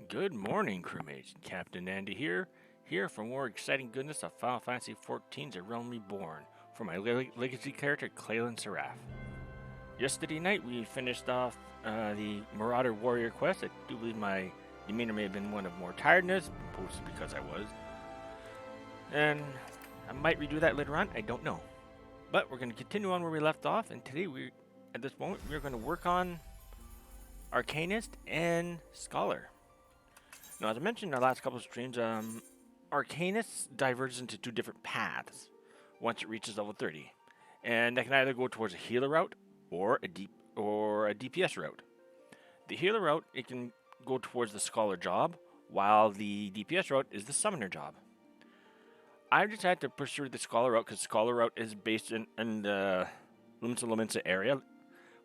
Good morning, crewmates. Captain Andy here for more exciting goodness of Final Fantasy XIV's A Realm Reborn for my legacy character, Clalin Seraph. Yesterday night, we finished off the Marauder Warrior quest. I do believe my demeanor may have been one of more tiredness, mostly because I was. And I might redo that later on, I don't know. But we're going to continue on where we left off, and today, at this moment, we're going to work on Arcanist and Scholar. Now, as I mentioned in our last couple of streams, Arcanist diverges into two different paths once it reaches level 30. And that can either go towards a healer route or a DPS route. The healer route, it can go towards the Scholar job, while the DPS route is the Summoner job. I've decided to pursue the Scholar route because Scholar route is based in the Limsa area,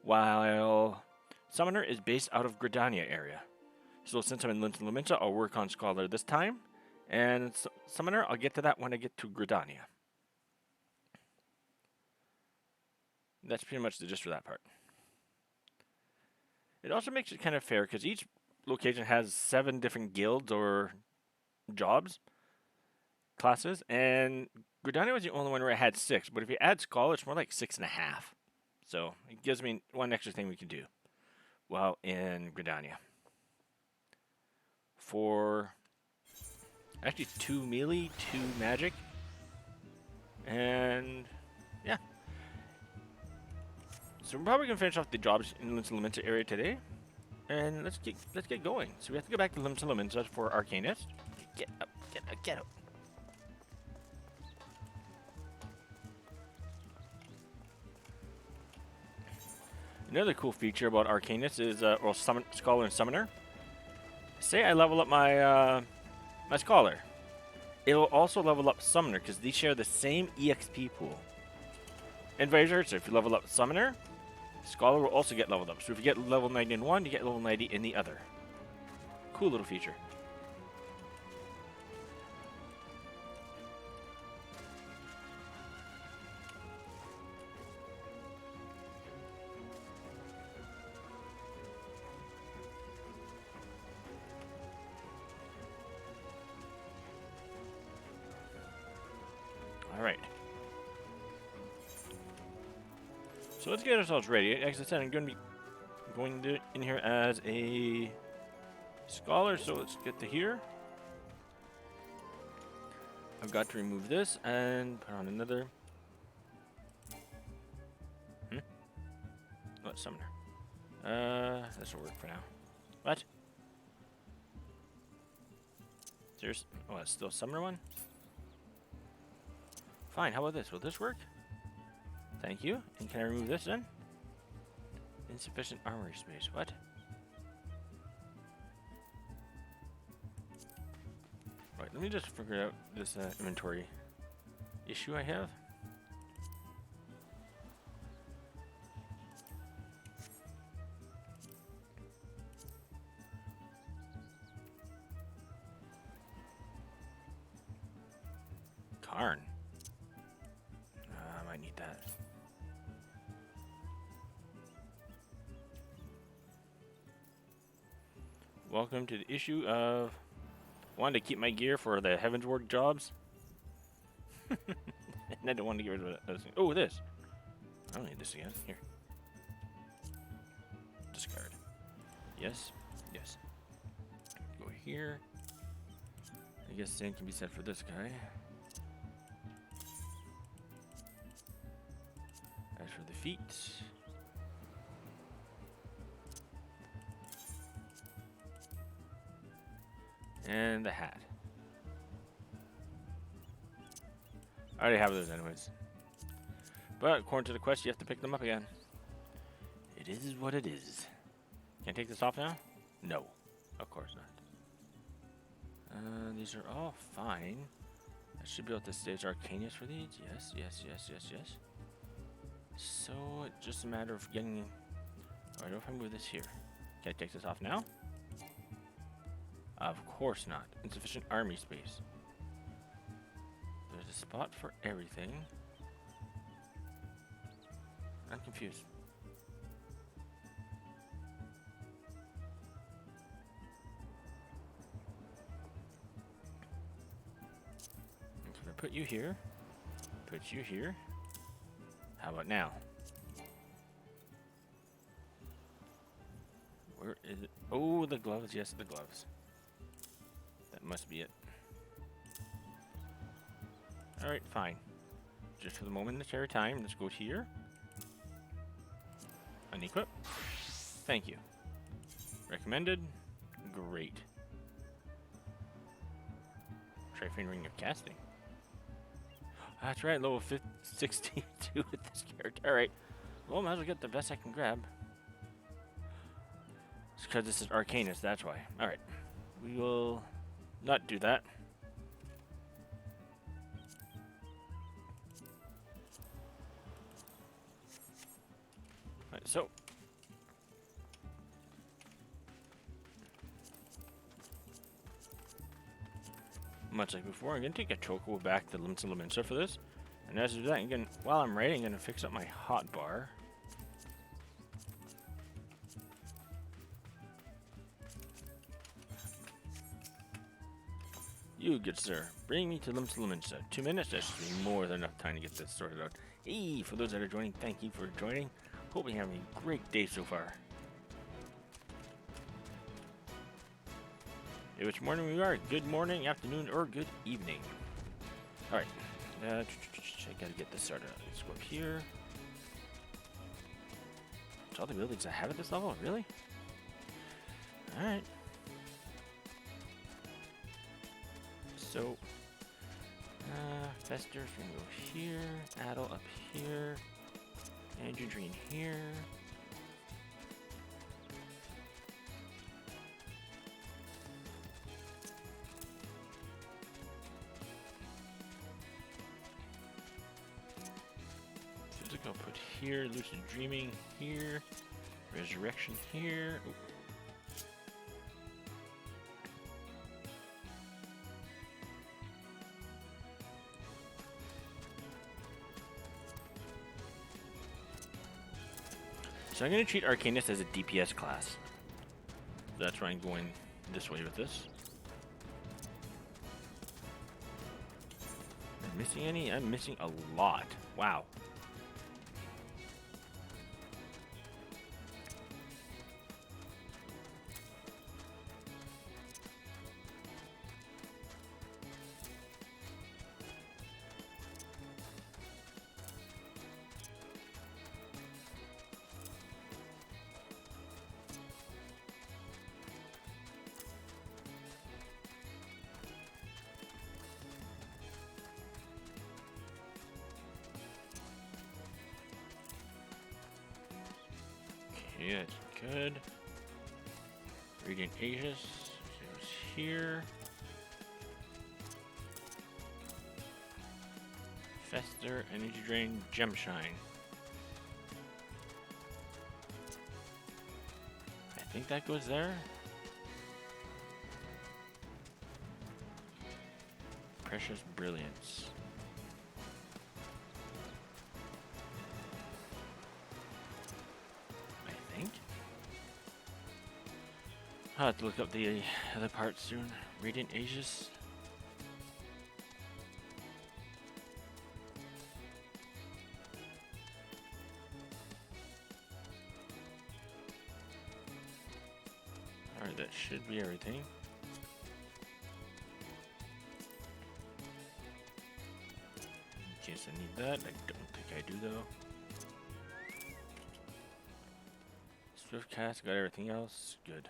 while Summoner is based out of Gridania area. So since I'm in Limsa, I'll work on Scholar this time, and Summoner, I'll get to that when I get to Gridania. That's pretty much the gist for that part. It also makes it kind of fair, because each location has 7 different guilds or jobs, classes, and Gridania was the only one where I had 6, but if you add Scholar, it's more like 6.5. So it gives me one extra thing we can do while in Gridania. For actually 2 melee, 2 magic, and yeah. So we're probably gonna finish off the jobs in Limsa area today, and let's get going. So we have to go back to Limsa for Arcanist. Get up, get up. Another cool feature about Arcanist is Scholar and Summoner. Say I level up my my Scholar, it will also level up Summoner because these share the same EXP pool. And vice versa, if you level up Summoner, Scholar will also get leveled up. So if you get level 90 in one, you get level 90 in the other. Cool little feature. Alright. So let's get ourselves ready. As I said, I'm going to be going in here as a Scholar, so let's get to here. I've got to remove this and put on another. What, Summoner? This will work for now. What? Seriously? Oh, it's still a Summoner one? Fine, how about this? Will this work? Thank you. And can I remove this then? Insufficient armory space. What? Right, let me just figure out this inventory issue I have. Karn. I might need that. Welcome to the issue of wanting to keep my gear for the Heavensward jobs. And I don't want to get rid of it. Oh, this. I don't need this again. Here. Discard. Yes. Yes. Go here. I guess same can be said for this guy. As for the feet. And the hat. I already have those anyways. But according to the quest, you have to pick them up again. It is what it is. Can I take this off now? No. Of course not. These are all fine. I should be able to stage Arcanist for these. Yes, yes, yes, yes, yes. So it's just a matter of getting... Alright, if I move this here. Can I take this off now? Of course not. Insufficient army space. There's a spot for everything. I'm confused. put you here. Put you here. How about now? Where is it? Oh, the gloves. Yes, the gloves. That must be it. Alright, fine. Just for the momentary time, let's go here. Unequip. Thank you. Recommended. Great. Try fingering of casting. That's right, level 62 with this character. Alright. Well, might as well get the best I can grab. It's because this is Arcanis, that's why. Alright. We will not do that. Alright, so. Much like before, I'm going to take a chocobo back to Limsa Laminsa for this. And as I do that, while I'm writing, I'm going to fix up my hotbar. You, good sir, bring me to Limsa Laminsa. 2 minutes, that should be more than enough time to get this sorted out. Hey, for those that are joining, thank you for joining. Hope you're having a great day so far. Which morning we are? Good morning, afternoon, or good evening. Alright. I gotta get this started. Let's go up here. That's all the buildings I have at this level? Really? Alright. So, Fester's gonna go here. Adel up here. Andrew Dream here. I'll put here, Lucid Dreaming here, Resurrection here. Ooh. So I'm going to treat Arcanist as a DPS class. That's why I'm going this way with this. Am I missing any? I'm missing a lot. Wow. Yeah, it's good. Radiant Aegis goes here. Fester, Energy Drain, Gemshine. I think that goes there. Precious Brilliance. I'll have to look up the other parts soon. Radiant Aegis. Alright, that should be everything. In case I need that. I don't think I do though. Swift cast, got everything else. Good.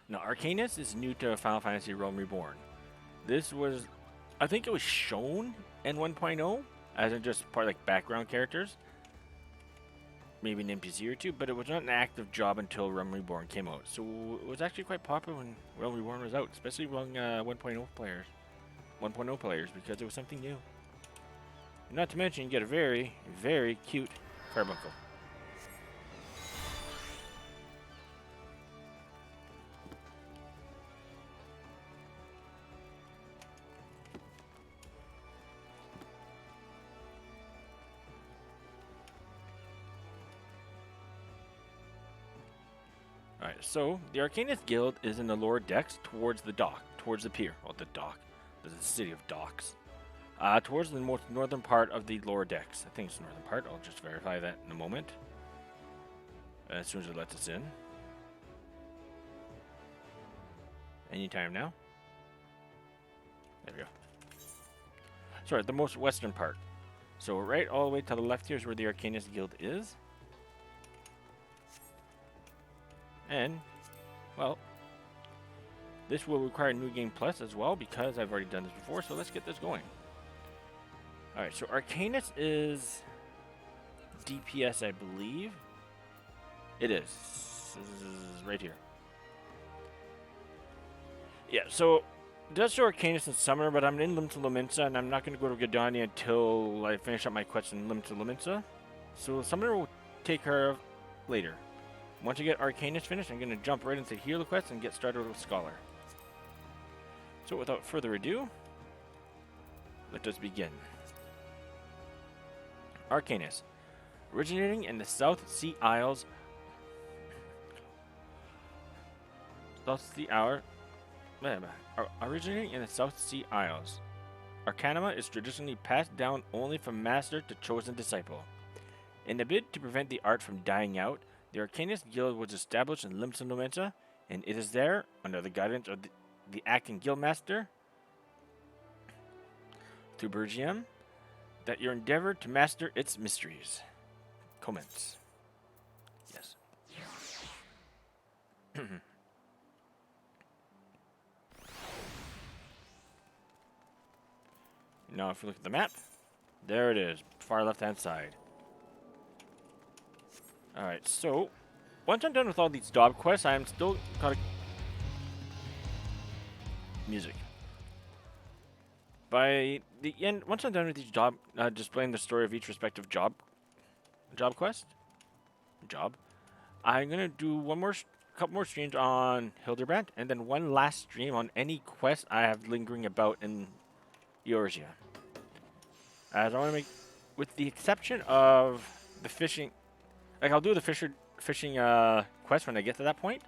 Now, Arcanist is new to Final Fantasy Realm Reborn. This was, I think it was shown in 1.0, as in just part like background characters. Maybe an NPC or two, but it was not an active job until Realm Reborn came out. So it was actually quite popular when Realm Reborn was out, especially among 1.0 players. 1.0 players, because it was something new. Not to mention, you get a very, very cute carbuncle. Alright, so the Arcanist Guild is in the lower decks towards the dock, towards the pier. Well, the dock. There's a city of docks. Towards the most northern part of the lower decks. I think it's the northern part. I'll just verify that in a moment. As soon as it lets us in. Anytime now. There we go. Sorry, the most western part. So right all the way to the left here is where the Arcanist Guild is. And, well, this will require New Game Plus as well because I've already done this before, so let's get this going. Alright, so Arcanist is DPS, I believe. It is. This is right here. Yeah, so it does show Arcanist in Summoner, but I'm in Limited Lominsa, and I'm not going to go to Gridania until I finish up my quest in Limited Lominsa. So Summoner will take care of later. Once I get Arcanist finished, I'm going to jump right into Healer quest and get started with Scholar. So without further ado, let us begin. Arcanist, originating in the South Sea Isles. Originating in the South Sea Isles, Arcanima is traditionally passed down only from master to chosen disciple. In a bid to prevent the art from dying out, the Arcanist Guild was established in Limsa Nomenta, and it is there, under the guidance of the acting Guildmaster, Tubergium, that you endeavor to master its mysteries. Comments. Yes. Now if you look at the map, there it is, far left-hand side. Alright, so, once I'm done with all these job quests, I am still got music. By the end, once I'm done with each job, displaying the story of each respective job quest, I'm gonna do couple more streams on Hildebrand, and then one last stream on any quest I have lingering about in Eorzea. As I want to make, with the exception of the fishing, like I'll do the fishing quest when I get to that point,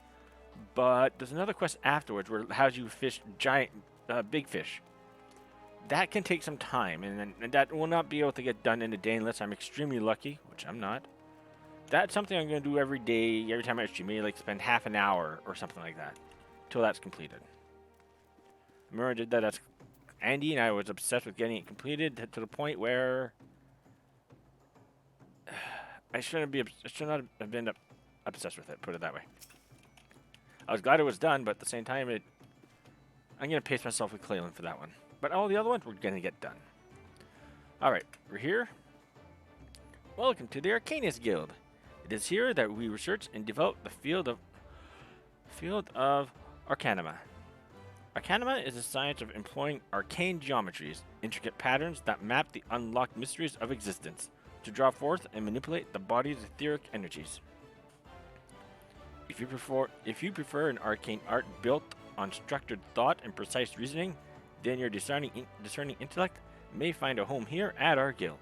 but there's another quest afterwards where it has you fish giant, big fish. That can take some time, and that will not be able to get done in a day unless I'm extremely lucky, which I'm not. That's something I'm going to do every day, every time I stream. Maybe like spend half an hour or something like that, till that's completed. Remember I did that. That's Andy and I was obsessed with getting it completed to the point where I should not have been obsessed with it. Put it that way. I was glad it was done, but at the same time, I'm going to pace myself with Clalin for that one. But all the other ones, we're going to get done. All right, we're here. Welcome to the Arcanist Guild. It is here that we research and develop the field of Arcanima. Arcanima is the science of employing arcane geometries, intricate patterns that map the unlocked mysteries of existence, to draw forth and manipulate the body's etheric energies. If you prefer an arcane art built on structured thought and precise reasoning, then your discerning intellect may find a home here at our guild.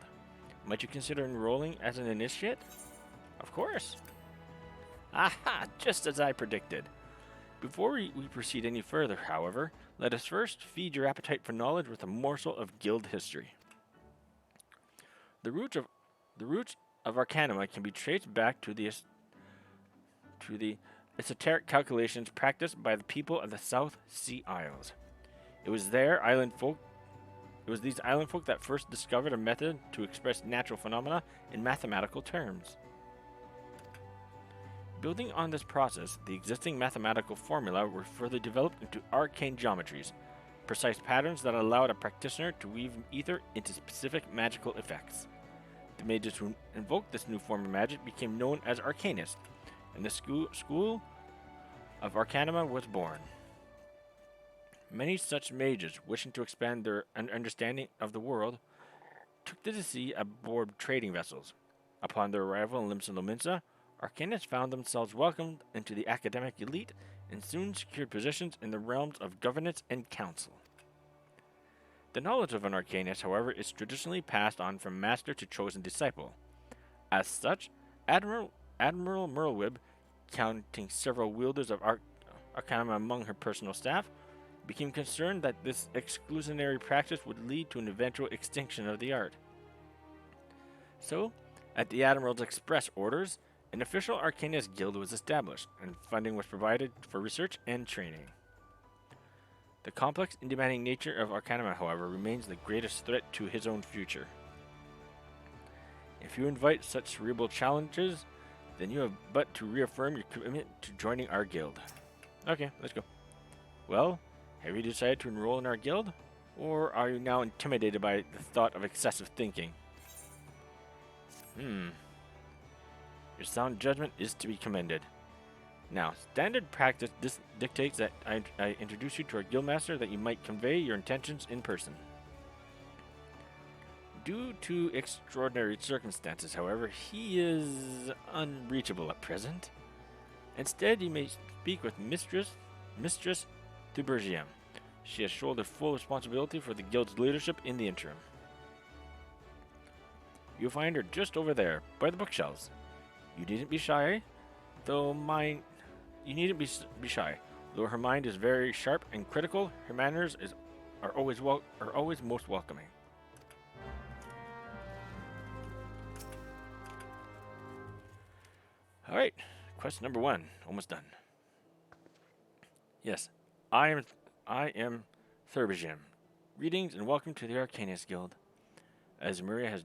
Might you consider enrolling as an initiate? Of course. Aha, just as I predicted. Before we proceed any further, however, let us first feed your appetite for knowledge with a morsel of guild history. The roots of Arcanima can be traced back to the esoteric calculations practiced by the people of the South Sea Isles. It was these island folk that first discovered a method to express natural phenomena in mathematical terms. Building on this process, the existing mathematical formula were further developed into arcane geometries, precise patterns that allowed a practitioner to weave ether into specific magical effects. The mages who invoked this new form of magic became known as Arcanists, and the school of Arcanima was born. Many such mages, wishing to expand their understanding of the world, took to the sea aboard trading vessels. Upon their arrival in Limsa Lominsa, Arcanists found themselves welcomed into the academic elite and soon secured positions in the realms of governance and council. The knowledge of an Arcanist, however, is traditionally passed on from master to chosen disciple. As such, Admiral Merlwib counting several wielders of Arcanum among her personal staff, became concerned that this exclusionary practice would lead to an eventual extinction of the art. So, at the Admiral's express orders, an official Arcanist guild was established, and funding was provided for research and training. The complex and demanding nature of Arcanum, however, remains the greatest threat to his own future. If you invite such cerebral challenges, then you have but to reaffirm your commitment to joining our guild. Okay, let's go. Well, have you decided to enroll in our guild? Or are you now intimidated by the thought of excessive thinking? Your sound judgment is to be commended. Now, standard practice dictates that I introduce you to our guildmaster that you might convey your intentions in person. Due to extraordinary circumstances, however, he is unreachable at present. Instead, you may speak with Mistress Thubergium. She has shouldered full responsibility for the guild's leadership in the interim. You'll find her just over there, by the bookshelves. You needn't be shy, though You needn't be shy. Though her mind is very sharp and critical, her manners are always most welcoming. All right, quest number 1, almost done. Yes, I am Thubergium. Greetings and welcome to the Arcanist Guild. As Maria has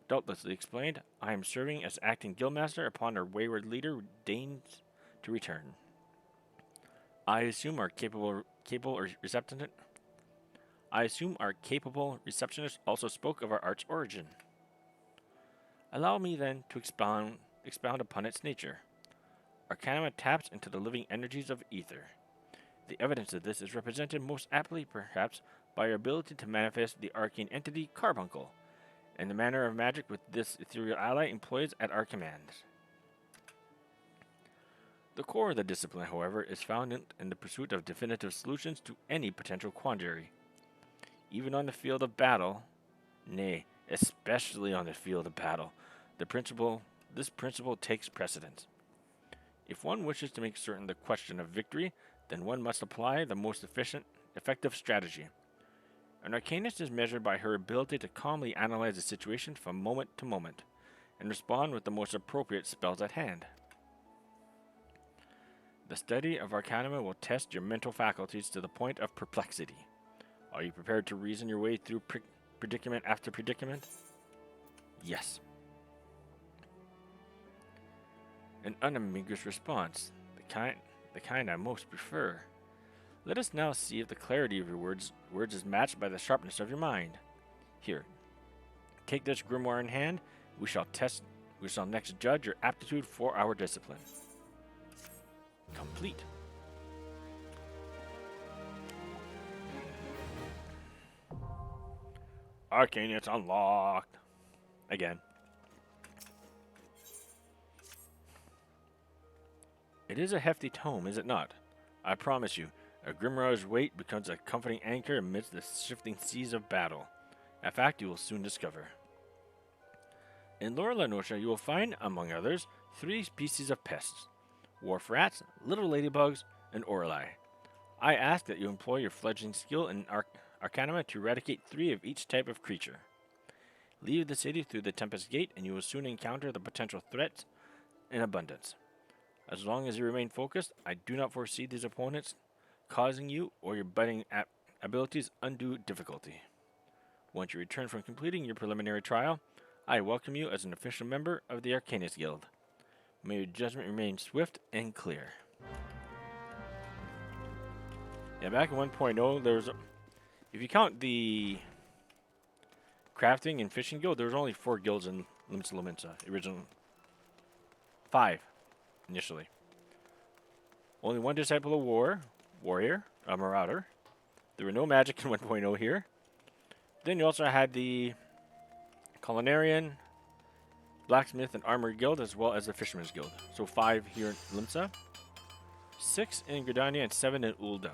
doubtlessly explained, I am serving as acting guildmaster upon our wayward leader deigns to return. I assume our capable receptionist also spoke of our art's origin. Allow me then to expound upon its nature. Arcanum taps into the living energies of ether. The evidence of this is represented most aptly, perhaps, by our ability to manifest the arcane entity Carbuncle, and the manner of magic with this ethereal ally employs at our commands. The core of the discipline, however, is found in the pursuit of definitive solutions to any potential quandary. Even on the field of battle, nay, especially on the field of battle, this principle takes precedence. If one wishes to make certain the question of victory, then one must apply the most effective strategy. An arcanist is measured by her ability to calmly analyze a situation from moment to moment, and respond with the most appropriate spells at hand. The study of Arcanum will test your mental faculties to the point of perplexity. Are you prepared to reason your way through predicament after predicament? Yes. An unambiguous response, the kind I most prefer. Let us now see if the clarity of your words is matched by the sharpness of your mind. Here, take this grimoire in hand. We shall next judge your aptitude for our discipline. Complete. Arcane, it's unlocked. Again. It is a hefty tome, is it not? I promise you, a grimoire's weight becomes a comforting anchor amidst the shifting seas of battle. A fact you will soon discover. In Lore Lanosha, you will find, among others, 3 species of pests: wharf rats, little ladybugs, and orli. I ask that you employ your fledgling skill in Arcanum to eradicate 3 of each type of creature. Leave the city through the Tempest Gate, and you will soon encounter the potential threats in abundance. As long as you remain focused, I do not foresee these opponents causing you or your budding abilities undue difficulty. Once you return from completing your preliminary trial, I welcome you as an official member of the Arcanist Guild. May your judgment remain swift and clear. Yeah, back in 1.0, there was, if you count the crafting and fishing guild, there was only 4 guilds in Limits Lominsa. Original 5 initially. Only 1 disciple of warrior, a marauder. There were no magic in 1.0 here. Then you also had the culinarian, blacksmith, and armor guild, as well as the fisherman's guild. So 5 here in Limsa, 6 in Gridania, and 7 in Ul'dah.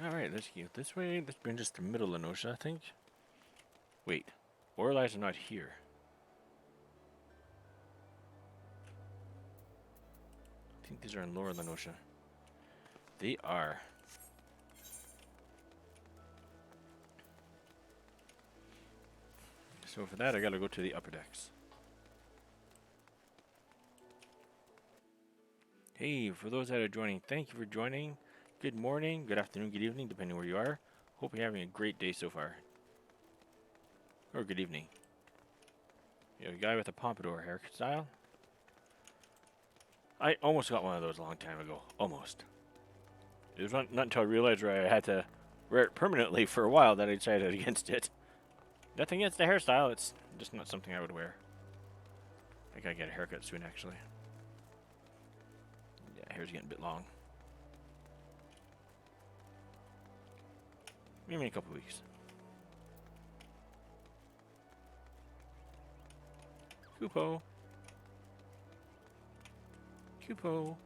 Alright, let's go this way. This brings us to Middle Lenosha, I think. Wait, Orlies are not here. I think these are in Lower Lenosha. They are. So for that, I gotta go to the upper decks. Hey, for those that are joining, thank you for joining. Good morning, good afternoon, good evening, depending where you are. Hope you're having a great day so far. Or good evening. You know, a guy with a pompadour hairstyle. I almost got one of those a long time ago. Almost. It was not until I realized where I had to wear it permanently for a while that I decided against it. Nothing against the hairstyle, it's just not something I would wear. I gotta get a haircut soon, actually. Yeah, hair's getting a bit long. Maybe in a couple weeks. Kupo. Kupo.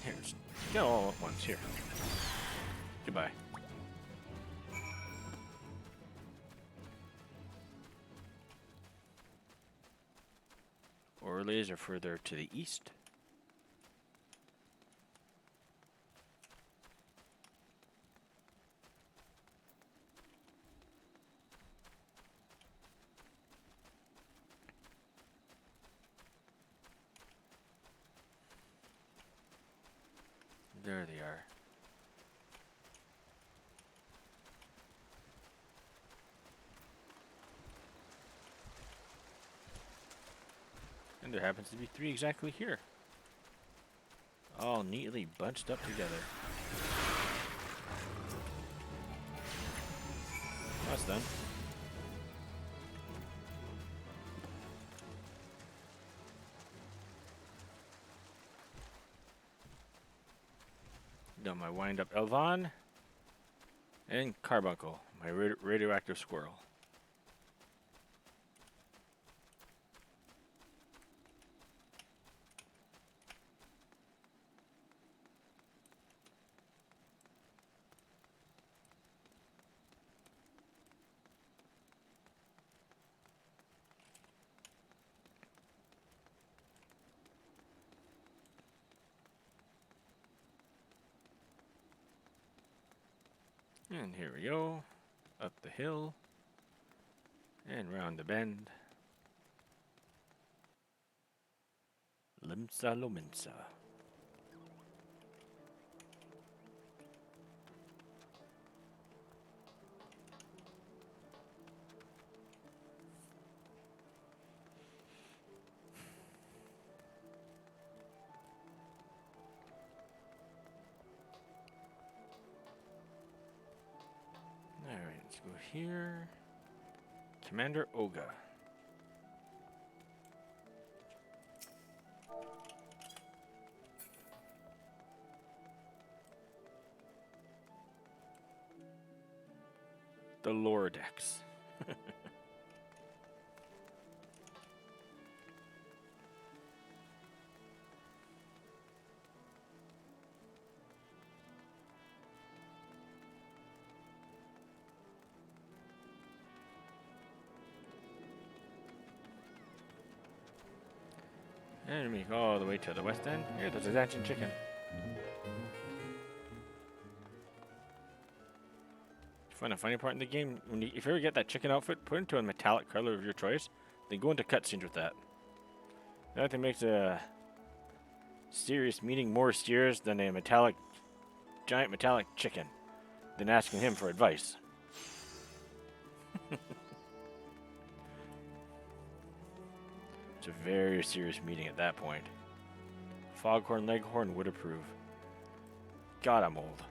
Here's get all at once here. Goodbye. Orlays are further to the east. There they are. And there happens to be 3 exactly here. All neatly bunched up together. That's done. Got my wind-up Elvon. And Carbuncle, my radioactive squirrel. And here we go, up the hill, and round the bend. Limsa Lominsa. Alright, let's go here. Commander Oga. The lore decks. And we go all the way to the west end. Here, there's a dancing chicken. Find a funny part in the game, if you ever get that chicken outfit, put into a metallic color of your choice, then go into cutscenes with that. That thing makes a serious meaning more serious than a giant metallic chicken, than asking him for advice. It's a very serious meeting at that point. Foghorn Leghorn would approve. God, I'm old.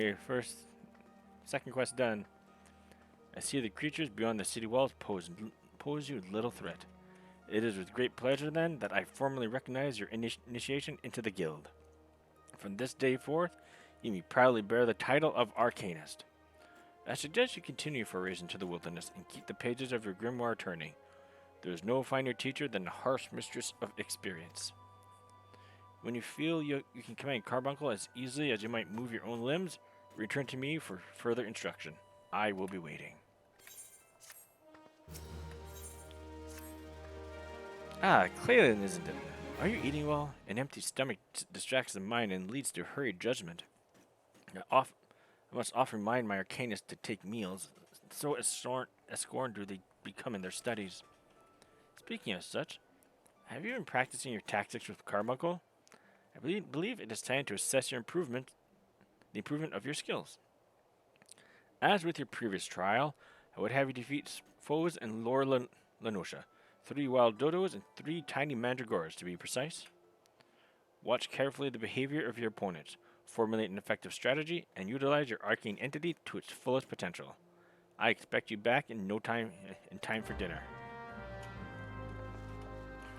Okay, second quest done. I see the creatures beyond the city walls pose you little threat. It is with great pleasure, then, that I formally recognize your initiation into the guild. From this day forth, you may proudly bear the title of Arcanist. I suggest you continue your forays into the wilderness and keep the pages of your grimoire turning. There is no finer teacher than the harsh mistress of experience. When you feel you can command Carbuncle as easily as you might move your own limbs, return to me for further instruction. I will be waiting. Ah, Clalin, isn't it? Are you eating well? An empty stomach distracts the mind and leads to hurried judgment. I must often remind my Arcanists to take meals, so scorned do they become in their studies. Speaking of such, have you been practicing your tactics with Carbuncle? I believe it is time to assess the improvement of your skills. As with your previous trial, I would have you defeat foes in Lower Lenosha. 3 wild dodos and 3 tiny mandragoras, to be precise. Watch carefully the behavior of your opponents, formulate an effective strategy, and utilize your arcane entity to its fullest potential. I expect you back in time for dinner.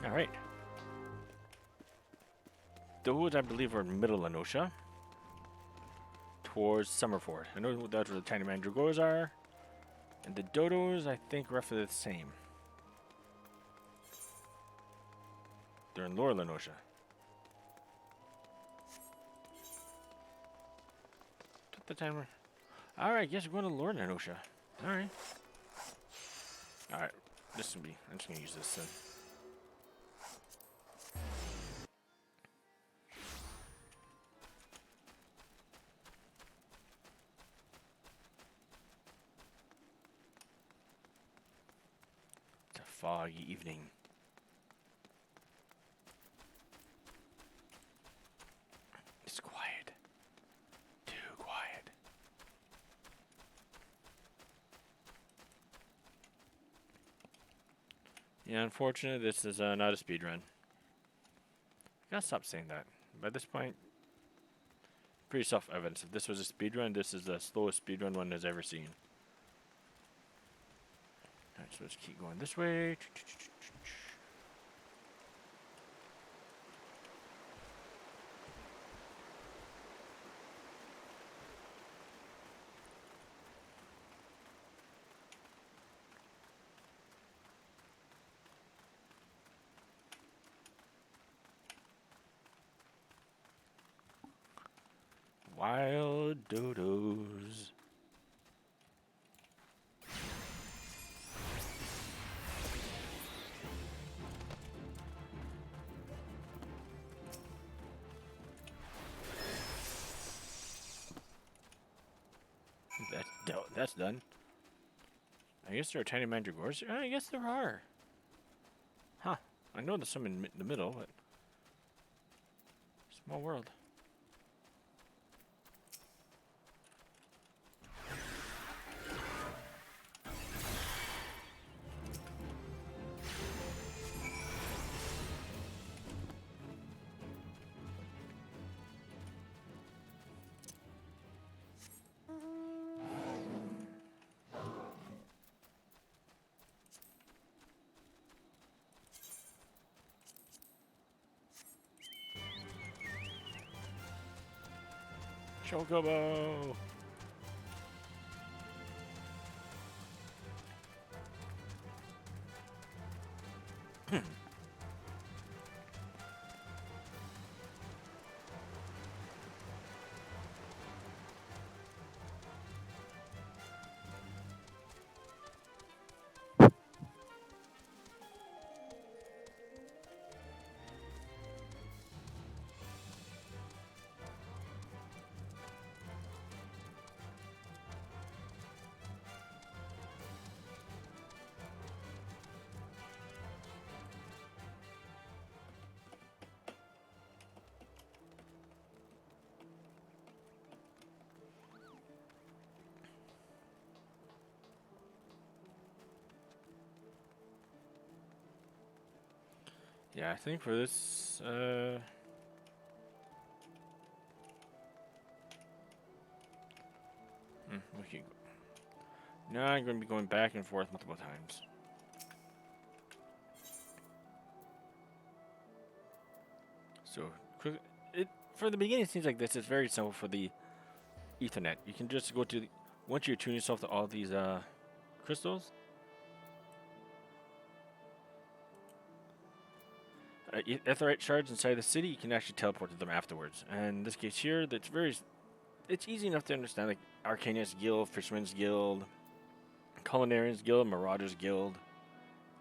Alright. Those, I believe, are in Middle Lenosha, towards Summerford. I know that's where the tiny mandragoras are, and the dodos, I think, roughly the same. They're in Lower Lenosha. Put the timer. Alright, guess we're going to Lower Lenosha. Alright. Alright. I'm just gonna use this then. It's a foggy evening. It's quiet. Too quiet. Yeah, unfortunately, this is not a speed run. I gotta stop saying that. By this point, pretty self-evident. If this was a speed run, this is the slowest speed run one has ever seen. Alright, so let's keep going this way. Wild dodos. That's done. I guess there are tiny mandragores. I guess there are. Huh. I know there's some in the middle, but small world. Chocobo! Yeah, I think for this, We can. Now I'm going to be going back and forth multiple times. So, for the beginning, it seems like this is very simple for the Ethernet. You can just go to once you attune yourself to all these crystals. Aetheryte shards inside the city, you can actually teleport to them afterwards. And in this case here, it's easy enough to understand, like Arcanistic Guild, Fisherman's Guild, Culinarian's Guild, Marauders Guild.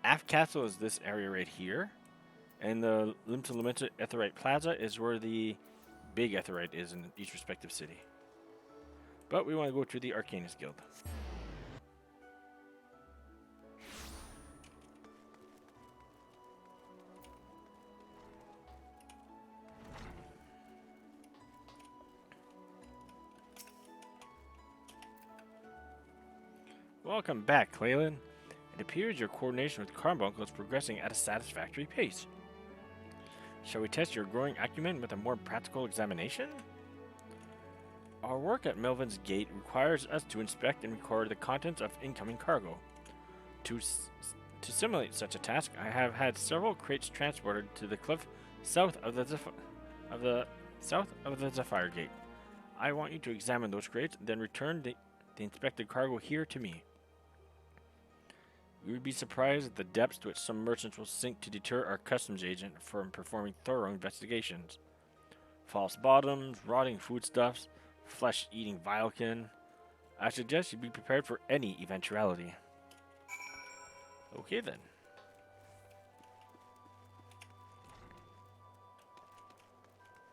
Aft Castle is this area right here. And the Limita Aetheryte Plaza is where the big Aetheryte is in each respective city. But we want to go to the Arcanist Guild. Welcome back, Clalin. It appears your coordination with Carbuncle is progressing at a satisfactory pace. Shall we test your growing acumen with a more practical examination? Our work at Melvin's Gate requires us to inspect and record the contents of incoming cargo. To simulate such a task, I have had several crates transported to the cliff south of the Zephyr Gate. I want you to examine those crates, then return the inspected cargo here to me. You would be surprised at the depths to which some merchants will sink to deter our customs agent from performing thorough investigations. False bottoms, rotting foodstuffs, flesh-eating vilekin. I suggest you be prepared for any eventuality. Okay then.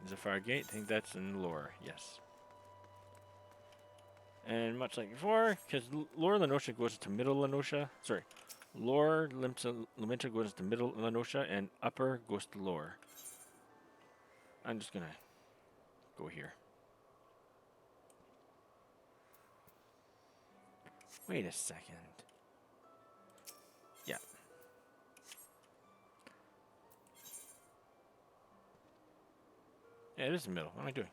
Zephyr Gate, I think that's in lore, yes. And much like before, because Lore Lenosha goes to Middle Lenosha, Lore Limita goes to Middle Lenosha, and Upper goes to Lore. I'm just gonna go here. Wait a second. Yeah. Yeah, it is the middle. What am I doing?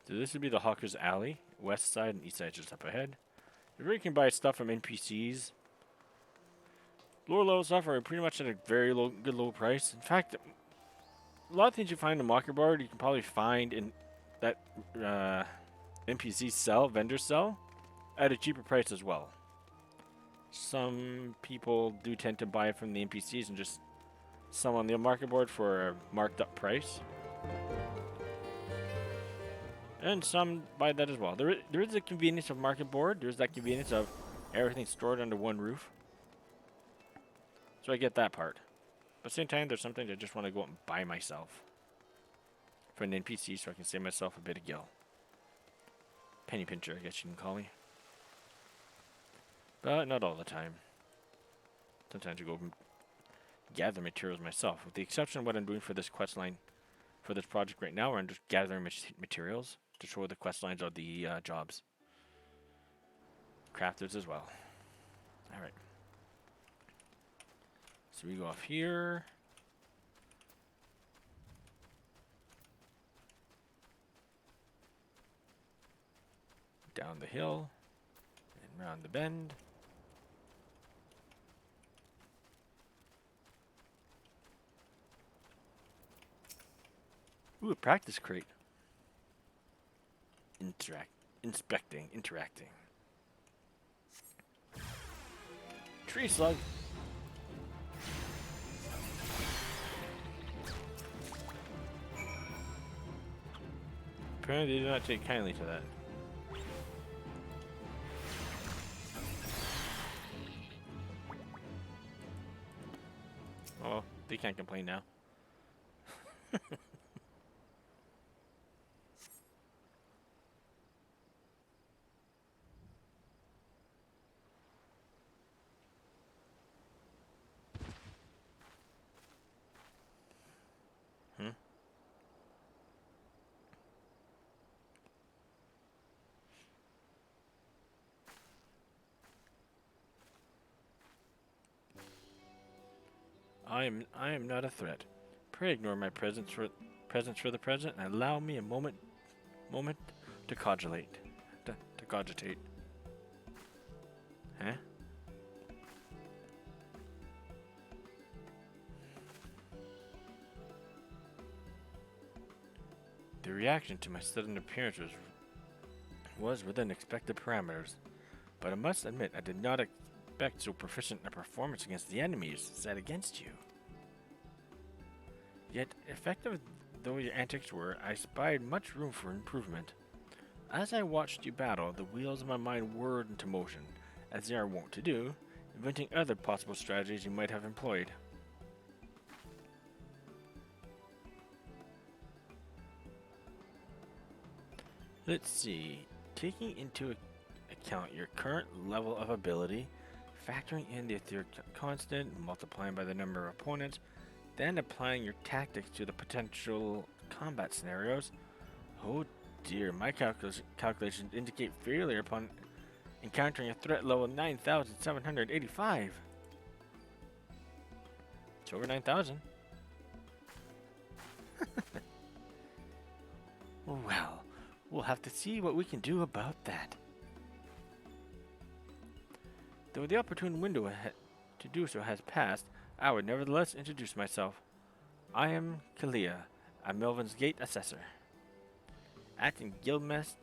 So this would be the Hawker's Alley. West side and east side just up ahead. You can buy stuff from NPCs. Lower level stuff are pretty much at a very good low price. In fact, a lot of things you find in the market board you can probably find in that NPC vendor sell, at a cheaper price as well. Some people do tend to buy from the NPCs and just sell on the market board for a marked up price. And some buy that as well. There is the convenience of market board. There's that convenience of everything stored under one roof. So I get that part. But at the same time, there's something I just want to go out and buy myself for an NPC so I can save myself a bit of gil. Penny pincher, I guess you can call me. But not all the time. Sometimes I go and gather materials myself, with the exception of what I'm doing for this quest line, for this project right now, where I'm just gathering materials to show the quest lines of the jobs. Crafters as well. Alright. So we go off here. Down the hill. And round the bend. Ooh, a practice crate. Interacting. Tree slug. Apparently they do not take kindly to that. Oh, they can't complain now. I am not a threat. Pray ignore my presence for the present and allow me a moment to cogitate. To cogitate. Huh? The reaction to my sudden appearance was within expected parameters, but I must admit I did not expect so proficient a performance against the enemies set against you. Yet, effective though your antics were, I spied much room for improvement. As I watched you battle, the wheels of my mind whirred into motion, as they are wont to do, inventing other possible strategies you might have employed. Let's see. Taking into account your current level of ability, factoring in the etheric constant, multiplying by the number of opponents, then applying your tactics to the potential combat scenarios. Oh dear, my calculations indicate failure upon encountering a threat level 9,785. It's over 9,000. Well, we'll have to see what we can do about that. Though the opportune window to do so has passed, I would nevertheless introduce myself. I am Kalia, a Melvin's Gate assessor. Acting Guildmaster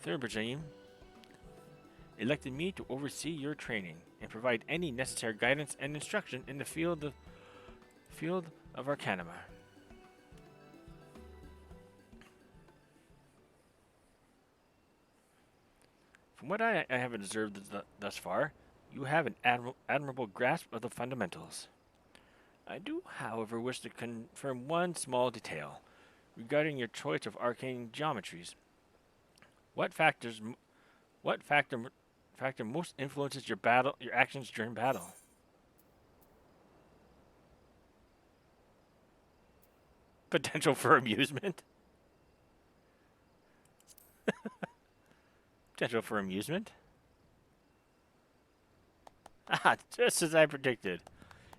Thurbergine elected me to oversee your training and provide any necessary guidance and instruction in the field of Arcanima. From what I have observed thus far, you have an admirable grasp of the fundamentals. I do, however, wish to confirm one small detail regarding your choice of arcane geometries. What factor most influences your actions during battle? Potential for amusement? Potential for amusement? Ah, just as I predicted.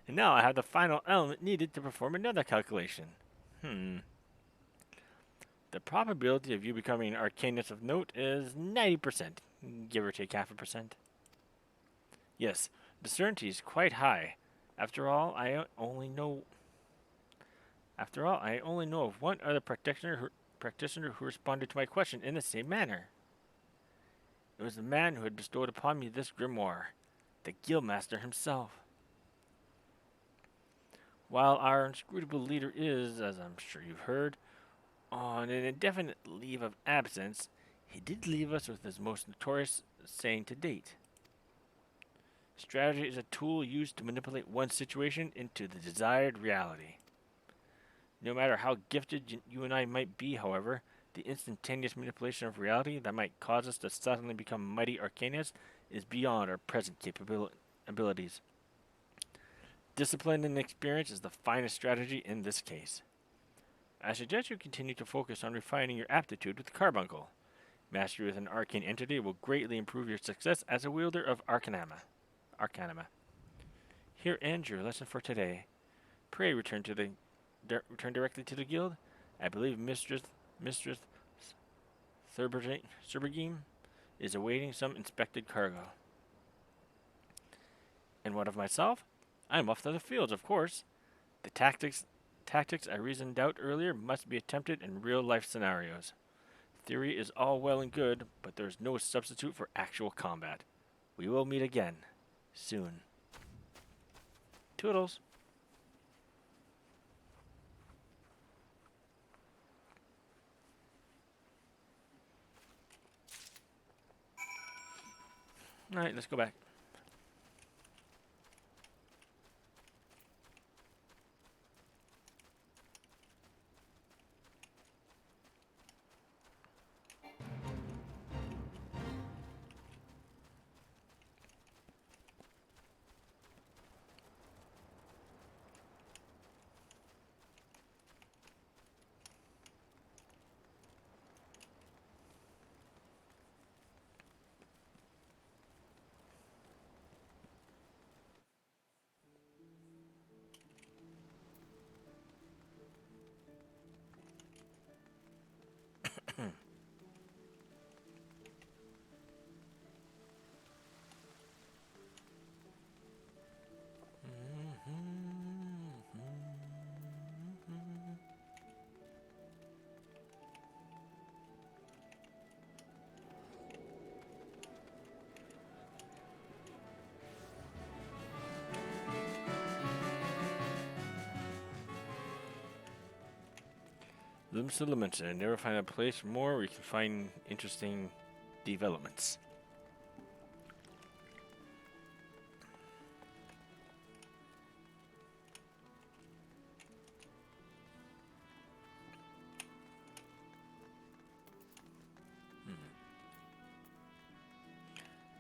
And now I have the final element needed to perform another calculation. The probability of you becoming an arcanist of note is 90%, give or take half a percent. Yes, the certainty is quite high. After all, I only know of one other practitioner who responded to my question in the same manner. It was the man who had bestowed upon me this grimoire, the Guildmaster himself. While our inscrutable leader is, as I'm sure you've heard, on an indefinite leave of absence, he did leave us with his most notorious saying to date. Strategy is a tool used to manipulate one situation into the desired reality. No matter how gifted you and I might be, however, the instantaneous manipulation of reality that might cause us to suddenly become mighty arcanists is beyond our present abilities. Discipline and experience is the finest strategy in this case. I suggest you continue to focus on refining your aptitude with Carbuncle. Mastery with an arcane entity will greatly improve your success as a wielder of Arcanima. Here ends your lesson for today. Pray return directly to the guild. I believe Mistress Thurbergine is awaiting some inspected cargo. And what of myself? I am off to the fields, of course. The tactics I reasoned out earlier must be attempted in real-life scenarios. Theory is all well and good, but there is no substitute for actual combat. We will meet again, soon. Toodles. Alright, let's go back. Limits to limits, and I never find a place more where you can find interesting developments.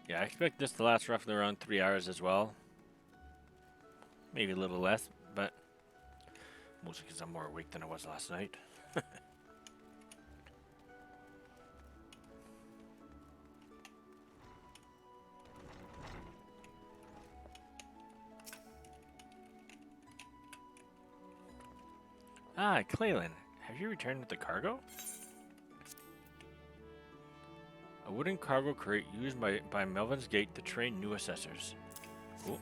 Yeah, I expect this to last roughly around 3 hours as well. Maybe a little less, but mostly because I'm more awake than I was last night. Ah, Clalin, have you returned with the cargo? A wooden cargo crate used by Melvin's Gate to train new assessors. Cool.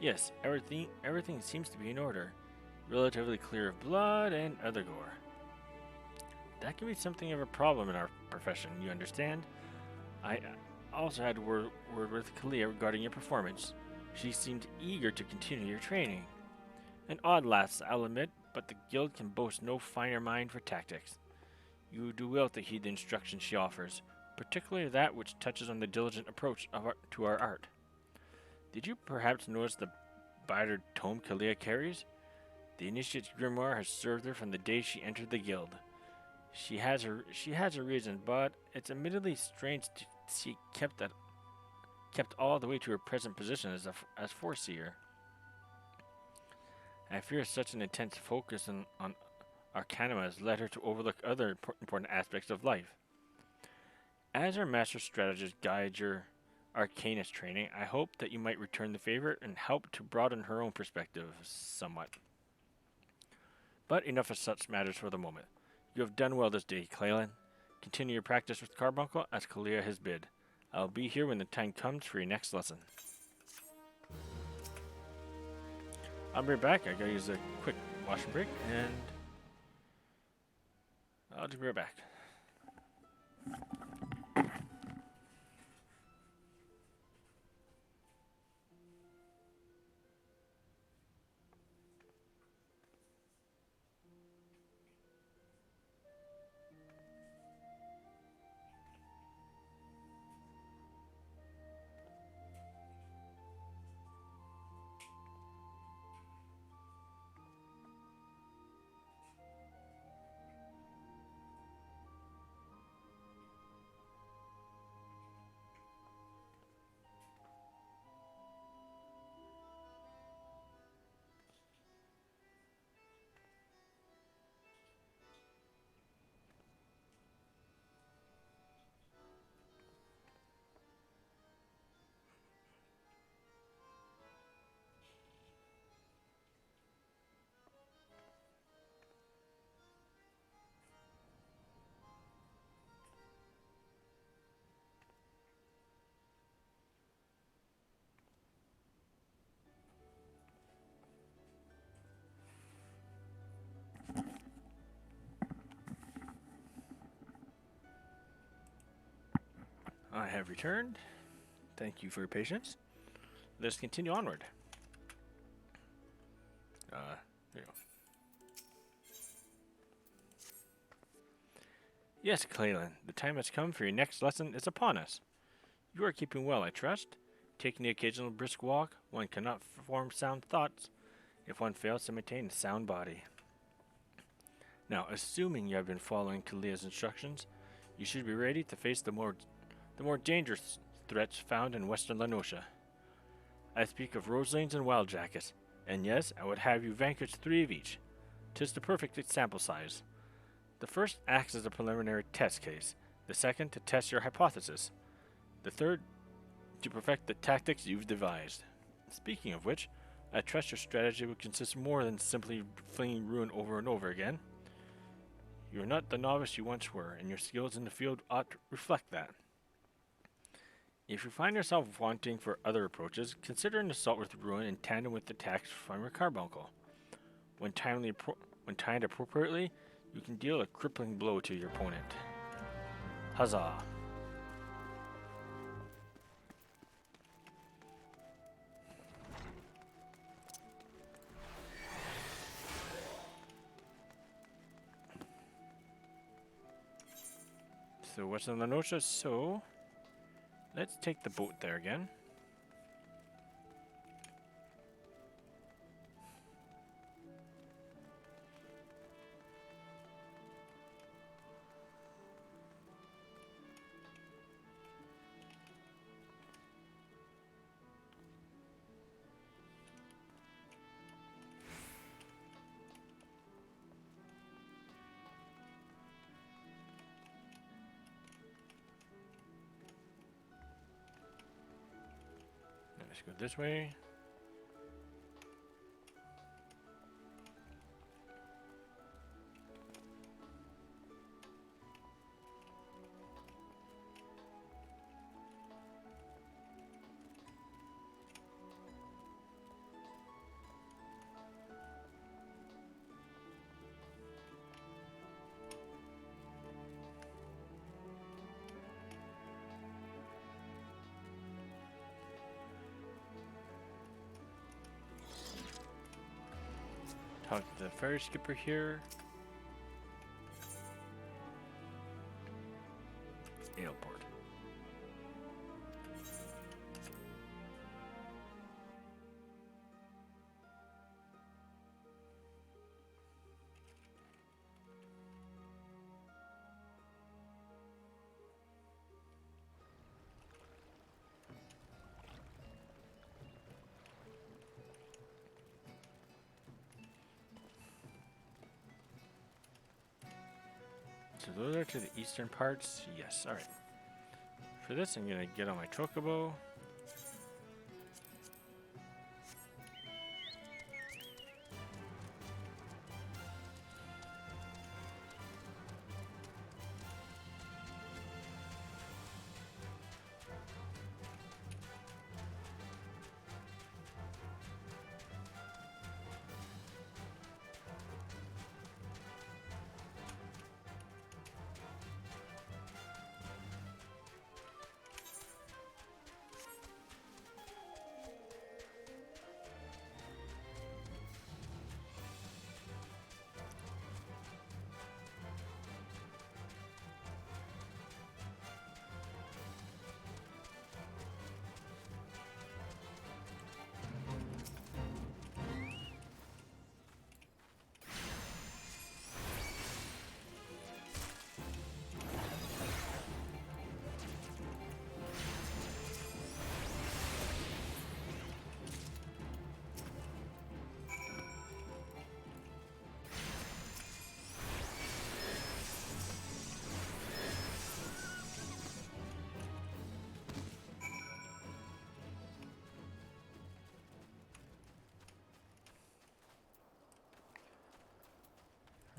Yes, everything seems to be in order. Relatively clear of blood and other gore. That can be something of a problem in our profession, you understand? I also had word with Kalia regarding your performance. She seemed eager to continue your training. An odd lass, I'll admit, but the guild can boast no finer mind for tactics. You do well to heed the instructions she offers, particularly that which touches on the diligent approach to our art. Did you perhaps notice the battered tome Kalia carries? The initiate's grimoire has served her from the day she entered the guild. She has her reason, but it's admittedly strange to see kept all the way to her present position as Foreseer. I fear such an intense focus on Arcanima has led her to overlook other important aspects of life. As her master strategist guides your Arcanist training, I hope that you might return the favor and help to broaden her own perspective somewhat. But enough of such matters for the moment. You have done well this day, Clalin. Continue your practice with Carbuncle as Kalia has bid. I'll be here when the time comes for your next lesson. I'll be right back. I gotta use a quick washing break, and I'll just be right back. I have returned. Thank you for your patience. Let's continue onward. There you go. Yes, Clalin, the time has come for your next lesson is upon us. You are keeping well, I trust. Taking the occasional brisk walk, one cannot form sound thoughts if one fails to maintain a sound body. Now, assuming you have been following Kalia's instructions, you should be ready to face the more dangerous threats found in western Lenosha. I speak of Roselanes and Wildjackets, and yes, I would have you vanquish 3 of each. 'Tis the perfect sample size. The first acts as a preliminary test case, the second to test your hypothesis, the third to perfect the tactics you've devised. Speaking of which, I trust your strategy would consist more than simply flinging ruin over and over again. You are not the novice you once were, and your skills in the field ought to reflect that. If you find yourself wanting for other approaches, consider an assault with ruin in tandem with attacks from your carbuncle. When timed appropriately, you can deal a crippling blow to your opponent. Huzzah! So what's in the notes? So let's take the boat there again. Let's go this way. Talk to the ferry skipper here. Airport. So those are to the eastern parts. Yes, alright. For this, I'm going to get on my chocobo.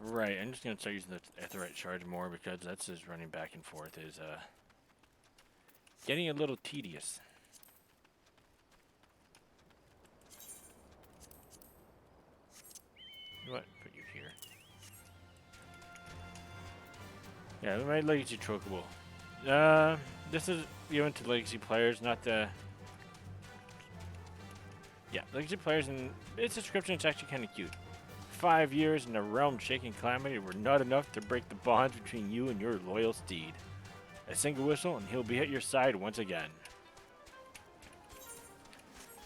Right, I'm just going to start using the Aetheryte Charge more because that's just running back and forth is getting a little tedious. You know what? Put you here. Yeah, my Legacy Chocobo. This is given to Legacy players, not the... Yeah, Legacy players, and its description is actually kind of cute. 5 years in a realm-shaking calamity were not enough to break the bonds between you and your loyal steed. A single whistle, and he'll be at your side once again.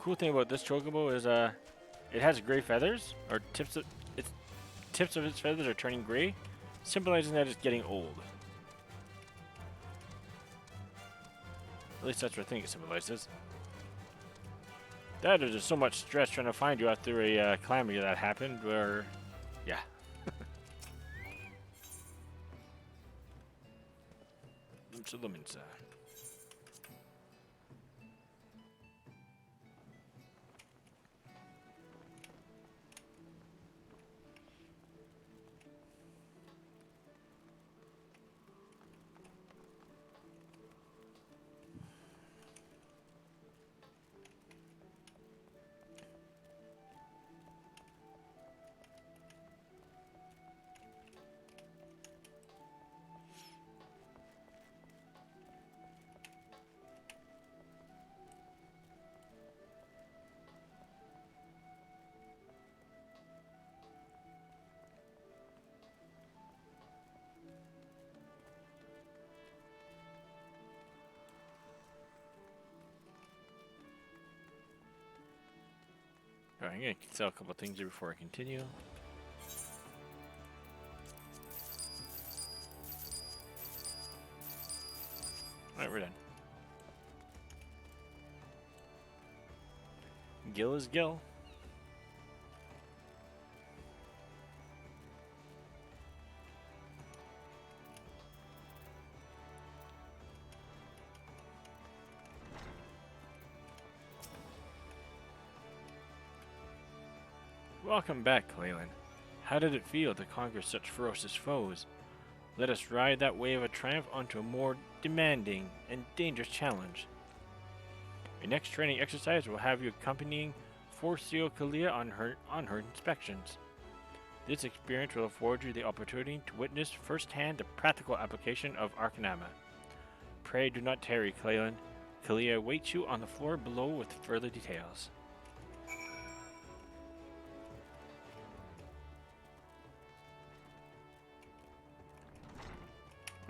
Cool thing about this chocobo is it has gray feathers, or tips of its feathers are turning gray, symbolizing that it's getting old. At least that's what I think it symbolizes. That is just so much stress trying to find you after a calamity that happened, where, yeah. I'm gonna sell a couple things here before I continue. Alright, we're done. Gil is Gil. Welcome back, Clalin. How did it feel to conquer such ferocious foes? Let us ride that wave of triumph onto a more demanding and dangerous challenge. Your next training exercise will have you accompanying Forcio Kalia on her inspections. This experience will afford you the opportunity to witness firsthand the practical application of Arcanama. Pray do not tarry, Clalin. Kalia awaits you on the floor below with further details.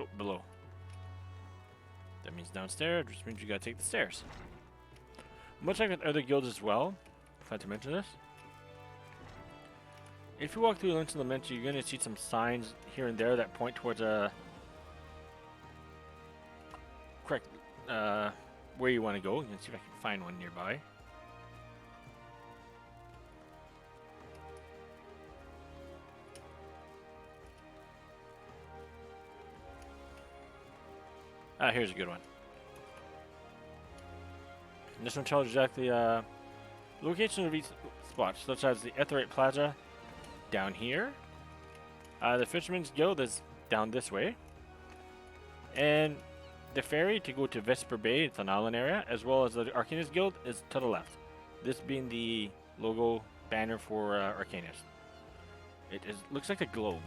Oh, below. That means downstairs, which means you gotta take the stairs. Much like with other guilds as well, forgot to mention this. If you walk through Lynch Elementary, you're gonna see some signs here and there that point towards a correct where you want to go. You can see if I can find one nearby. Here's a good one. And this one tells exactly location of each spot, such as the Etherite Plaza down here. The Fisherman's Guild is down this way. And the ferry to go to Vesper Bay, it's an island area, as well as the Arcanistic Guild is to the left. This being the logo banner for Arcanist. It looks like a globe.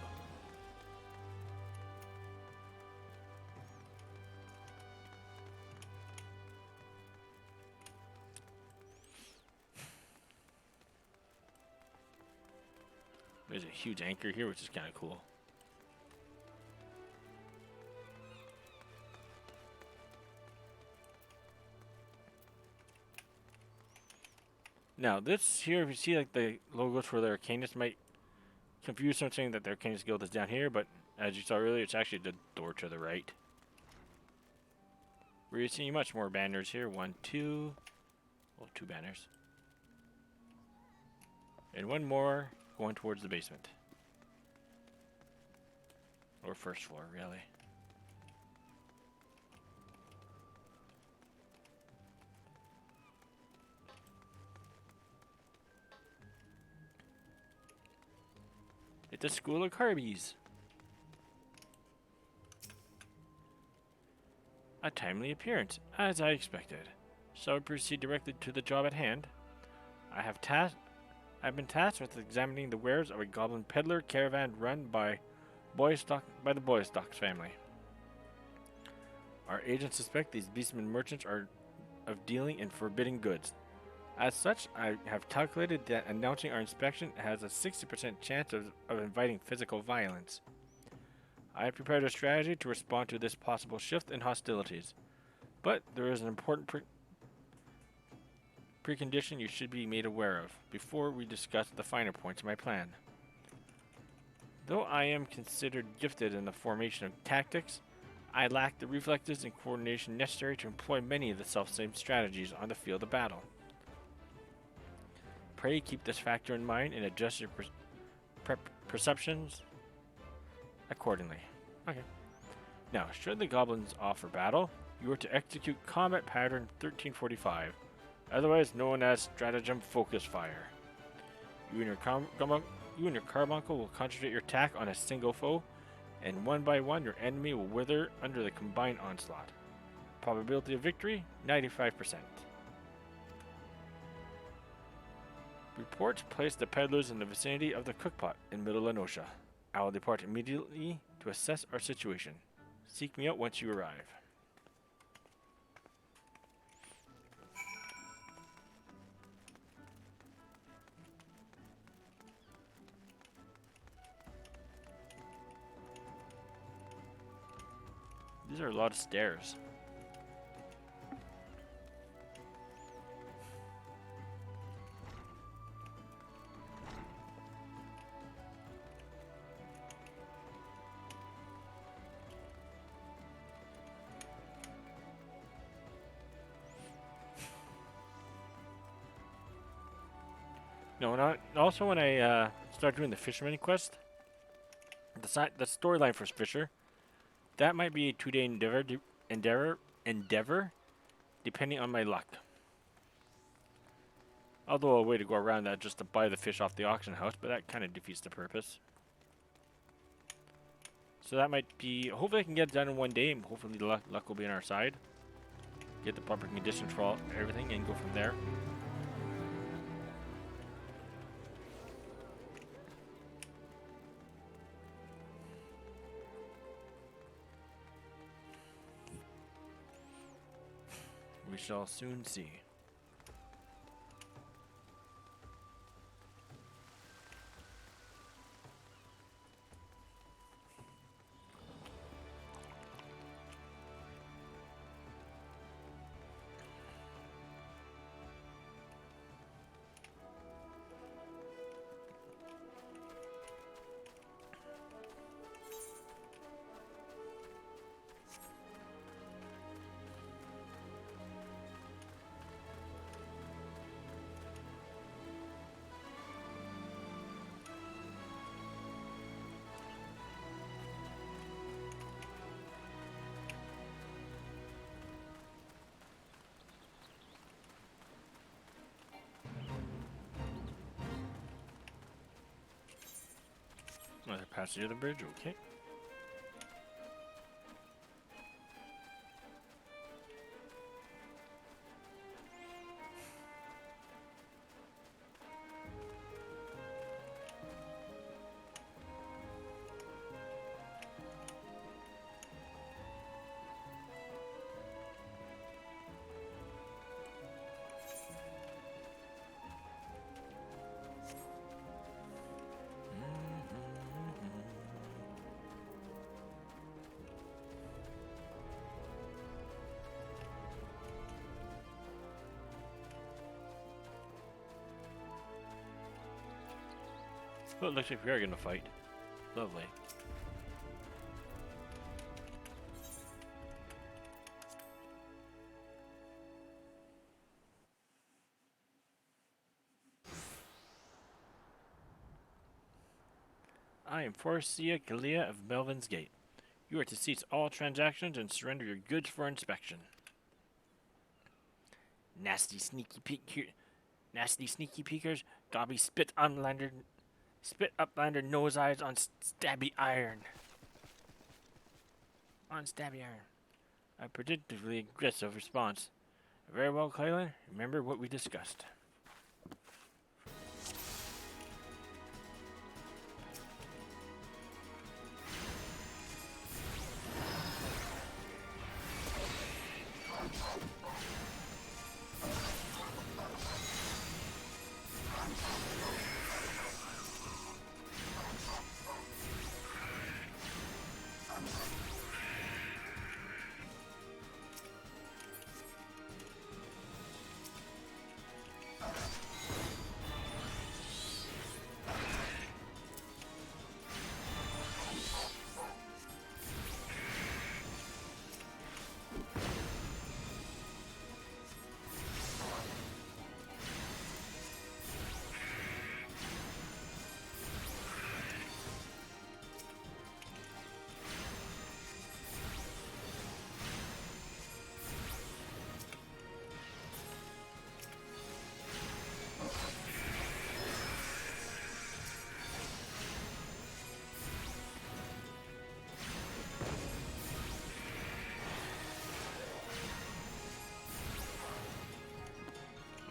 There's a huge anchor here, which is kind of cool. Now, this here, if you see like the logos for the Arcanist, might confuse some saying that the Arcanist Guild is down here, but as you saw earlier, it's actually the door to the right. We're seeing much more banners here. 1, 2. Well, 2 banners. And one more going towards the basement. Or first floor, really. It's a school of Carbies. A timely appearance, as I expected. So I proceed directly to the job at hand. I've been tasked with examining the wares of a goblin peddler caravan run by the Boystocks family. Our agents suspect these beastmen merchants are of dealing in forbidden goods. As such, I have calculated that announcing our inspection has a 60% chance of inviting physical violence. I have prepared a strategy to respond to this possible shift in hostilities, but there is an important precondition you should be made aware of before we discuss the finer points of my plan. Though I am considered gifted in the formation of tactics, I lack the reflexes and coordination necessary to employ many of the self-same strategies on the field of battle. Pray keep this factor in mind and adjust your perceptions accordingly. Okay. Now, should the goblins offer battle, you are to execute combat pattern 1345, otherwise known as stratagem focus fire. You and your carbuncle will concentrate your attack on a single foe, and one by one your enemy will wither under the combined onslaught. Probability of victory, 95%. Reports place the peddlers in the vicinity of the cookpot in Middle Lenosha. I will depart immediately to assess our situation. Seek me out once you arrive. These are a lot of stairs. No, not also when I start doing the fisherman quest, the storyline for Fisher, that might be a 2-day endeavor, depending on my luck. Although a way to go around that just to buy the fish off the auction house, but that kind of defeats the purpose. So that might be, hopefully I can get it done in 1 day, and hopefully the luck will be on our side. Get the proper conditions for everything and go from there. We shall soon see. Another passage of the bridge, okay. Well, it looks like we are going to fight. Lovely. I am Forcia Galia of Melvin's Gate. You are to cease all transactions and surrender your goods for inspection. Nasty sneaky peekers, gobby spit uplander nose eyes on stabby iron. A predictably aggressive response. Very well, Clalin. Remember what we discussed.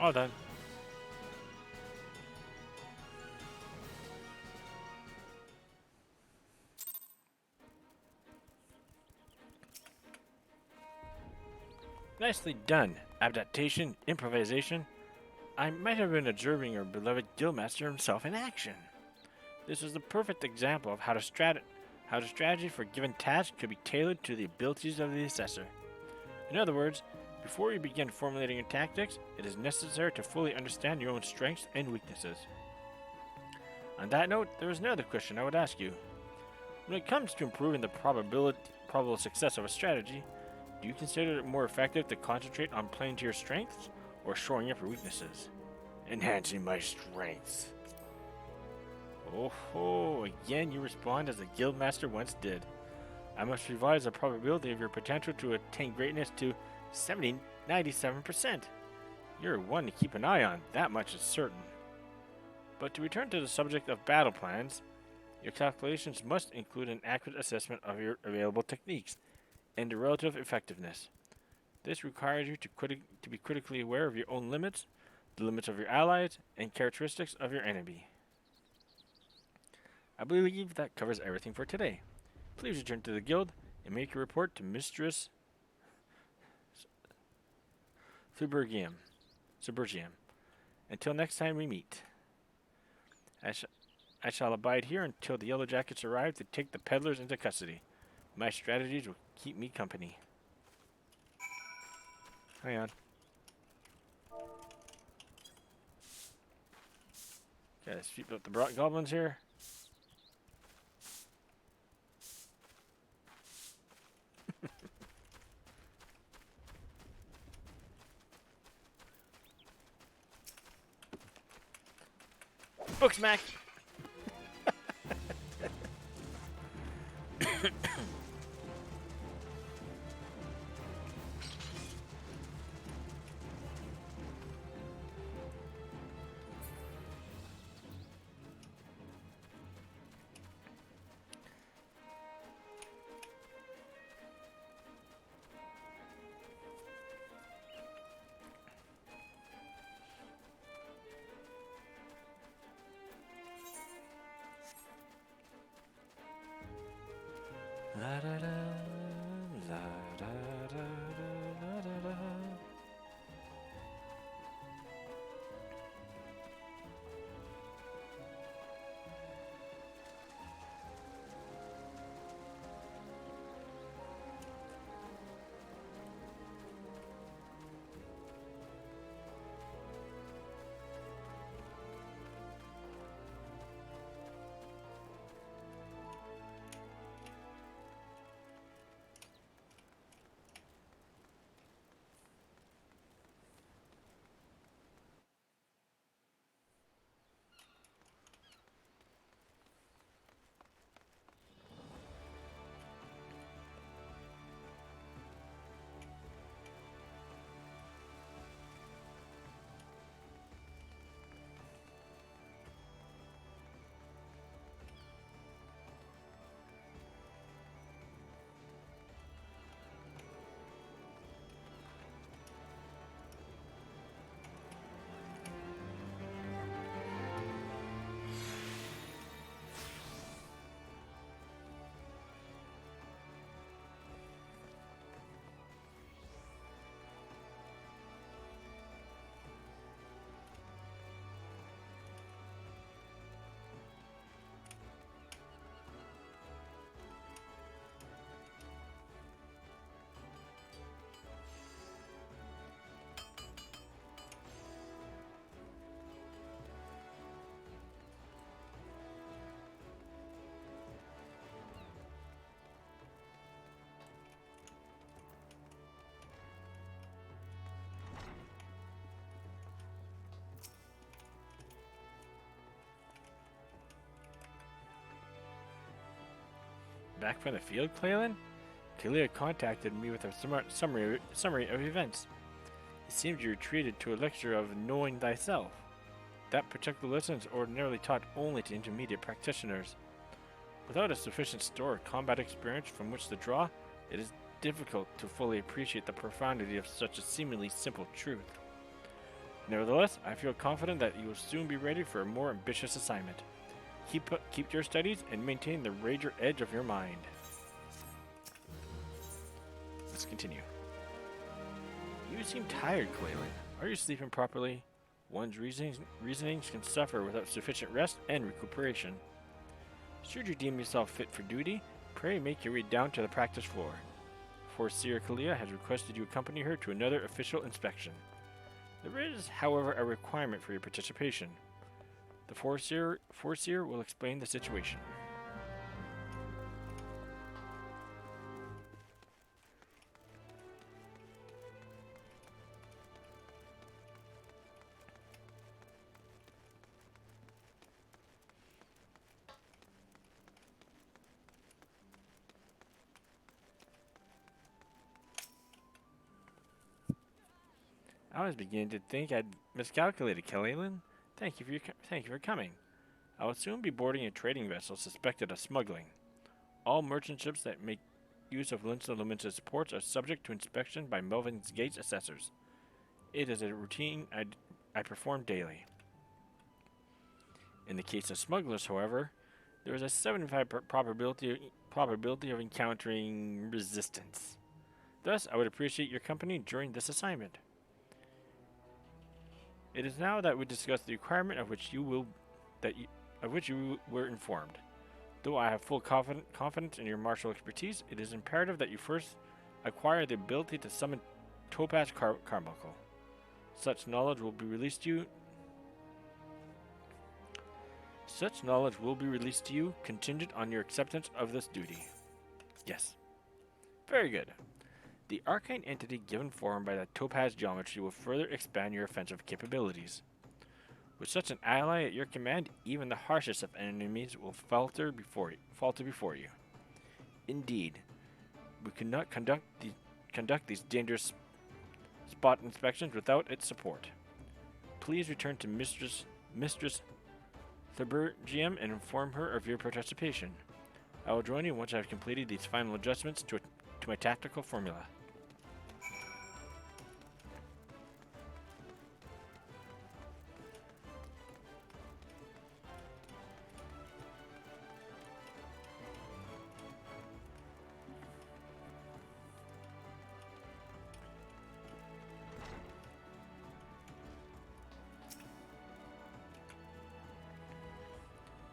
All done. Nicely done. Adaptation, improvisation. I might have been observing your beloved guildmaster himself in action. This is the perfect example of how the strategy for a given task could be tailored to the abilities of the assessor. In other words, before you begin formulating your tactics, it is necessary to fully understand your own strengths and weaknesses. On that note, there is another question I would ask you. When it comes to improving the probable success of a strategy, do you consider it more effective to concentrate on playing to your strengths or shoring up your weaknesses? enhancing my strengths. Oh ho, again you respond as the Guildmaster once did. I must revise the probability of your potential to attain greatness to 97%. You're one to keep an eye on, that much is certain. But to return to the subject of battle plans, your calculations must include an accurate assessment of your available techniques and their relative effectiveness. This requires you to be critically aware of your own limits, the limits of your allies, and characteristics of your enemy. I believe that covers everything for today. Please return to the guild and make your report to Mistress Suburgium. Until next time we meet. I shall abide here until the Yellow Jackets arrive to take the peddlers into custody. My strategies will keep me company. Hang on. Gotta sweep up the goblins here. Book smack! La da da, la da da da da da. Back from the field, Clalin? Kalia contacted me with a summary of events. It seems you retreated to a lecture of knowing thyself. That particular lesson is ordinarily taught only to intermediate practitioners. Without a sufficient store of combat experience from which to draw, it is difficult to fully appreciate the profundity of such a seemingly simple truth. Nevertheless, I feel confident that you will soon be ready for a more ambitious assignment. Keep your studies and maintain the rager edge of your mind. Let's continue. You seem tired, Clalin. Are you sleeping properly? One's reasonings can suffer without sufficient rest and recuperation. Should you deem yourself fit for duty, pray make your way down to the practice floor. Foreseer Kalia has requested you accompany her to another official inspection. There is, however, a requirement for your participation. The Foreseer will explain the situation. I was beginning to think I'd miscalculated, Clalin. Thank you for coming. I will soon be boarding a trading vessel suspected of smuggling. All merchant ships that make use of Luminous ports are subject to inspection by Melvin's Gate's assessors. It is a routine I perform daily. In the case of smugglers, however, there is a 75% probability of encountering resistance. Thus, I would appreciate your company during this assignment. It is now that we discuss the requirement of which you were informed. Though I have full confidence in your martial expertise, it is imperative that you first acquire the ability to summon Topaz Carbuncle. Such knowledge will be released to you contingent on your acceptance of this duty. Yes. Very good. The arcane entity given form by the Topaz geometry will further expand your offensive capabilities. With such an ally at your command, even the harshest of enemies will falter before you. Indeed, we cannot conduct these dangerous spot inspections without its support. Please return to Mistress Thurbergium and inform her of your participation. I will join you once I have completed these final adjustments to my tactical formula.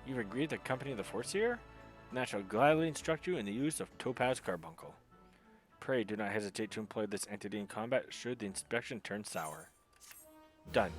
You've agreed to accompany the Foreseer? And I shall gladly instruct you in the use of Topaz Carbuncle. Pray do not hesitate to employ this entity in combat should the inspection turn sour. Done.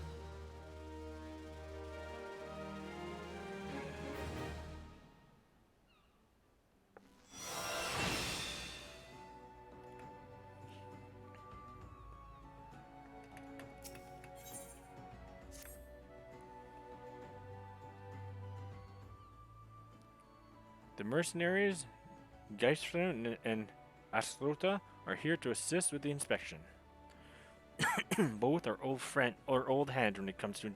The mercenaries, Geistflin and Aslota, are here to assist with the inspection. Both are old hands when it comes to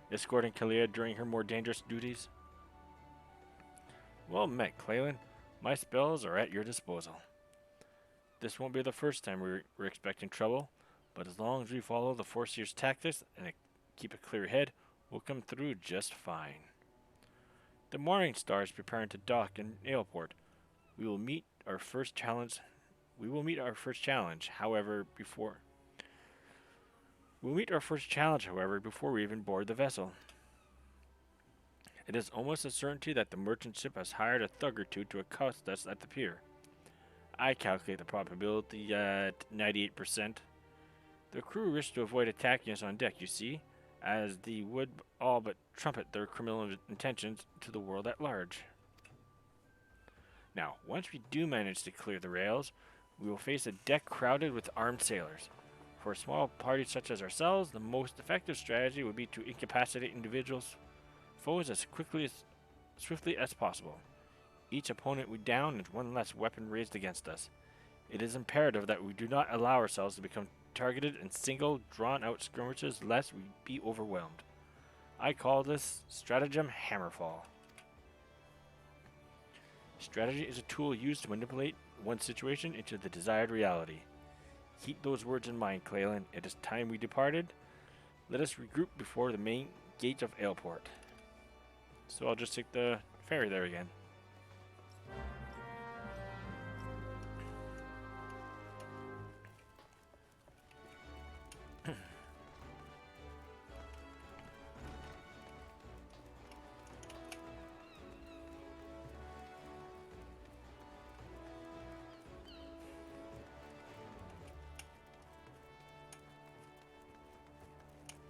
escorting Kalia during her more dangerous duties. Well met, Clalin. My spells are at your disposal. This won't be the first time we're expecting trouble, but as long as we follow the Foreseer's tactics and keep a clear head, we'll come through just fine. The Morning Star is preparing to dock in Aleport. We will meet our first challenge. However, before we even board the vessel. It is almost a certainty that the merchant ship has hired a thug or two to accost us at the pier. I calculate the probability at 98%. The crew wish to avoid attacking us on deck, you see, as they would all but trumpet their criminal intentions to the world at large. Now, once we do manage to clear the rails, we will face a deck crowded with armed sailors. For a small party such as ourselves, the most effective strategy would be to incapacitate foes as swiftly as possible. Each opponent we down is one less weapon raised against us. It is imperative that we do not allow ourselves to become targeted in single, drawn-out skirmishes lest we be overwhelmed. I call this stratagem Hammerfall. Strategy is a tool used to manipulate one situation into the desired reality. Keep those words in mind, Clalin. It is time we departed. Let us regroup before the main gate of Aleport. So I'll just take the ferry there again.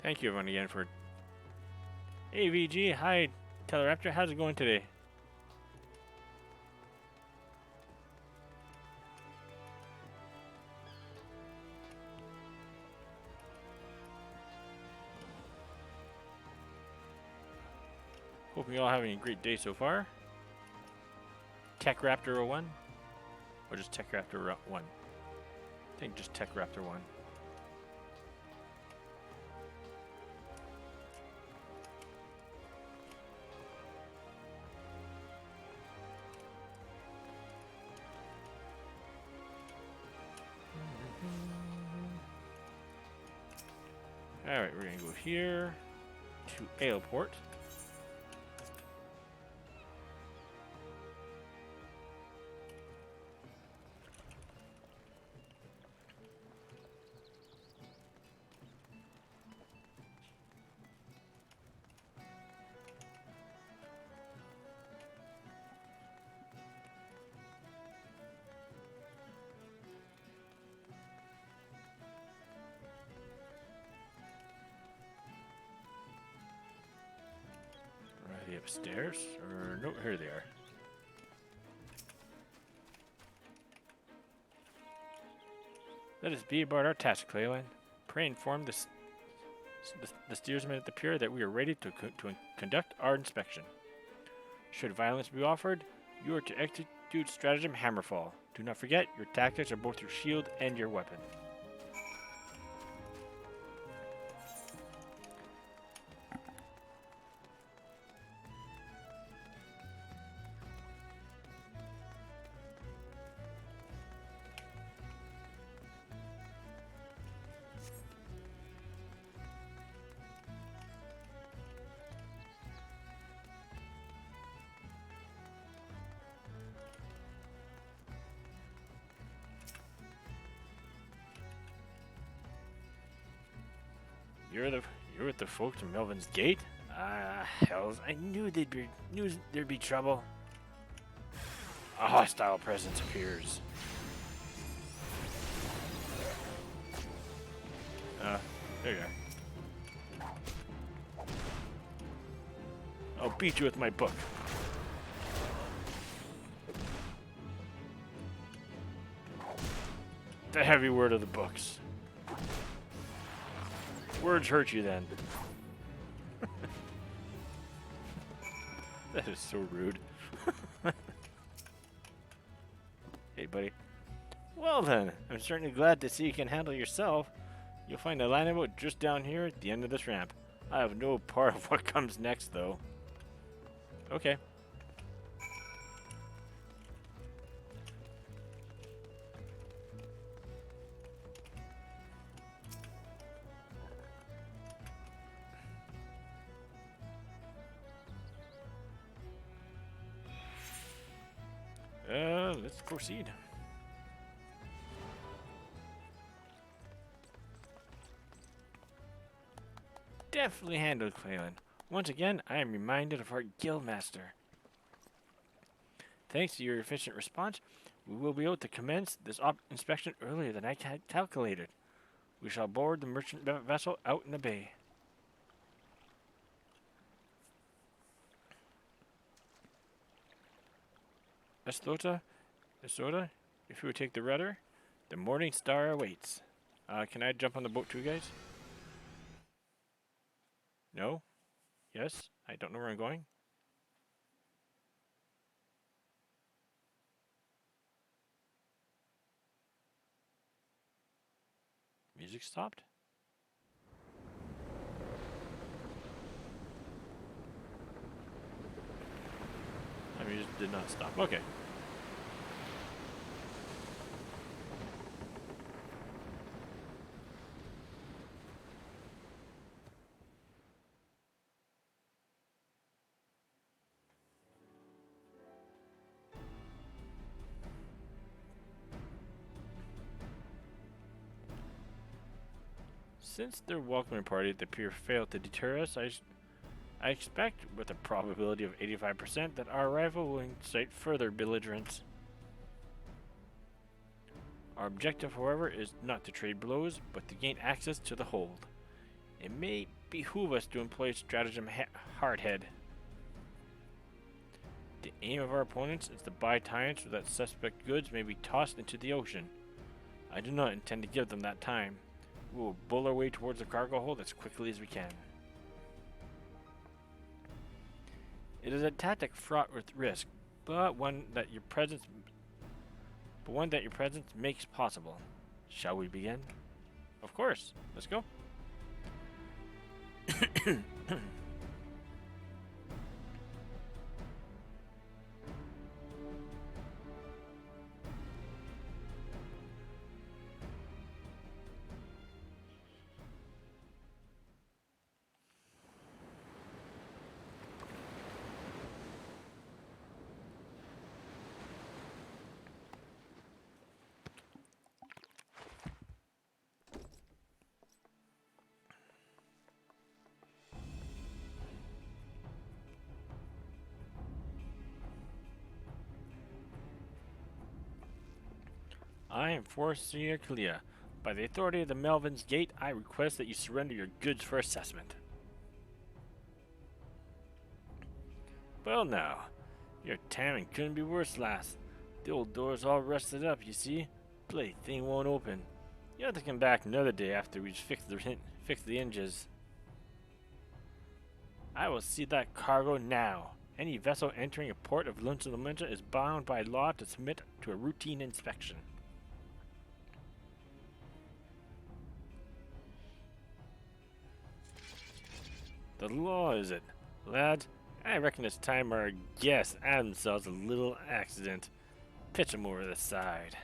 Thank you everyone again for... Hey VG, hi Teleraptor, how's it going today? Hope you all having a great day so far. Tech Raptor 01? Or just Tech Raptor 1? I think just Tech Raptor 1. Alright, we're gonna go here to Aleport. Are they upstairs? Or no, here they are. Let us be about our task, Clalin. Pray inform the steersman at the pier that we are ready to conduct our inspection. Should violence be offered, you are to execute stratagem Hammerfall. Do not forget, your tactics are both your shield and your weapon. You're with the folks from Melvin's Gate? Ah, hells! I knew there'd be trouble. A hostile presence appears. There you are. I'll beat you with my book. The heavy word of the books. Words hurt you then. That is so rude. Hey, buddy. Well then, I'm certainly glad to see you can handle yourself. You'll find a landing just down here at the end of this ramp. I have no part of what comes next, though. Okay. Let's proceed. Deftly handled, Clalin. Once again, I am reminded of our guildmaster. Thanks to your efficient response, we will be able to commence this inspection earlier than I calculated. We shall board the merchant vessel out in the bay. Eslota, if you would take the rudder, the morning star awaits. Can I jump on the boat too, guys? No? Yes? I don't know where I'm going. Music stopped? My music did not stop. Okay. Since their welcoming party at the pier failed to deter us, I expect, with a probability of 85%, that our arrival will incite further belligerence. Our objective, however, is not to trade blows, but to gain access to the hold. It may behoove us to employ stratagem Hardhead. The aim of our opponents is to buy time so that suspect goods may be tossed into the ocean. I do not intend to give them that time. We will bull our way towards the cargo hold as quickly as we can. It is a tactic fraught with risk, but one that your presence makes possible. Shall we begin? Of course. Let's go. I am Forcier Clalin. By the authority of the Melvin's Gate, I request that you surrender your goods for assessment. Well now, your timing couldn't be worse, lass. The old door's all rusted up, you see. Bloody thing won't open. You have to come back another day after we've fixed the hinges. I will see that cargo now. Any vessel entering a port of Lunsa is bound by law to submit to a routine inspection. The law, is it? Lads, I reckon it's time our guests had themselves a little accident. Pitch 'em over the side.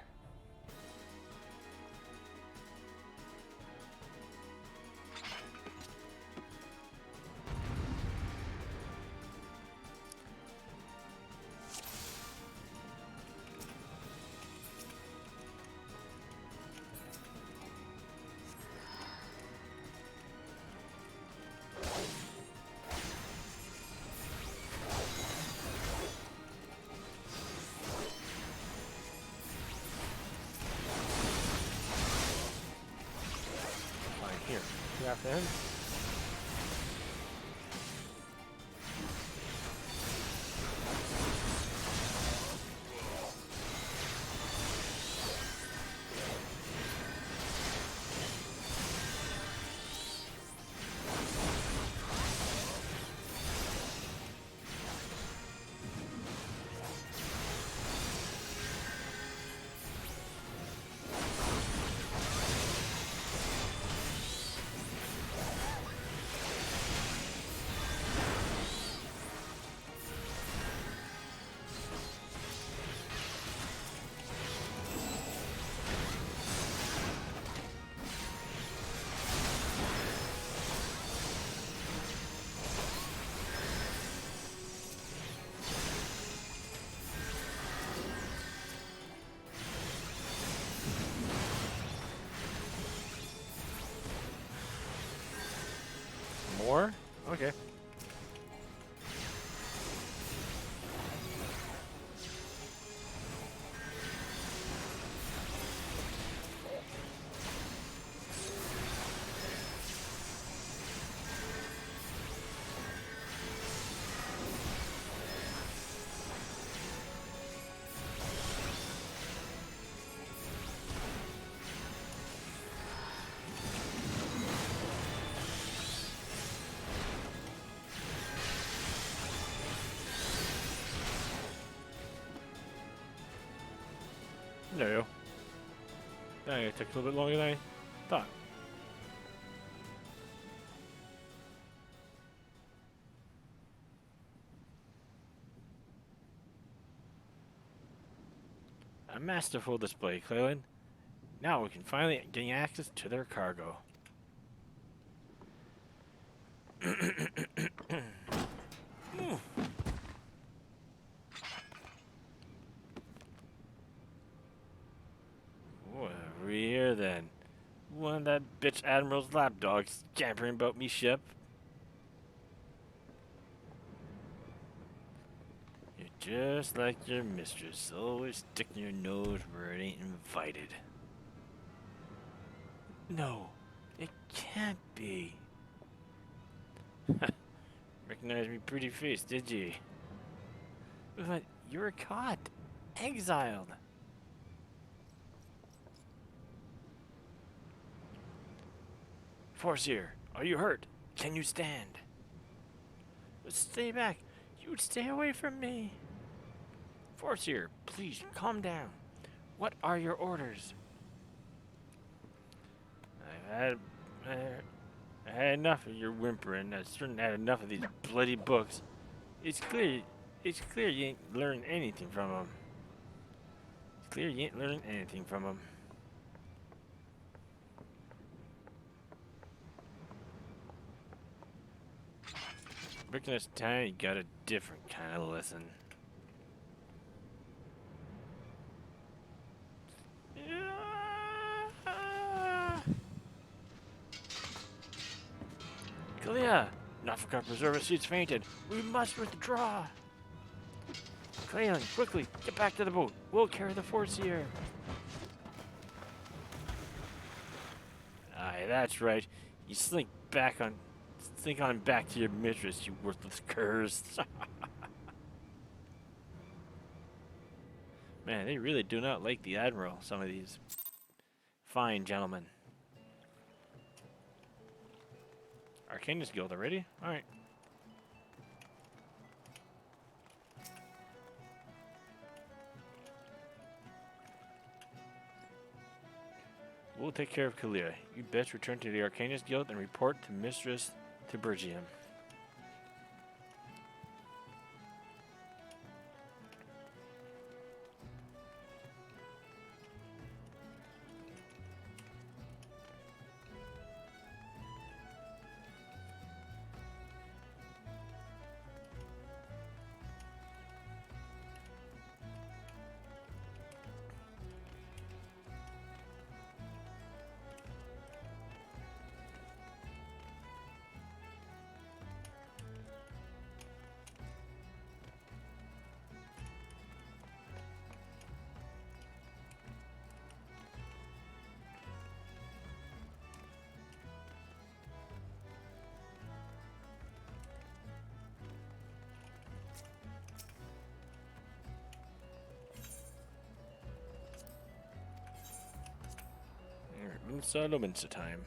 Here, you after him. More? Okay. No. Dang, it took a little bit longer than I thought. A masterful display, Clalin. Now we can finally gain access to their cargo. Whatever here then. One of that bitch Admiral's lapdogs scampering about me ship. You're just like your mistress, always sticking your nose where it ain't invited. No, it can't be. Recognize me pretty face, did ye? But you were caught, exiled. Forcier, are you hurt? Can you stand? Stay back. You'd stay away from me. Forcier, please calm down. What are your orders? I had enough of your whimpering. I certainly had enough of these bloody books. It's clear you ain't learned anything from them. It's clear you ain't learning anything from them. Reckon this time you got a different kind of lesson. Clalin, Nafka Preserver seat's fainted. We must withdraw. Clalin, quickly, get back to the boat. We'll carry the Forcier. Aye, that's right. You slink on back to your mistress, you worthless curs. Man, they really do not like the Admiral, some of these fine gentlemen. Arcanistic Guild already? Alright. We'll take care of Kalia. You best return to the Arcanistic Guild and report to Mistress Tiburgium. Minsa time.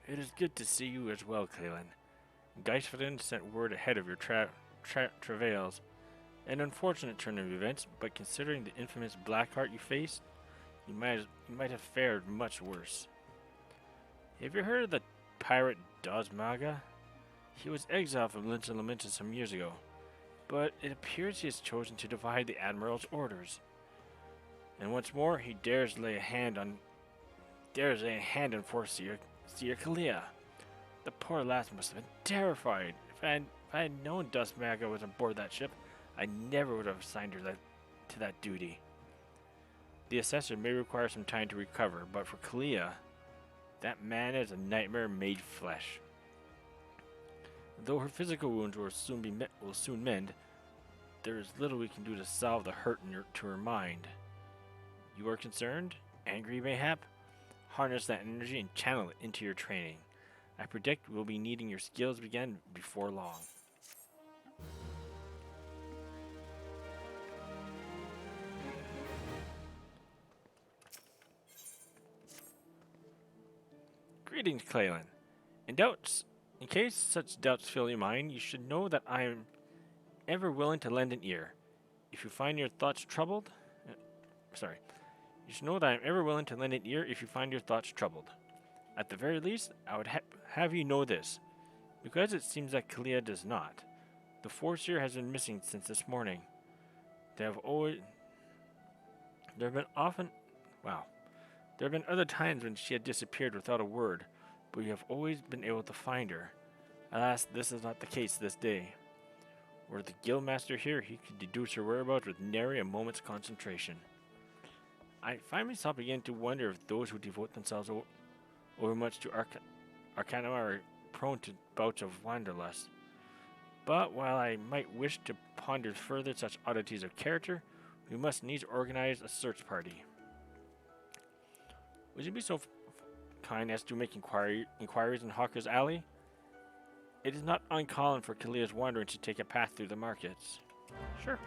It is good to see you as well, Clalin. Geisfrieden sent word ahead of your travails. An unfortunate turn of events, but considering the infamous Blackheart you faced, you might have fared much worse. Have you heard of the pirate Dosmaga? He was exiled from Lince Lamentus some years ago, but it appears he has chosen to defy the Admiral's orders. And once more, he dares lay a hand on poor Seer Kalia. The poor lass must have been terrified. If I had known Dustmaga was aboard that ship, I never would have assigned her to that duty. The assessor may require some time to recover, but for Kalia, that man is a nightmare made flesh. Though her physical wounds will soon mend, there is little we can do to salve the hurt to her mind. You are concerned? Angry, mayhap? Harness that energy and channel it into your training. I predict we'll be needing your skills again before long. Greetings, Clalin. In case such doubts fill your mind, you should know that I am ever willing to lend an ear. If you find your thoughts troubled, you should know that I am ever willing to lend an ear if you find your thoughts troubled. At the very least, I would have you know this, because it seems that Kalia does not. The Forseer has been missing since this morning. There have been other times when she had disappeared without a word, but we have always been able to find her. Alas, this is not the case this day. Were the Guildmaster here, he could deduce her whereabouts with nary a moment's concentration. I find myself beginning to wonder if those who devote themselves overmuch to Arcana are prone to bouts of wanderlust. But while I might wish to ponder further such oddities of character, we must needs organize a search party. Would you be so kind as to make inquiries in Hawker's Alley? It is not uncommon for Kalia's wanderings to take a path through the markets. Sure.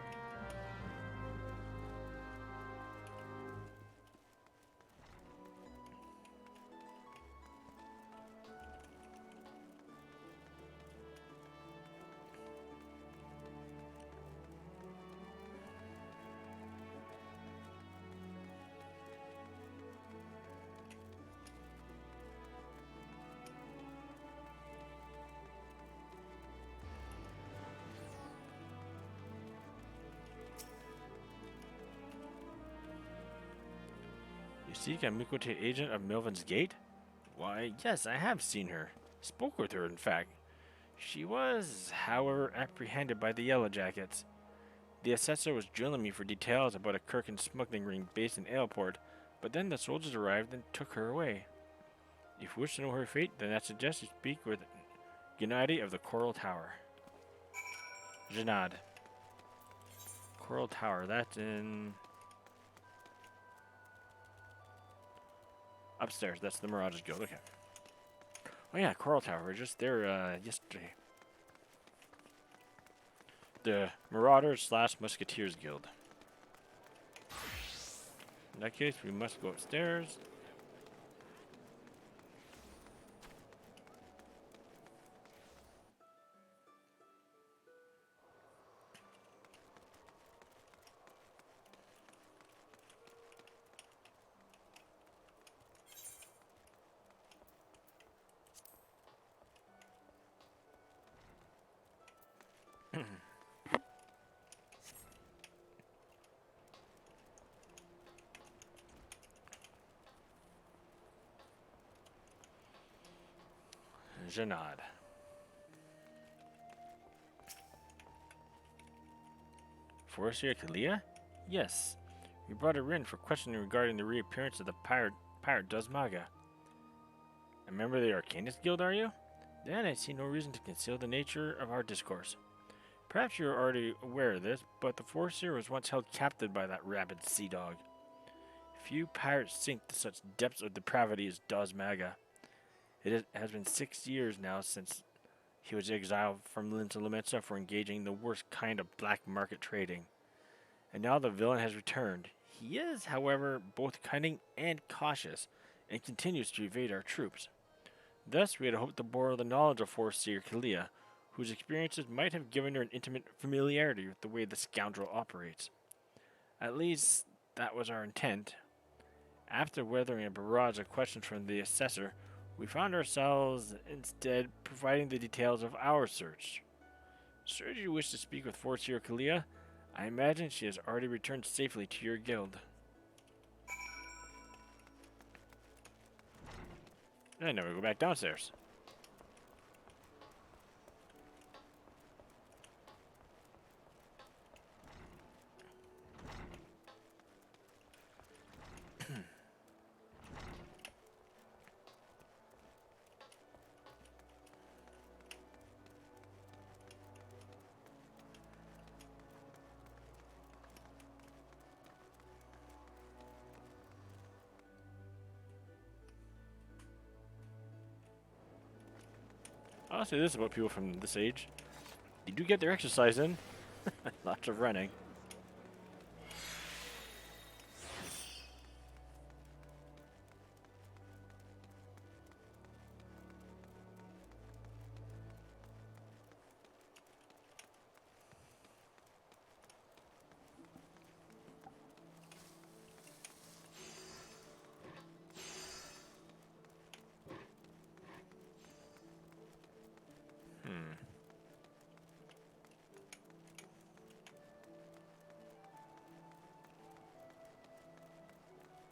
You seek a Mikote agent of Milvin's Gate? Why, yes, I have seen her. Spoke with her, in fact. She was, however, apprehended by the Yellow Jackets. The assessor was drilling me for details about a Kirkin smuggling ring based in Aleport, but then the soldiers arrived and took her away. If you wish to know her fate, then I suggest you speak with Gennady of the Coral Tower. Janad. Coral Tower, that's in... upstairs, that's the Mirages Guild, okay. Oh yeah, Coral Tower, we were just there yesterday. The Marauders / Musketeers Guild. In that case, we must go upstairs. Janad. Forestier Kalia? Yes. We brought her in for questioning regarding the reappearance of the pirate Duzmaga. A member of the Arcanistic Guild, are you? Then I see no reason to conceal the nature of our discourse. Perhaps you are already aware of this, but the Forestier was once held captive by that rabid sea dog. Few pirates sink to such depths of depravity as Duzmaga. It has been 6 years now since he was exiled from Linsa for engaging in the worst kind of black market trading. And now the villain has returned. He is, however, both cunning and cautious, and continues to evade our troops. Thus, we had hoped to borrow the knowledge of Forestier Kalia, whose experiences might have given her an intimate familiarity with the way the scoundrel operates. At least, that was our intent. After weathering a barrage of questions from the assessor, we found ourselves, instead, providing the details of our search. Should you wish to speak with Forestier Kalia, I imagine she has already returned safely to your guild. And now we go back downstairs. I'll say this about people from this age. They do get their exercise in. Lots of running.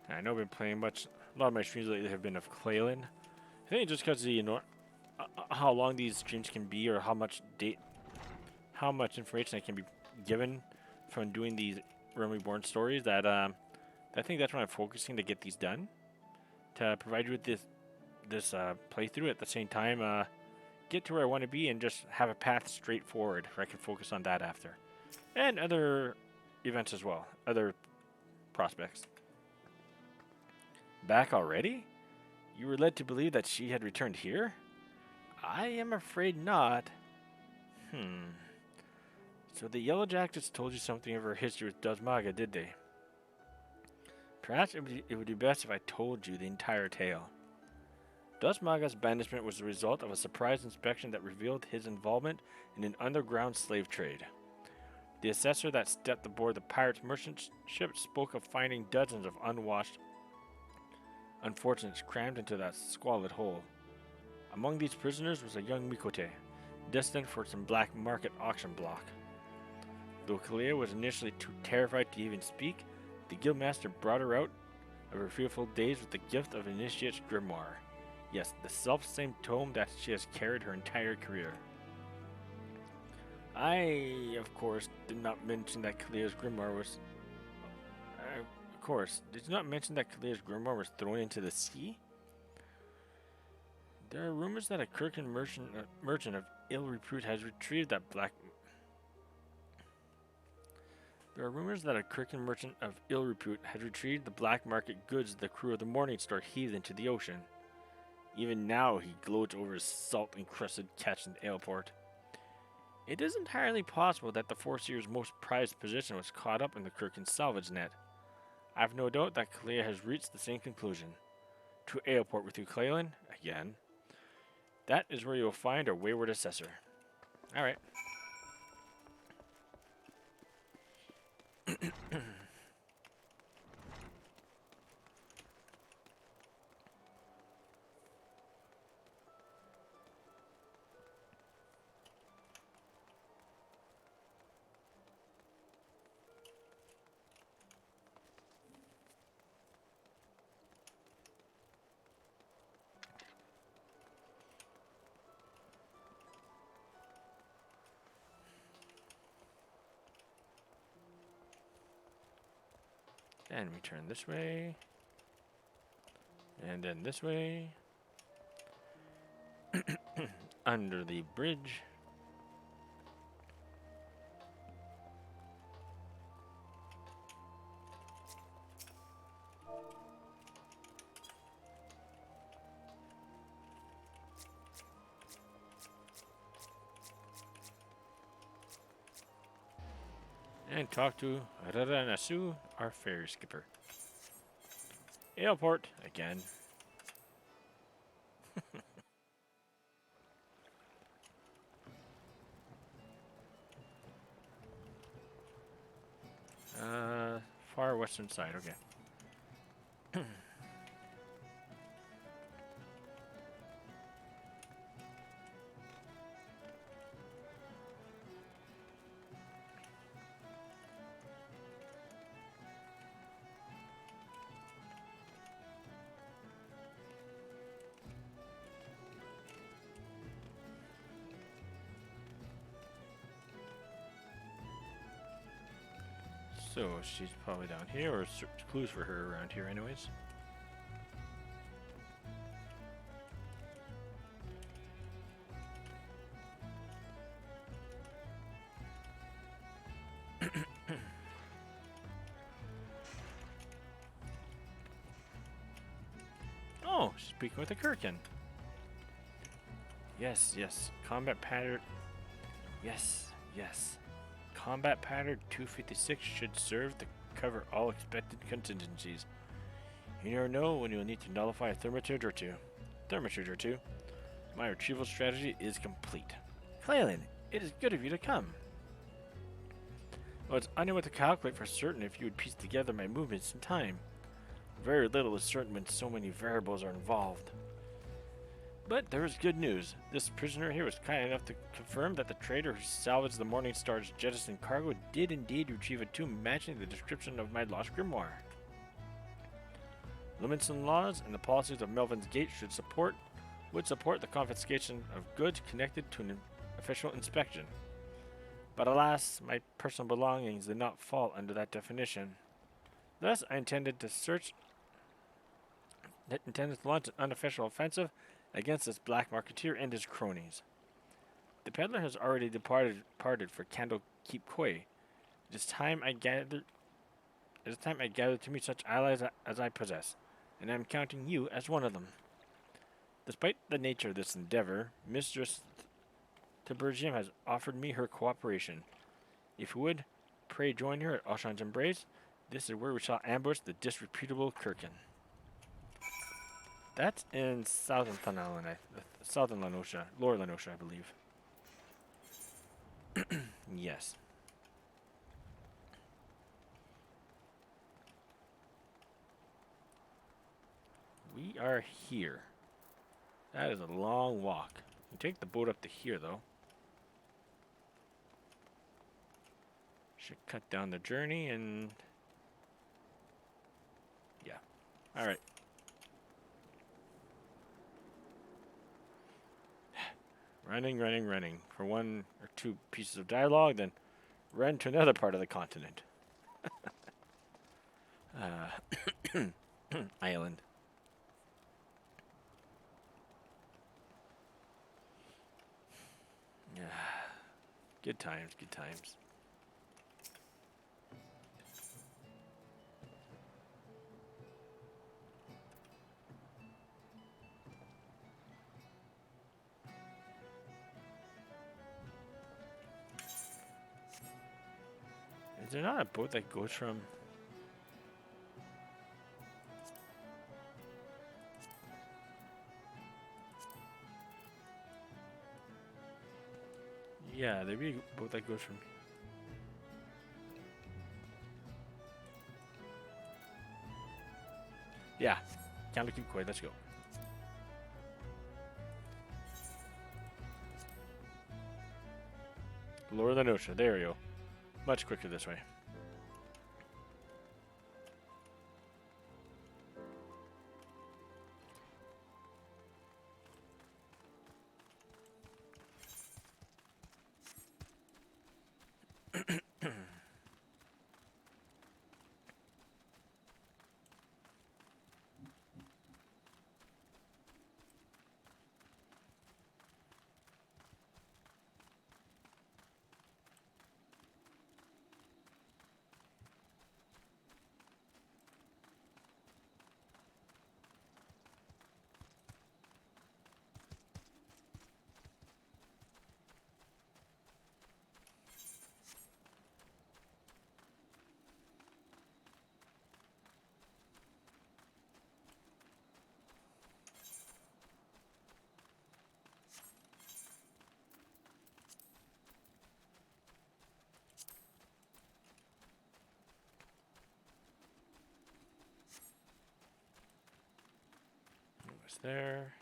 I know I've been playing a lot of my streams lately have been of Clalin. I think just because how long these streams can be, or how much information I can be given from doing these Reborn stories. That I think that's when I'm focusing to get these done, to provide you with this playthrough at the same time. Get to where I want to be and just have a path straight forward where I can focus on that after, and other events as well, other prospects. Back already? You were led to believe that she had returned here? I am afraid not. So the Yellow Jackets told you something of her history with Dozmaga, did they? Perhaps it would be best if I told you the entire tale. Dozmaga's banishment was the result of a surprise inspection that revealed his involvement in an underground slave trade. The assessor that stepped aboard the pirate's merchant ship spoke of finding dozens of unwashed unfortunates crammed into that squalid hole. Among these prisoners was a young Mikote, destined for some black market auction block. Though Kalia was initially too terrified to even speak, the guildmaster brought her out of her fearful days with the gift of Initiate's grimoire. Yes, the self-same tome that she has carried her entire career. I, of course, did not mention that Kalia's grimoire was... did you not mention that Kalia's grimoire was thrown into the sea? There are rumors that a Kirkin merchant of ill repute has retrieved that black... There are rumors that a Kirkin merchant of ill repute has retrieved the black market goods the crew of the Morningstar heaved into the ocean. Even now, he gloats over his salt-encrusted catch in the airport. It is entirely possible that the Foreseer's most prized possession was caught up in the Kirkin salvage net. I have no doubt that Kalia has reached the same conclusion. To airport with you, Clalin, again. That is where you will find our wayward assessor. Alright. And we turn this way. And then this way. Under the bridge. And talk to Raranasu, our ferry skipper. Airport again. Far western side, okay. So she's probably down here, or clues for her around here anyways. Oh, speaking with a Kirkin. Yes, yes. Combat pattern. Yes, yes. Combat pattern 256 should serve to cover all expected contingencies. You never know when you'll need to nullify a thermitude or two. My retrieval strategy is complete. Clalin, it is good of you to come. Well, it's unable to calculate for certain if you would piece together my movements in time. Very little is certain when so many variables are involved. But there is good news. This prisoner here was kind enough to confirm that the trader who salvaged the Morningstar's jettisoned cargo did indeed retrieve a tomb matching the description of my lost grimoire. Limits and laws and the policies of Melvin's Gate would support the confiscation of goods connected to an official inspection. But alas, my personal belongings did not fall under that definition. Thus, I intended to launch an unofficial offensive against this black marketeer and his cronies. The peddler has already departed for Candle Keep Koi. It is time I gather to meet such allies as I possess, and I am counting you as one of them. Despite the nature of this endeavor, Mistress Tibergium has offered me her cooperation. If you would, pray join her at Oshan's Embrace. This is where we shall ambush the disreputable Kirkin. That's in southern southern Lenosha, Lower Lenosha, I believe. Yes. We are here. That is a long walk. You take the boat up to here, though. Should cut down the journey and... yeah. Alright. Running, running, running. For one or two pieces of dialogue, then run to another part of the continent. Island. Yeah. Good times, good times. Is there not a boat that goes from... yeah, there'd be a boat that goes from... yeah. Count to keep quiet, let's go. Lower the Nosha, there we go. Much quicker this way. Almost there.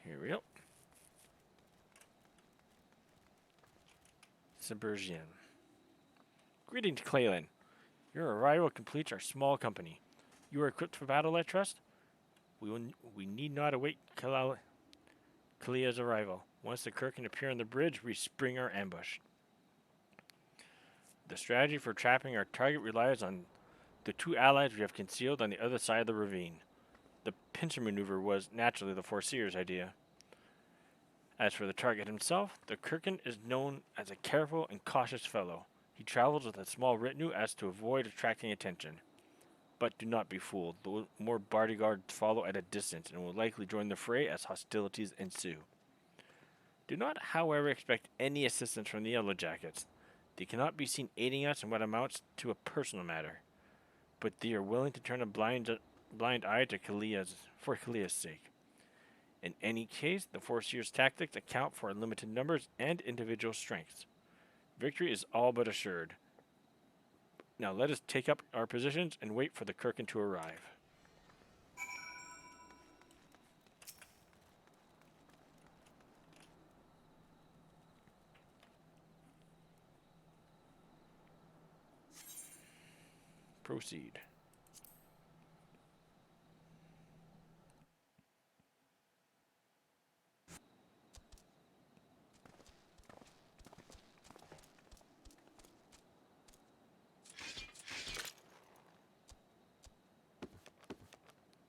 Here we go. Subversion. Greetings, Clalin. Your arrival completes our small company. You are equipped for battle, I trust? We need not await Kalia's arrival. Once the Kirk can appear on the bridge, we spring our ambush. The strategy for trapping our target relies on the two allies we have concealed on the other side of the ravine. The pincer maneuver was naturally the Foreseer's idea. As for the target himself, the Kirkin is known as a careful and cautious fellow. He travels with a small retinue as to avoid attracting attention. But do not be fooled. The more bodyguards follow at a distance and will likely join the fray as hostilities ensue. Do not, however, expect any assistance from the Yellow Jackets. They cannot be seen aiding us in what amounts to a personal matter. But they are willing to turn a blind eye to for Kalia's sake. In any case, the Foreseer's tactics account for our limited numbers and individual strengths. Victory is all but assured. Now let us take up our positions and wait for the Kirkin to arrive. Proceed.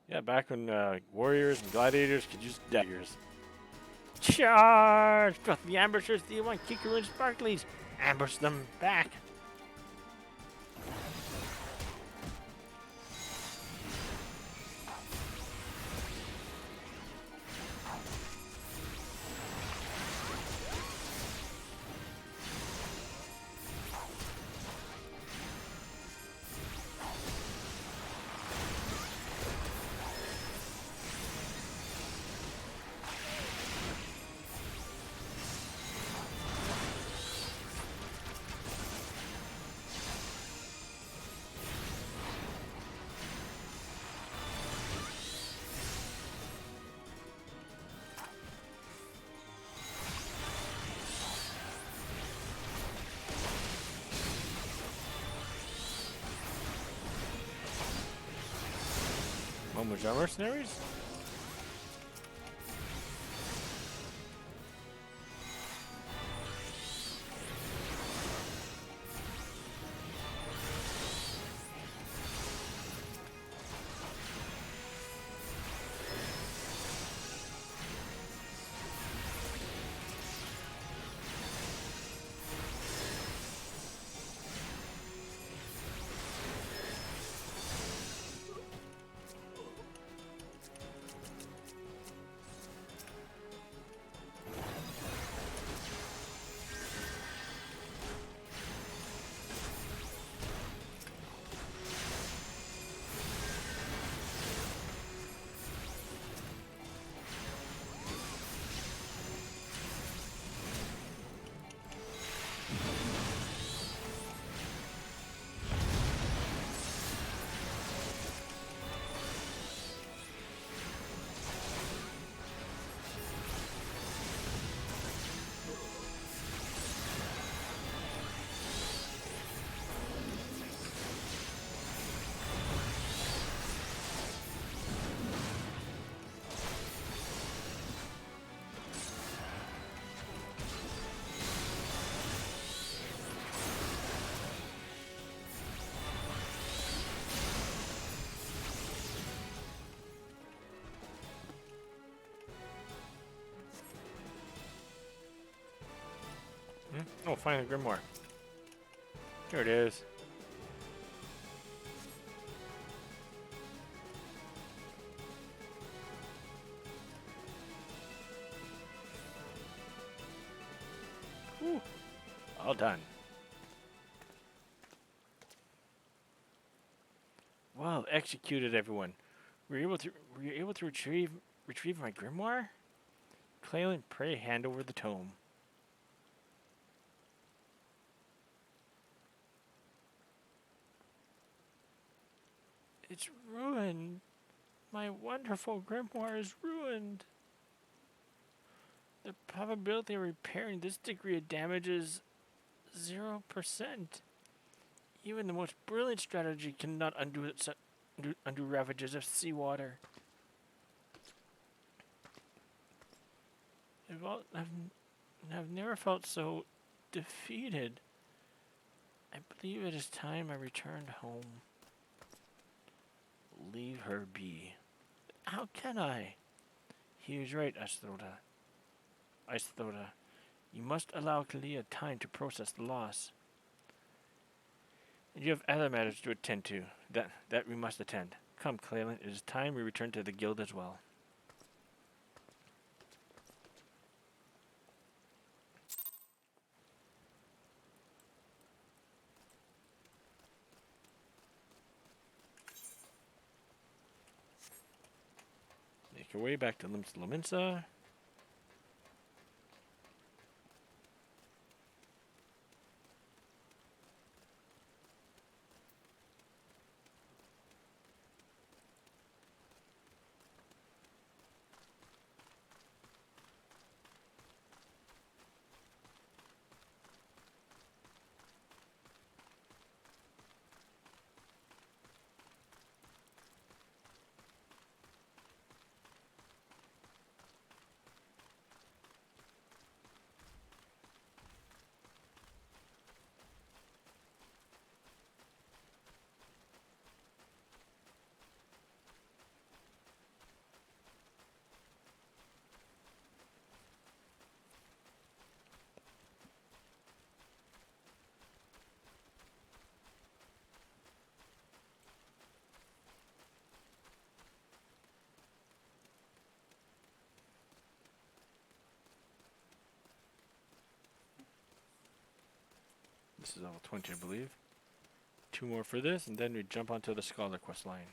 Yeah, back when warriors and gladiators could use daggers. Charge! Got the ambushers, the one kicker and sparklies. Ambush them back. Moments are mercenaries? Oh, finally, Grimoire. There it is. Whew. All done. Well executed, everyone. Were you able to retrieve my grimoire? Clalin, pray hand over the tome. It's ruined. My wonderful grimoire is ruined. The probability of repairing this degree of damage is 0%. Even the most brilliant strategy cannot undo ravages of seawater. I've never felt so defeated. I believe it is time I returned home. Leave her be. How can I? He is right, Aisthota. You must allow Kalia time to process the loss. And you have other matters to attend to. That we must attend. Come, Clalin, it is time we return to the guild as well. Make your way back to Laminsa. This is level 20, I believe. 2 more for this, and then we jump onto the Scholar quest line.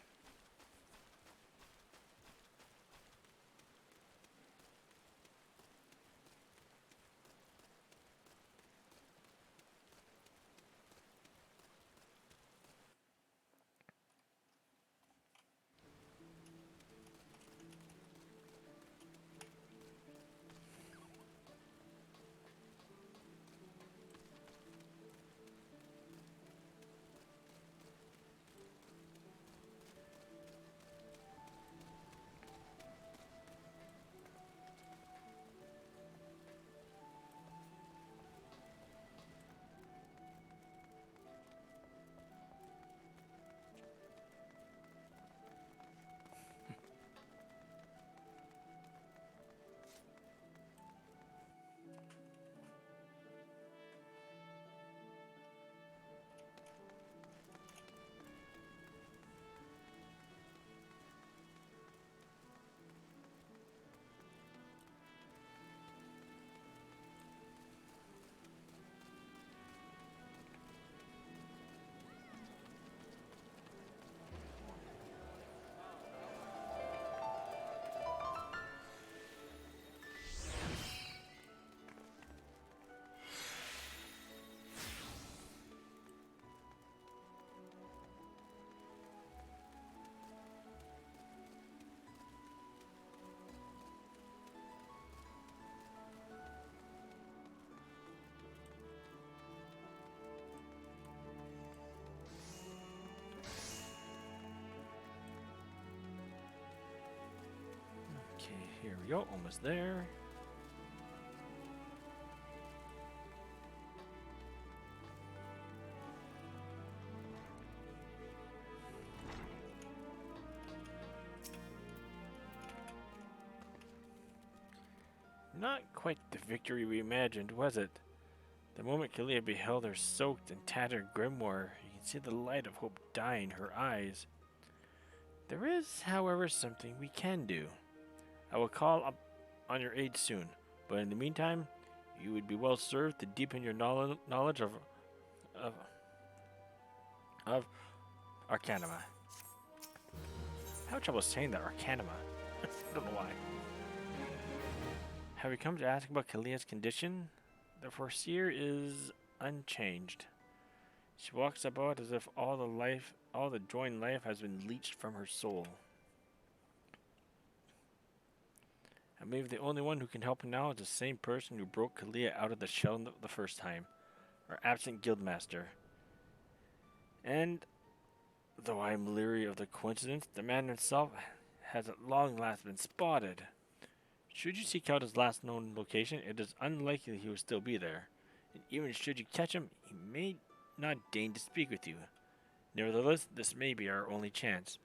Okay, here we go. Almost there. Not quite the victory we imagined, was it? The moment Kalia beheld her soaked and tattered grimoire, you can see the light of hope die in her eyes. There is, however, something we can do. I will call up on your aid soon, but in the meantime, you would be well served to deepen your knowledge of Arcanima. I have trouble saying that, Arcanima. I don't know why. Have you come to ask about Kalia's condition? The Foreseer is unchanged. She walks about as if all the joy in life has been leached from her soul. I believe the only one who can help her now is the same person who broke Kalia out of the shell the first time, our absent guildmaster. And, though I am leery of the coincidence, the man himself has at long last been spotted. Should you seek out his last known location, it is unlikely he will still be there. And even should you catch him, he may not deign to speak with you. Nevertheless, this may be our only chance.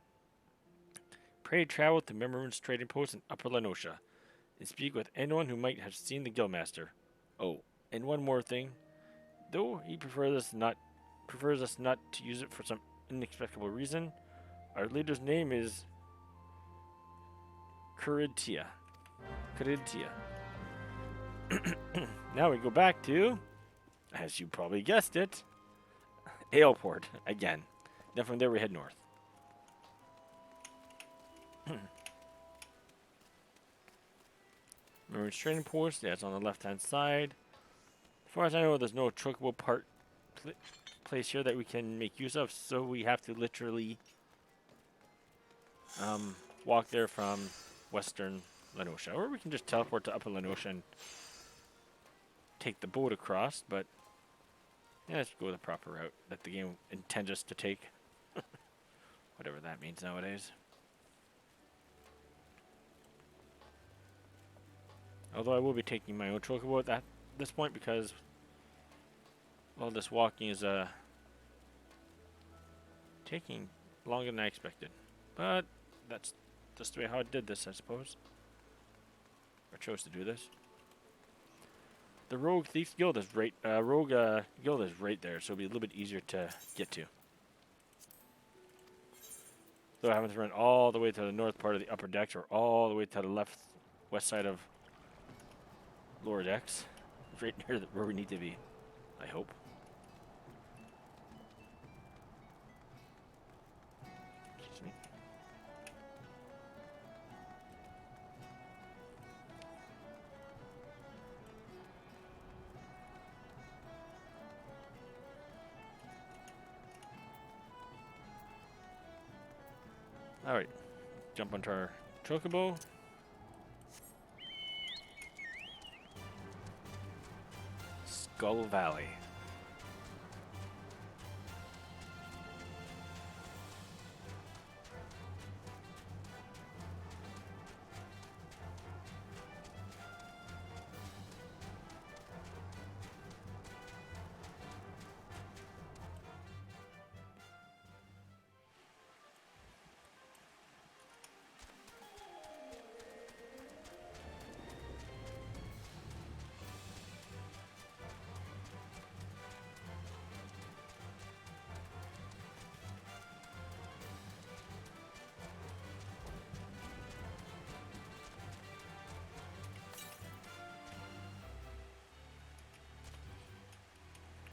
Pray travel to Memorin's trading post in Upper Lenosha, and speak with anyone who might have seen the guildmaster. Oh, and one more thing. Though he prefers us not to use it for some inexplicable reason, our leader's name is Corintia. Now we go back to, as you probably guessed it, Aleport again. Then from there we head north. Remember training post, yeah, it's on the left hand side. As far as I know, there's no chocobo place here that we can make use of, so we have to literally walk there from western Lenosha, or we can just teleport to Upper Lenosha and take the boat across, but yeah, let's go the proper route that the game intends us to take. Whatever that means nowadays. Although I will be taking my own chocobo at this point because, well, this walking is taking longer than I expected. But that's just the way how I did this, I suppose. Or chose to do this. The Rogue Thief Guild is right. Guild is right there, so it'll be a little bit easier to get to. Though I haven't run all the way to the north part of the upper decks, or all the way to the west side of lower decks. Right near where we need to be, I hope. Sneak. Alright, jump onto our chocobo. Skull Valley.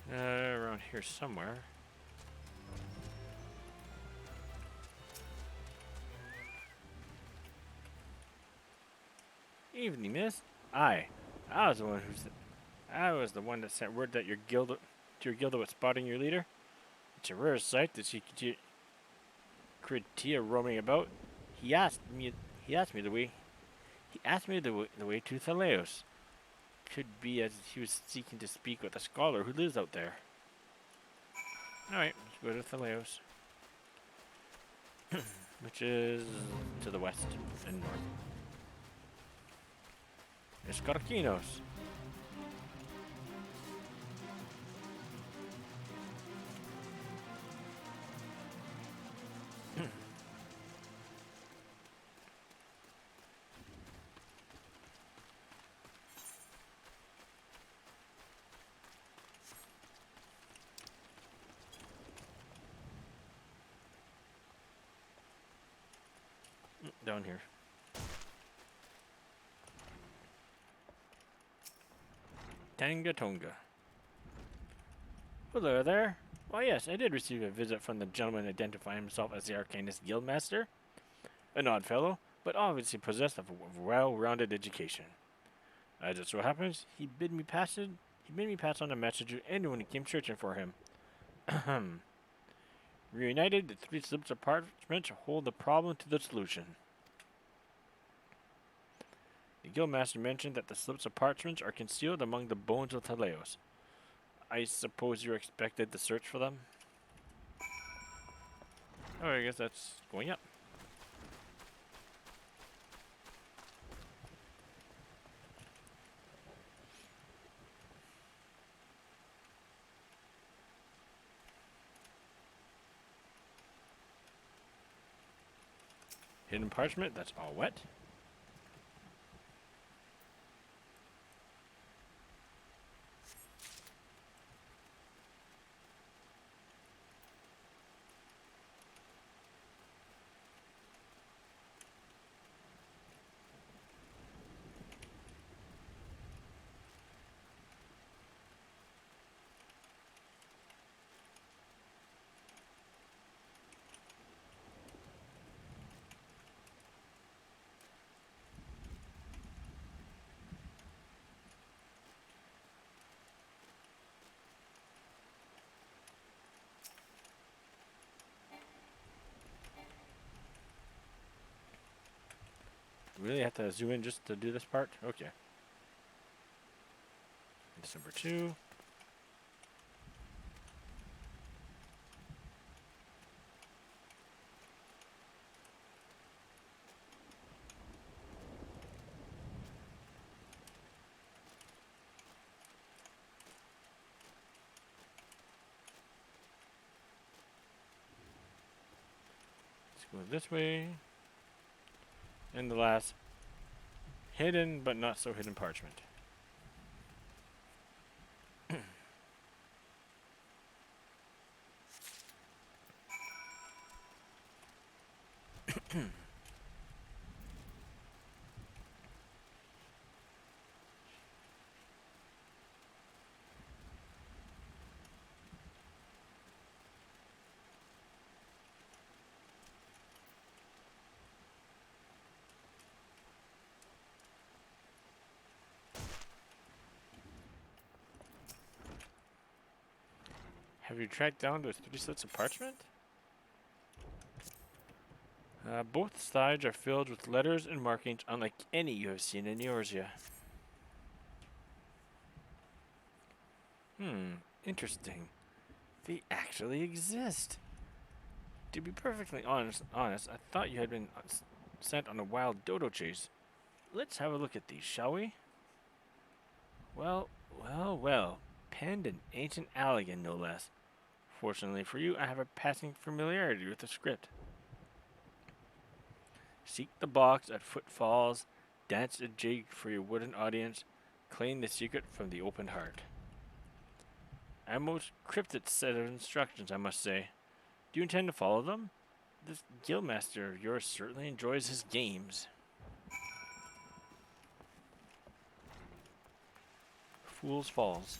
Around here somewhere. Evening, miss. I was the one I was the one that sent word that your guild was spotting your leader. It's a rare sight to see Kritia roaming about. He asked me. He asked me the way. He asked me the way to Thaleos. Could be as he was seeking to speak with a scholar who lives out there. Alright, let's go to Thaleos. Which is to the west and north. Escarquinos. Down here. Tanga Tonga. Hello there. Why yes, I did receive a visit from the gentleman identifying himself as the Arcanistic Guildmaster. An odd fellow, but obviously possessed of a well-rounded education. As it so happens, he bid me pass on a message to anyone who came searching for him. Ahem. Reunited, the three slips of parchment hold the problem to the solution. The Guildmaster mentioned that the slips of parchment are concealed among the bones of Thaleos. I suppose you're expected to search for them? Oh, I guess that's going up. Hidden parchment, that's all wet. Really have to zoom in just to do this part? Okay. It's number 2. Let's go this way. And the last, hidden but not so hidden parchment. Have you tracked down those 3 sets of parchment? Both sides are filled with letters and markings unlike any you have seen in Eorzea. Interesting. They actually exist. To be perfectly honest, I thought you had been sent on a wild dodo chase. Let's have a look at these, shall we? Well. Penned in ancient Allegan, no less. Fortunately for you, I have a passing familiarity with the script. Seek the box at footfalls, dance a jig for your wooden audience, claim the secret from the open heart. A most cryptic set of instructions, I must say. Do you intend to follow them? This guildmaster of yours certainly enjoys his games. Fool's Falls.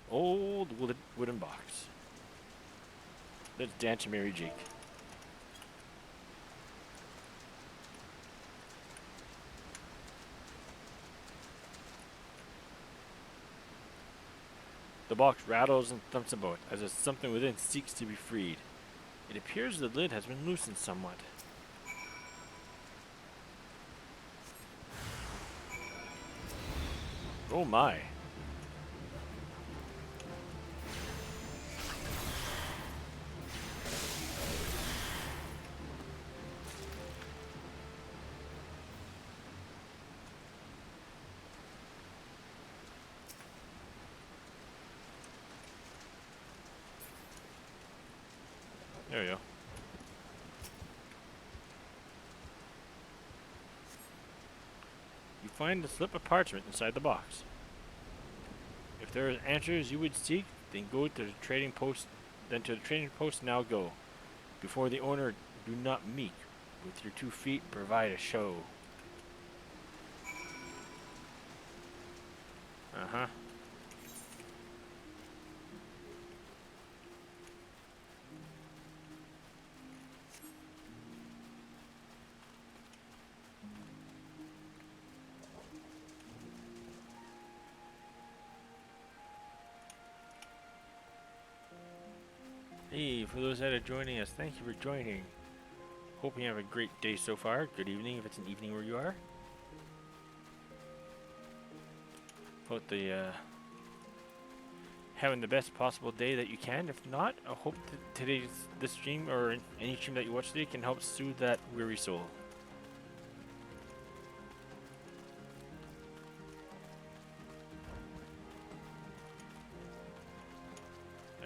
Old wooden box. Let's dance a merry jig. The box rattles and thumps about as if something within seeks to be freed. It appears the lid has been loosened somewhat. Oh my. There we go. You find the slip of parchment inside the box. If there are answers you would seek, then go to the trading post. Then to the trading post now go. Before the owner, do not meek. With your 2 feet, provide a show. Uh-huh. Hey, for those that are joining us, thank you for joining. Hope you have a great day so far. Good evening if it's an evening where you are. Hope the having the best possible day that you can. If not, I hope that this stream or any stream that you watch today can help soothe that weary soul.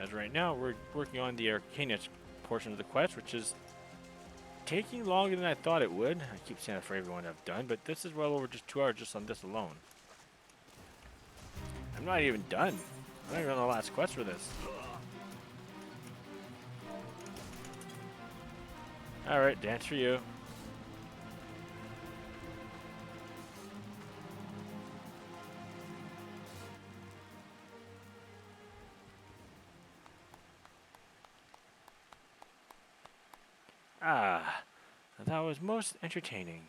As right now, we're working on the Arcanistic portion of the quest, which is taking longer than I thought it would. I keep saying that for everyone I've done, but this is well over just 2 hours just on this alone. I'm not even done. I'm not even on the last quest for this. Alright, dance for you. Ah, that was most entertaining.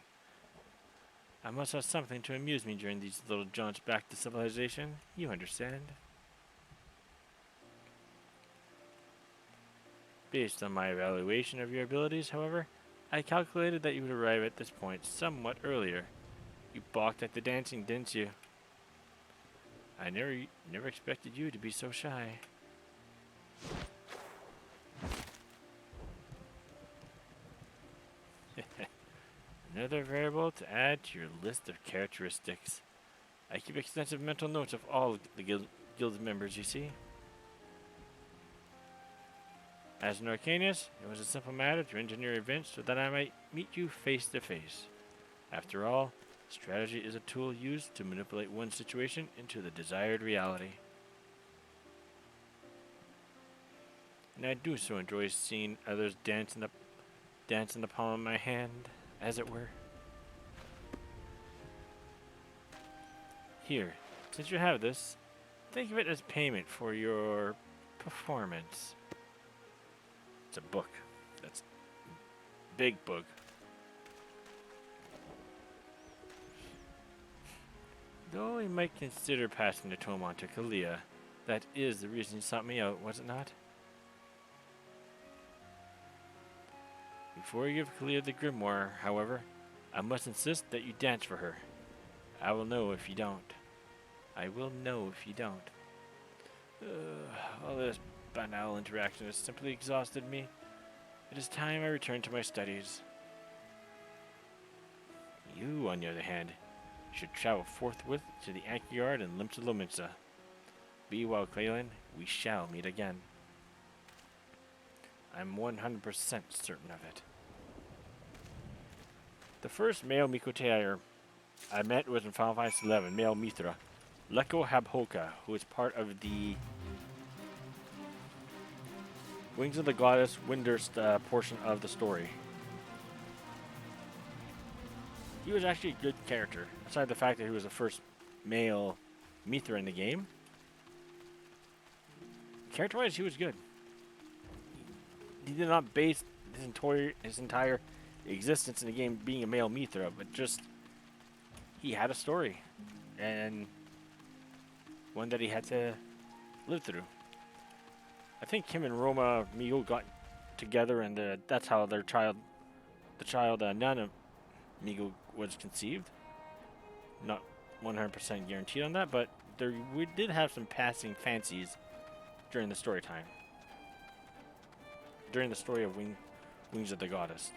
I must have something to amuse me during these little jaunts back to civilization. You understand? Based on my evaluation of your abilities, however, I calculated that you would arrive at this point somewhat earlier. You balked at the dancing, didn't you? I never expected you to be so shy. Another variable to add to your list of characteristics. I keep extensive mental notes of all the guild members, you see. As an Arcanist, it was a simple matter to engineer events so that I might meet you face to face. After all, strategy is a tool used to manipulate one situation into the desired reality. And I do so enjoy seeing others dance in the palm of my hand, as it were. Here, since you have this, think of it as payment for your performance. It's a book. That's a big book. Though you might consider passing the tome on to Kalia, that is the reason you sought me out, was it not? Before you give Kalia the grimoire, however, I must insist that you dance for her. I will know if you don't. I will know if you don't. All this banal interaction has simply exhausted me. It is time I return to my studies. You, on the other hand, should travel forthwith to the Anchor Yard in Limsa Lominsa. Be well, Clalin. We shall meet again. I'm 100% certain of it. The first male Mikotair I met was in Final Fantasy XI, male Mithra, Leko Habhoka, who is part of the Wings of the Goddess Windurst portion of the story. He was actually a good character, aside the fact that he was the first male Mithra in the game. Character-wise, he was good. He did not base his entire existence in the game being a male Mithra, but just he had a story, and one that he had to live through. I think him and Roma Migo got together, and that's how the child Nana Migo was conceived. Not 100% guaranteed on that, but we did have some passing fancies during the story time. During the story of Wings of the Goddess.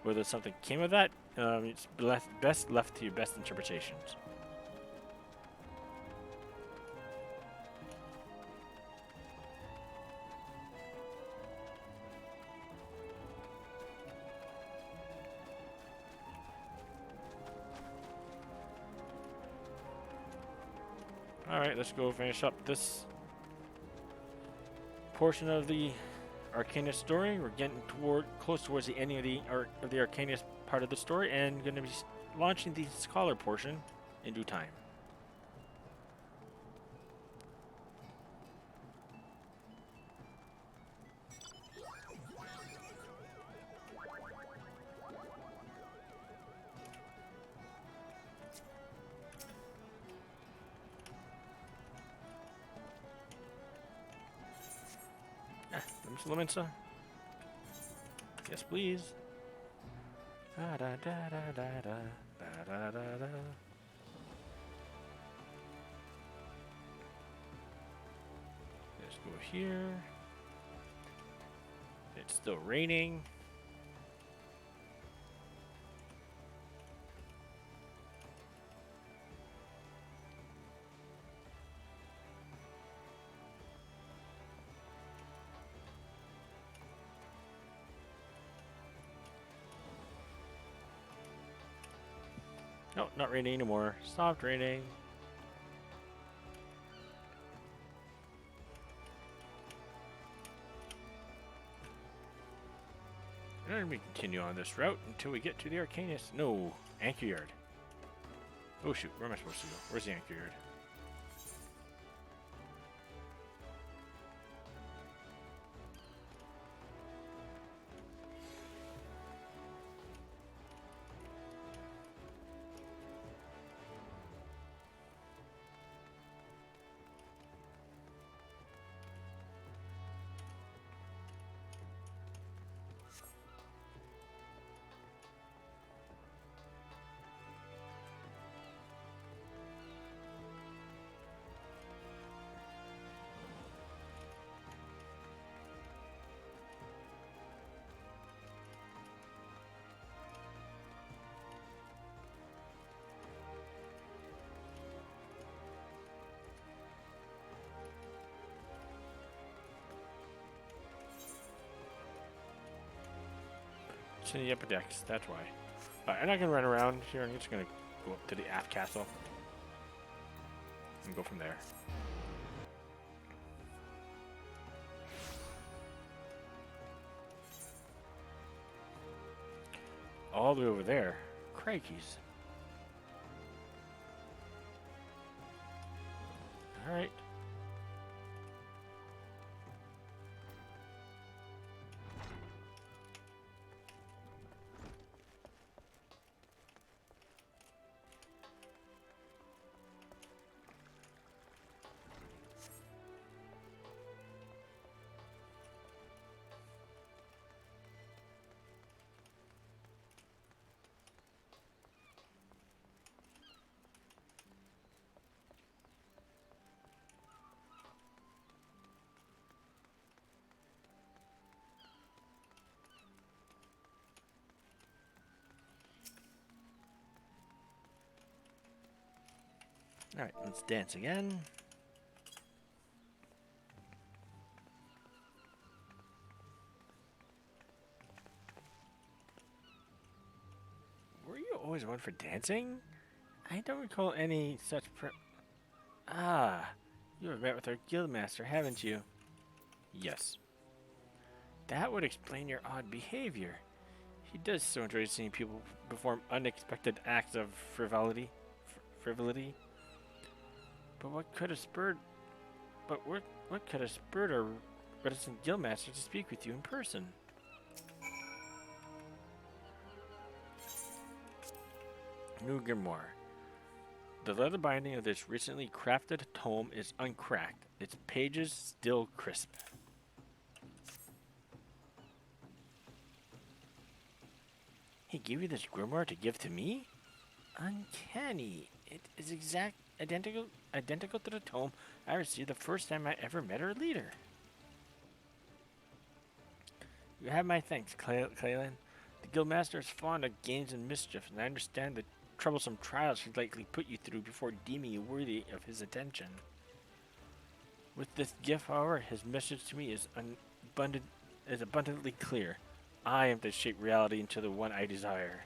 Whether something came of that, it's best left to your best interpretations. Alright, let's go finish up this portion of the Arcanist story. We're getting close towards the ending of the Arcanist part of the story, and going to be launching the Scholar portion in due time. Lominsa. Yes, please. Da da da da da da da da da. Let's go here. It's still raining. No, not raining anymore. Stopped raining. And we continue on this route until we get to the Arcanist. No, Anchor Yard. Oh shoot, where am I supposed to go? Where's the Anchor Yard? what's in the upper decks. That's why. I'm not gonna run around here. I'm just gonna go up to the aft castle and go from there. All the way over there. Crikeys. Alright. Alright, let's dance again. Were you always one for dancing? I don't recall any such Ah, you have met with our guildmaster, haven't you? Yes. That would explain your odd behavior. He does so enjoy seeing people perform unexpected acts of frivolity. But what could have spurred our reticent guildmaster to speak with you in person? New Grimoire. The leather binding of this recently crafted tome is uncracked, its pages still crisp. He gave you this grimoire to give to me? Uncanny. It is identical to the tome I received the first time I ever met our leader. You have my thanks, Clalin. The guildmaster is fond of games and mischief, and I understand the troublesome trials he'd likely put you through before deeming you worthy of his attention. With this gift, however, his message to me is abundantly clear. I am to shape reality into the one I desire.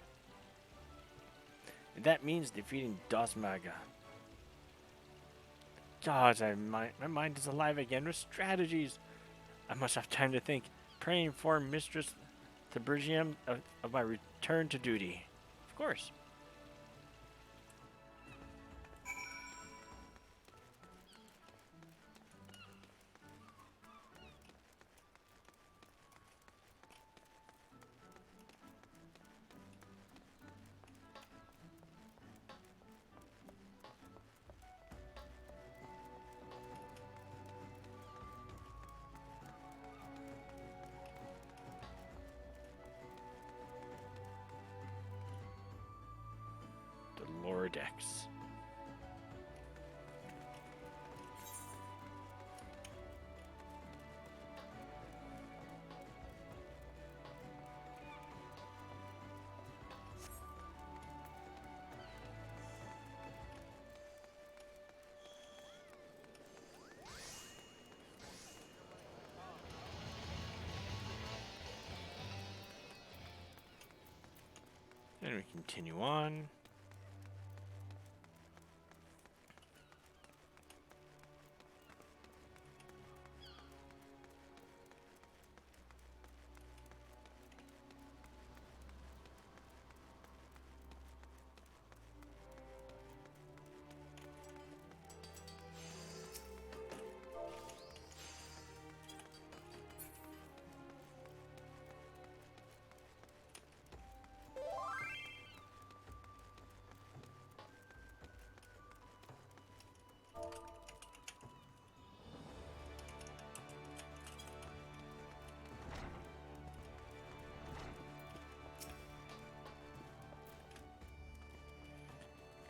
And that means defeating Dosmaga. Gods, my mind is alive again with strategies. I must have time to think. Pray inform Mistress Tibergium of my return to duty. Of course. Decks. And we continue on.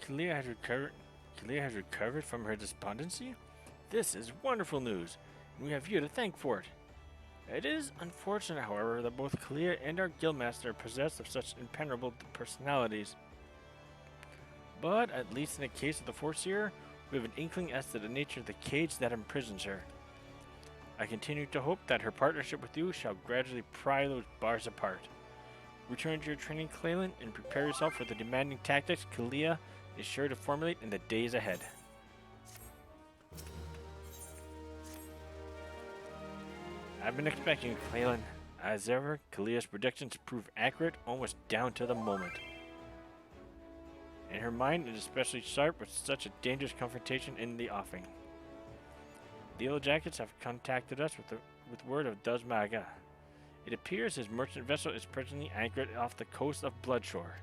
Kalia has recovered from her despondency? This is wonderful news, and we have you to thank for it. It is unfortunate, however, that both Kalia and our guildmaster are possessed of such impenetrable personalities. But, at least in the case of the Foreseer, we have an inkling as to the nature of the cage that imprisons her. I continue to hope that her partnership with you shall gradually pry those bars apart. Return to your training, Clalin, and prepare yourself for the demanding tactics Kalia is sure to formulate in the days ahead. I've been expecting you, Clalin. As ever, Kalia's predictions prove accurate almost down to the moment. And her mind is especially sharp with such a dangerous confrontation in the offing. The Yellow Jackets have contacted us with word of Duzmaga. It appears his merchant vessel is presently anchored off the coast of Bloodshore.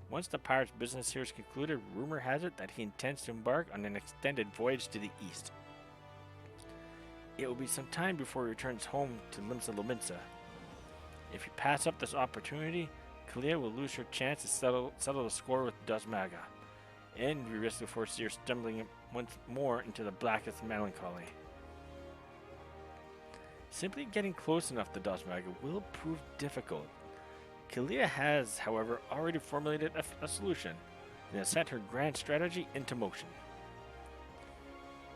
Once the pirate's business here is concluded, rumor has it that he intends to embark on an extended voyage to the east. It will be some time before he returns home to Limsa Lominsa. If you pass up this opportunity, Kalia will lose her chance to settle the score with Duzmaga, and we risk the foreseer stumbling once more into the blackest melancholy. Simply getting close enough to Duzmaga will prove difficult. Kalia has, however, already formulated a solution and has set her grand strategy into motion.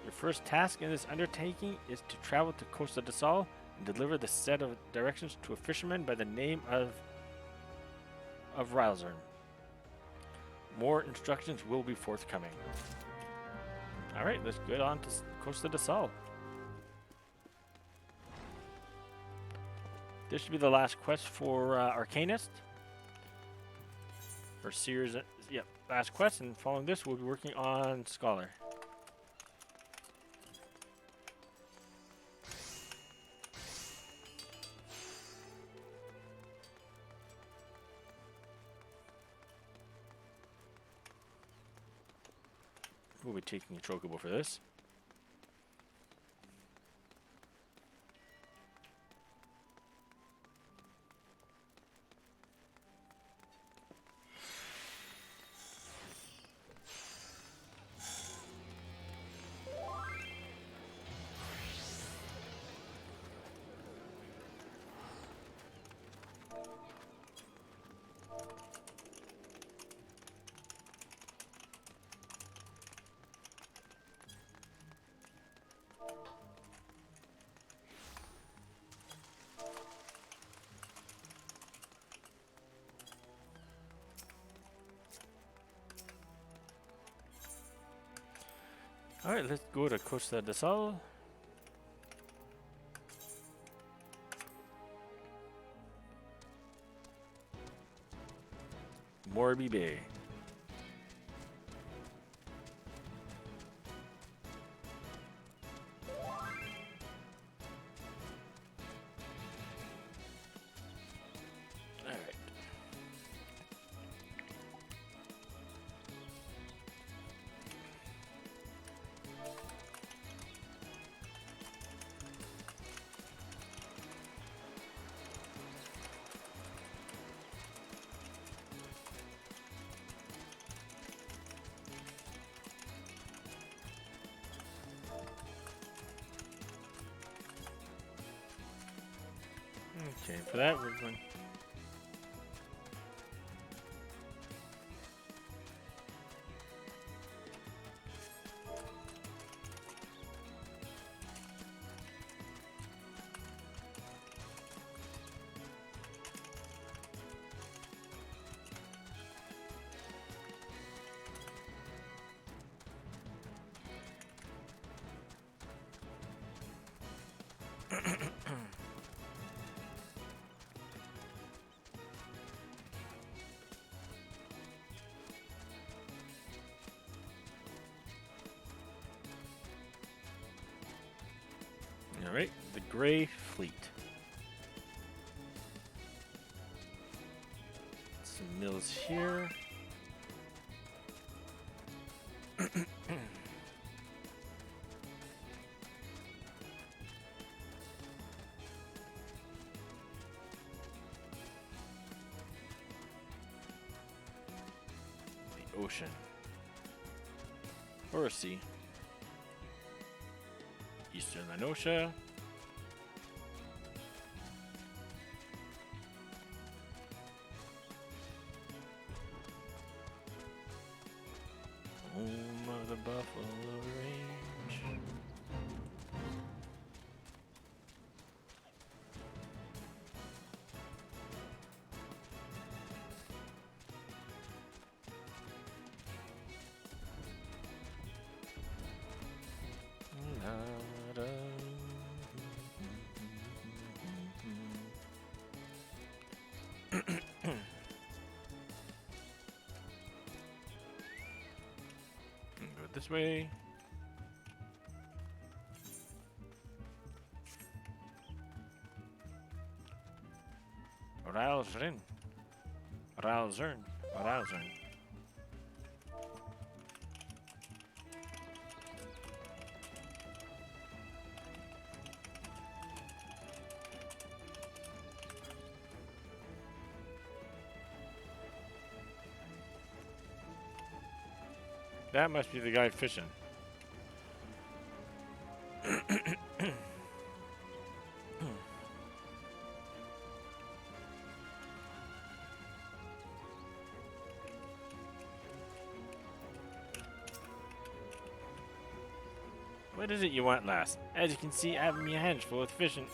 Your first task in this undertaking is to travel to Costa de Sol and deliver the set of directions to a fisherman by the name of Rylzern. More instructions will be forthcoming. Alright, let's get on to Costa de Sol. This should be the last quest for Arcanist. Or Seers, yep, last quest, and following this we'll be working on Scholar. We'll be taking a chocobo for this. Alright, let's go to Costa de Sol. Morby Bay. Alright. Okay, for that we're going. Alright, the Grey Fleet. Some mills here. The ocean. Or a sea. Eastern Lanosha. Home of the Buffalo Range. Go this way. Rausrin. Rausern. Rausern. That must be the guy fishing. What is it you want, lass? As you can see, I have me hands full with fishing.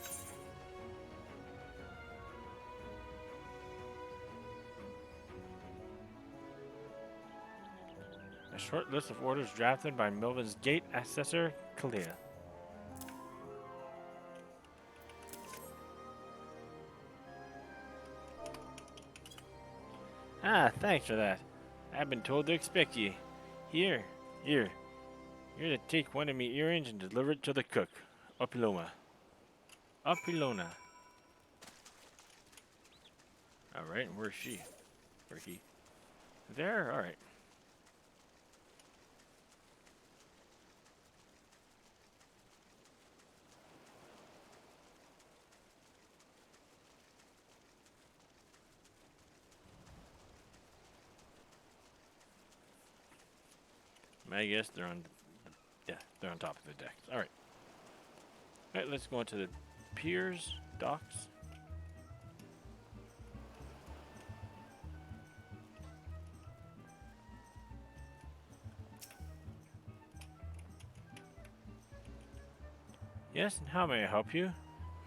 A short list of orders drafted by Melvin's Gate Assessor, Clalin. Ah, thanks for that. I've been told to expect ye. Here. You're to take one of me earrings and deliver it to the cook. Upiloma. Upilona. Alright, and where's she? Where's he? There? Alright. I guess they're on, they're on top of the deck. All right. All right, let's go into the piers, docks. Yes, and how may I help you?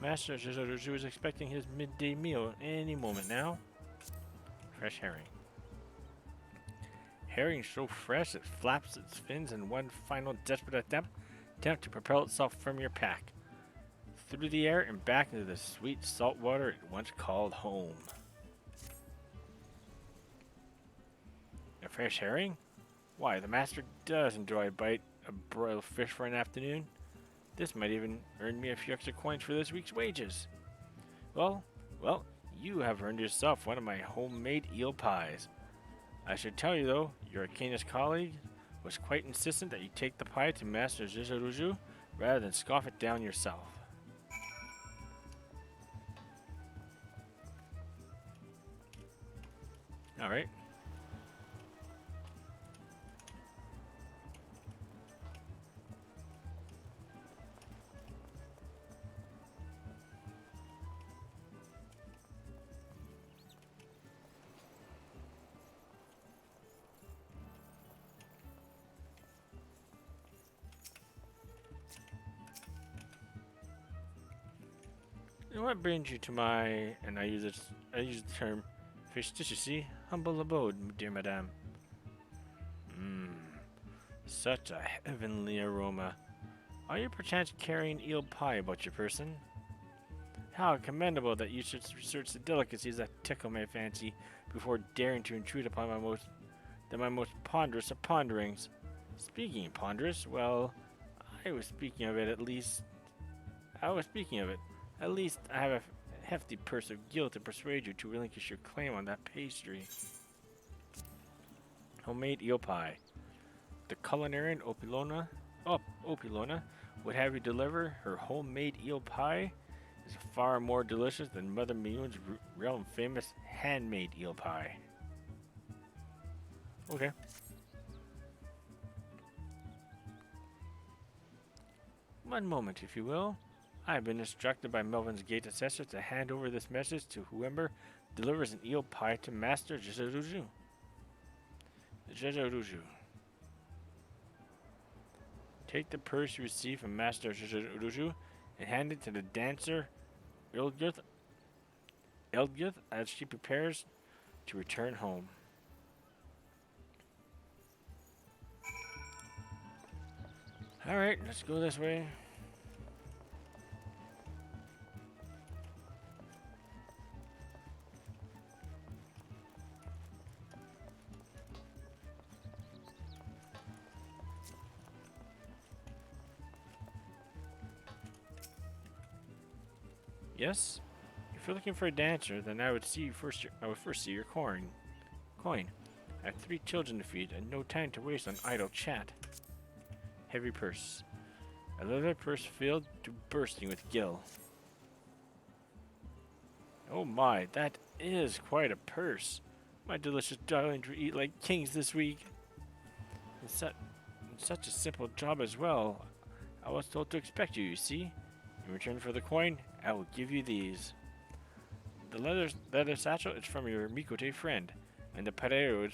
Master Shizoruju is expecting his midday meal any moment now. Fresh herring. Herring so fresh it flaps its fins in one final desperate attempt to propel itself from your pack, through the air and back into the sweet salt water it once called home. A fresh herring? Why, the master does enjoy a bite of broiled fish for an afternoon. This might even earn me a few extra coins for this week's wages. Well, you have earned yourself one of my homemade eel pies. I should tell you, though, your Arcanistic colleague was quite insistent that you take the pie to Master Shizoruju rather than scoff it down yourself. Alright. And what brings you to my, and I use the term fictitiously, humble abode, dear madame? Such a heavenly aroma. Are you perchance carrying eel pie about your person? How commendable that you should research the delicacies that tickle my fancy before daring to intrude upon my most ponderous of ponderings. Speaking of ponderous, well, I was speaking of it. At least I have a hefty purse of guilt to persuade you to relinquish your claim on that pastry. Homemade eel pie. The culinarian Opilona would have you deliver her homemade eel pie is far more delicious than Mother Miyun's realm famous handmade eel pie. Okay. One moment, if you will. I have been instructed by Melvin's Gate Assessor to hand over this message to whoever delivers an eel pie to Master Shizoruju. Take the purse you receive from Master Shizoruju and hand it to the dancer Eldgith as she prepares to return home. Alright, let's go this way. Yes? If you're looking for a dancer, then I would first see your coin. I have 3 children to feed and no time to waste on idle chat. Heavy purse. A leather purse filled to bursting with gil. Oh my, that is quite a purse. My delicious darlings will eat like kings this week. It's such a simple job as well. I was told to expect you, you see? In return for the coin, I will give you these. The leather satchel is from your Mikote friend, and the pareo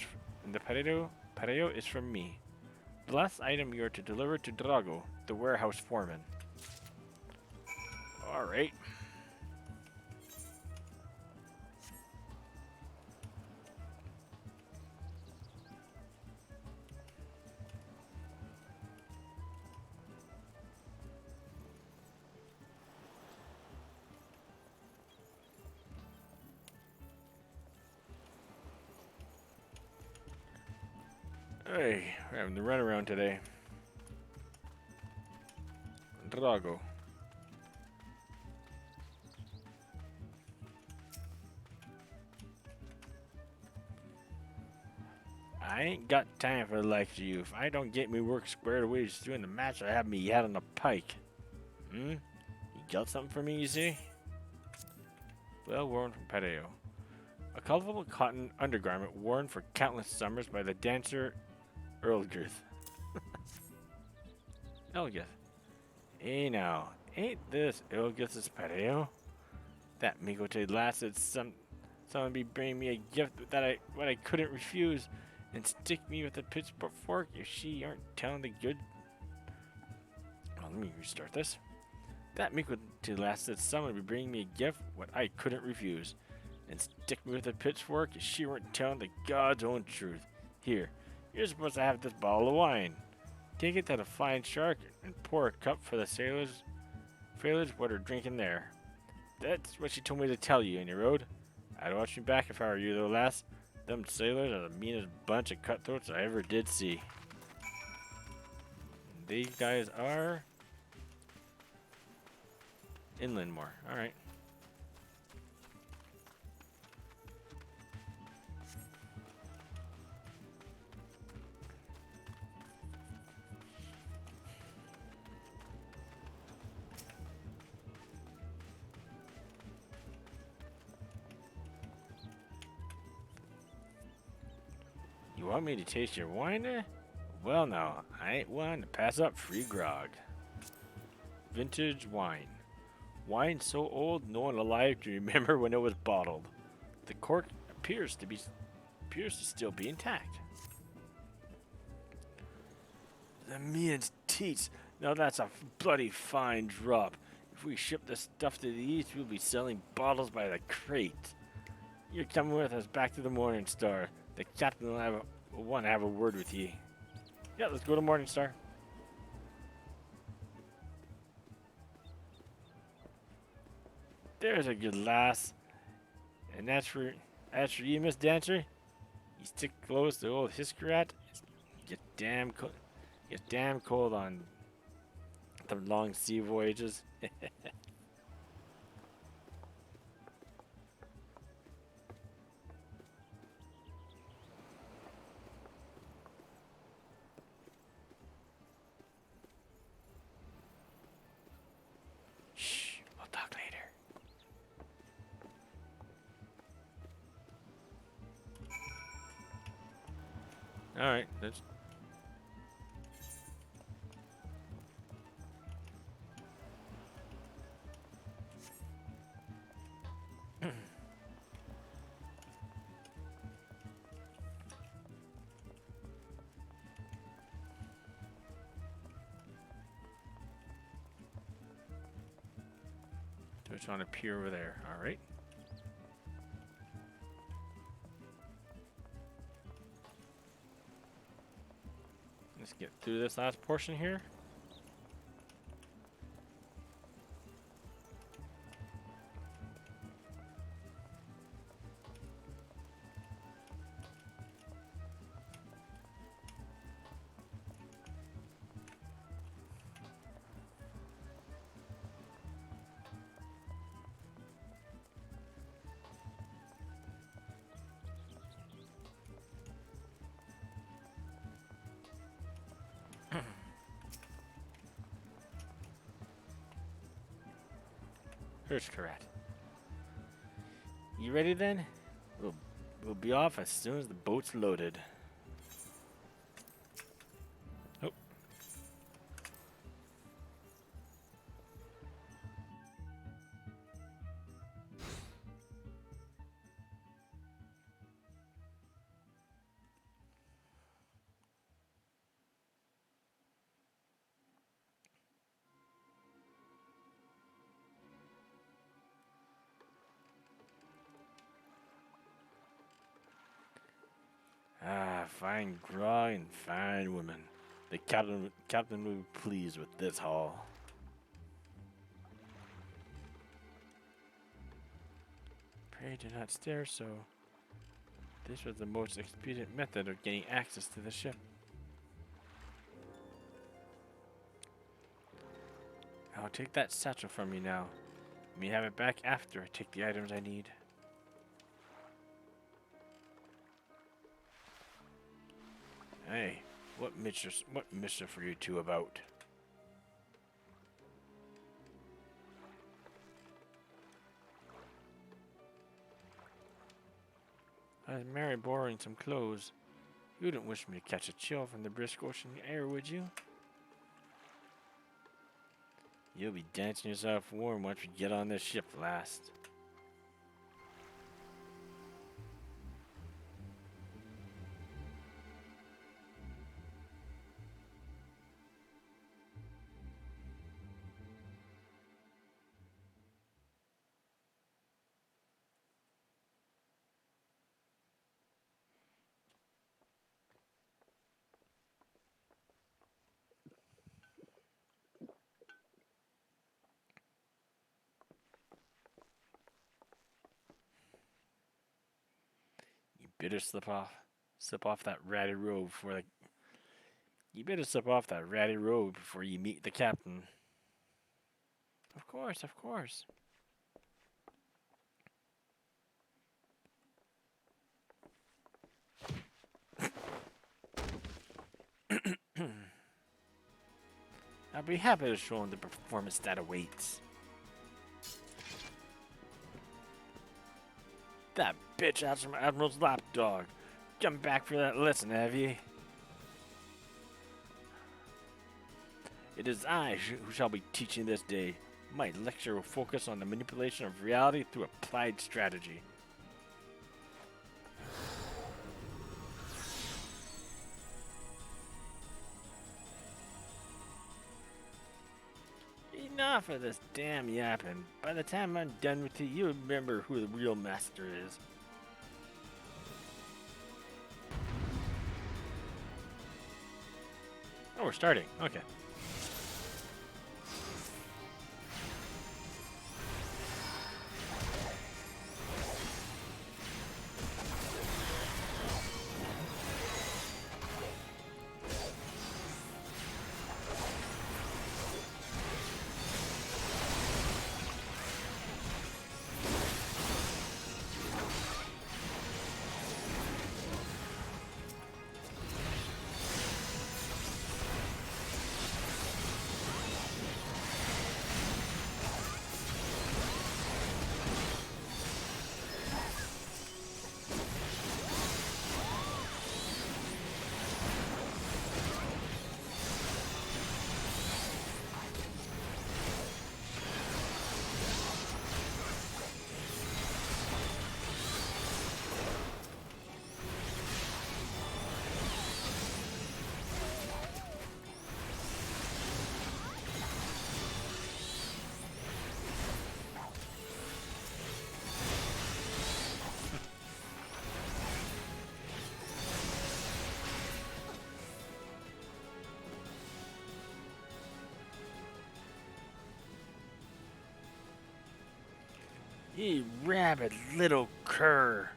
is from me. The last item you are to deliver to Drago, the warehouse foreman. Alright. Hey, we're having the runaround today. Drago. I ain't got time for the likes of you. If I don't get me work squared away just doing the match, I have me head on a pike. You got something for me, you see? Well worn from Pateo. A colorful cotton undergarment worn for countless summers by the dancer Earlgirth. Elgith. Hey now, ain't this Earlgith's Pateo? That Mikote lass said someone be bringing me a gift that I couldn't refuse, and stick me with a pitchfork fork if she aren't telling the good. Oh, let me restart this. That Mikote lass said someone be bringing me a gift what I couldn't refuse, and stick me with a pitchfork if she weren't telling the God's own truth. Here, you're supposed to have this bottle of wine. Take it to the fine shark and pour a cup for the sailors what are drinking there. That's what she told me to tell you, Any Road. I'd watch me back if I were you, though, lass. Them sailors are the meanest bunch of cutthroats I ever did see. These guys are inland more. Alright. You want me to taste your wine, eh? Well, now, I ain't one to pass up free grog. Vintage wine. Wine so old no one alive can remember when it was bottled. The cork appears to still be intact. The means teats. Now that's a bloody fine drop. If we ship this stuff to the east, we'll be selling bottles by the crate. You're coming with us back to the Morning Star. The captain will want to have a word with ye. Yeah, let's go to Morning Star. There's a good lass. And that's for you, Miss Dancer. You stick close to old Hiskerat. Get damn cold on the long sea voyages. Shh, we'll talk later. Alright, let's. It's on a pier over there. Alright. Let's get through this last portion here. Here's correct. You ready then? We'll be off as soon as the boat's loaded. Oh. Ah, fine grog and fine women. The captain will be pleased with this haul. Pray do not stare so. This was the most expedient method of getting access to the ship. I'll take that satchel from you now. You may have it back after I take the items I need. Hey, what mischief are you two about? I was merely borrowing some clothes. You wouldn't wish me to catch a chill from the brisk ocean air, would you? You'll be dancing yourself warm once we get on this ship last. You better slip off that ratty robe before the. You better slip off that ratty robe before you meet the captain. Of course, of course. I'll be happy to show him the performance that awaits. That bitch out from Admiral's lapdog. Come back for that lesson, have ye? It is I who shall be teaching this day. My lecture will focus on the manipulation of reality through applied strategy. Enough of this damn yapping. By the time I'm done with you, you'll remember who the real master is. Oh, we're starting. Okay. Ye rabid little cur.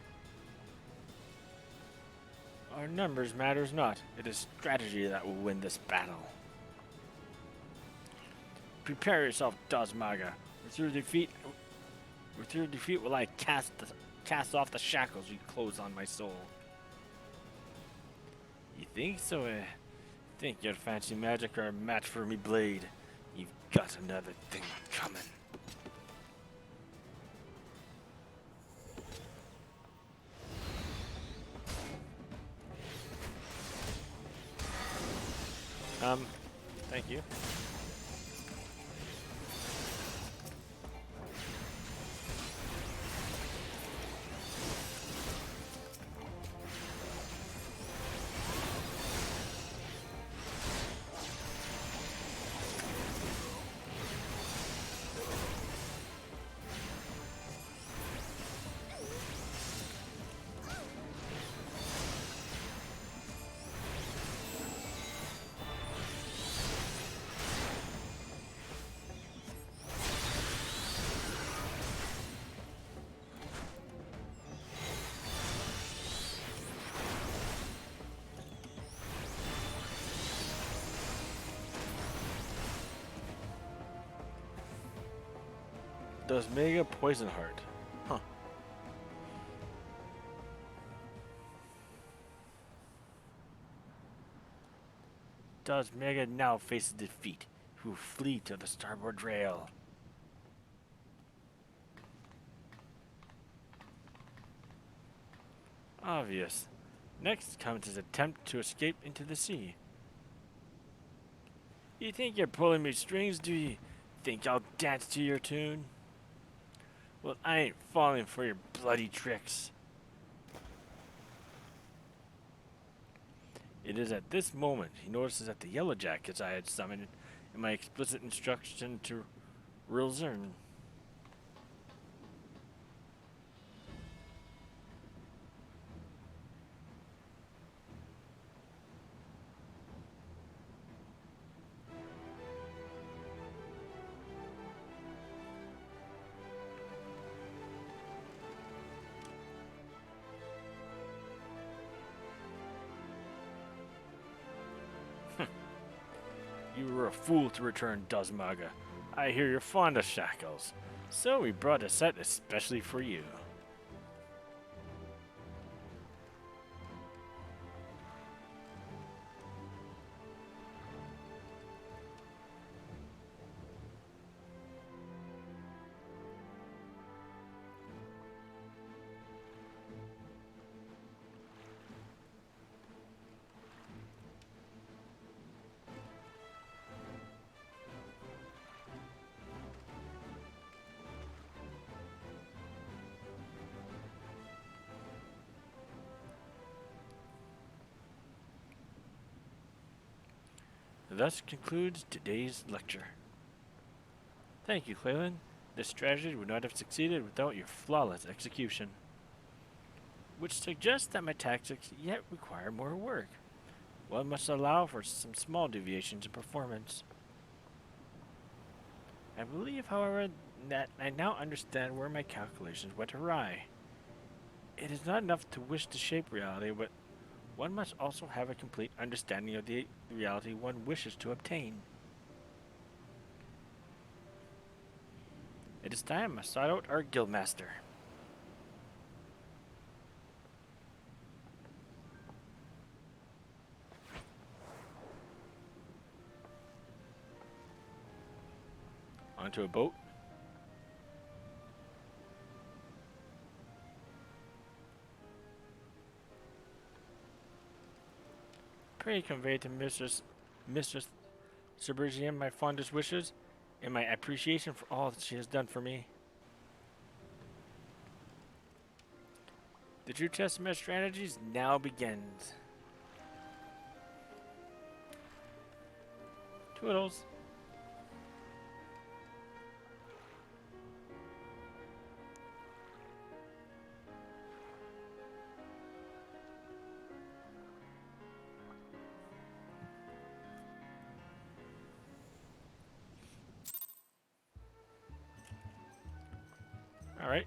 Our numbers matters not. It is strategy that will win this battle. Prepare yourself, Dozmaga. With your defeat will I cast off the shackles you close on my soul. You think so? Think your fancy magic are a match for me blade. You've got another thing coming. Thank you. Does Mega Poison Heart? Huh. Does Mega now face defeat? Who flee to the starboard rail? Obvious. Next comes his attempt to escape into the sea. You think you're pulling me strings, do you? Think I'll dance to your tune? Well, I ain't falling for your bloody tricks. It is at this moment he notices that the yellow jackets I had summoned in my explicit instruction to Rilzern. You were a fool to return, Dozmaga. I hear you're fond of shackles, so we brought a set especially for you. Thus concludes today's lecture. Thank you, Clalin. This strategy would not have succeeded without your flawless execution, which suggests that my tactics yet require more work. One must allow for some small deviations in performance. I believe, however, that I now understand where my calculations went awry. It is not enough to wish to shape reality, but one must also have a complete understanding of the reality one wishes to obtain. It is time I sought out our guildmaster. Onto a boat. Pray convey to Mistress Suburgian my fondest wishes and my appreciation for all that she has done for me. The true test of my strategies now begins. Toodles. Alright.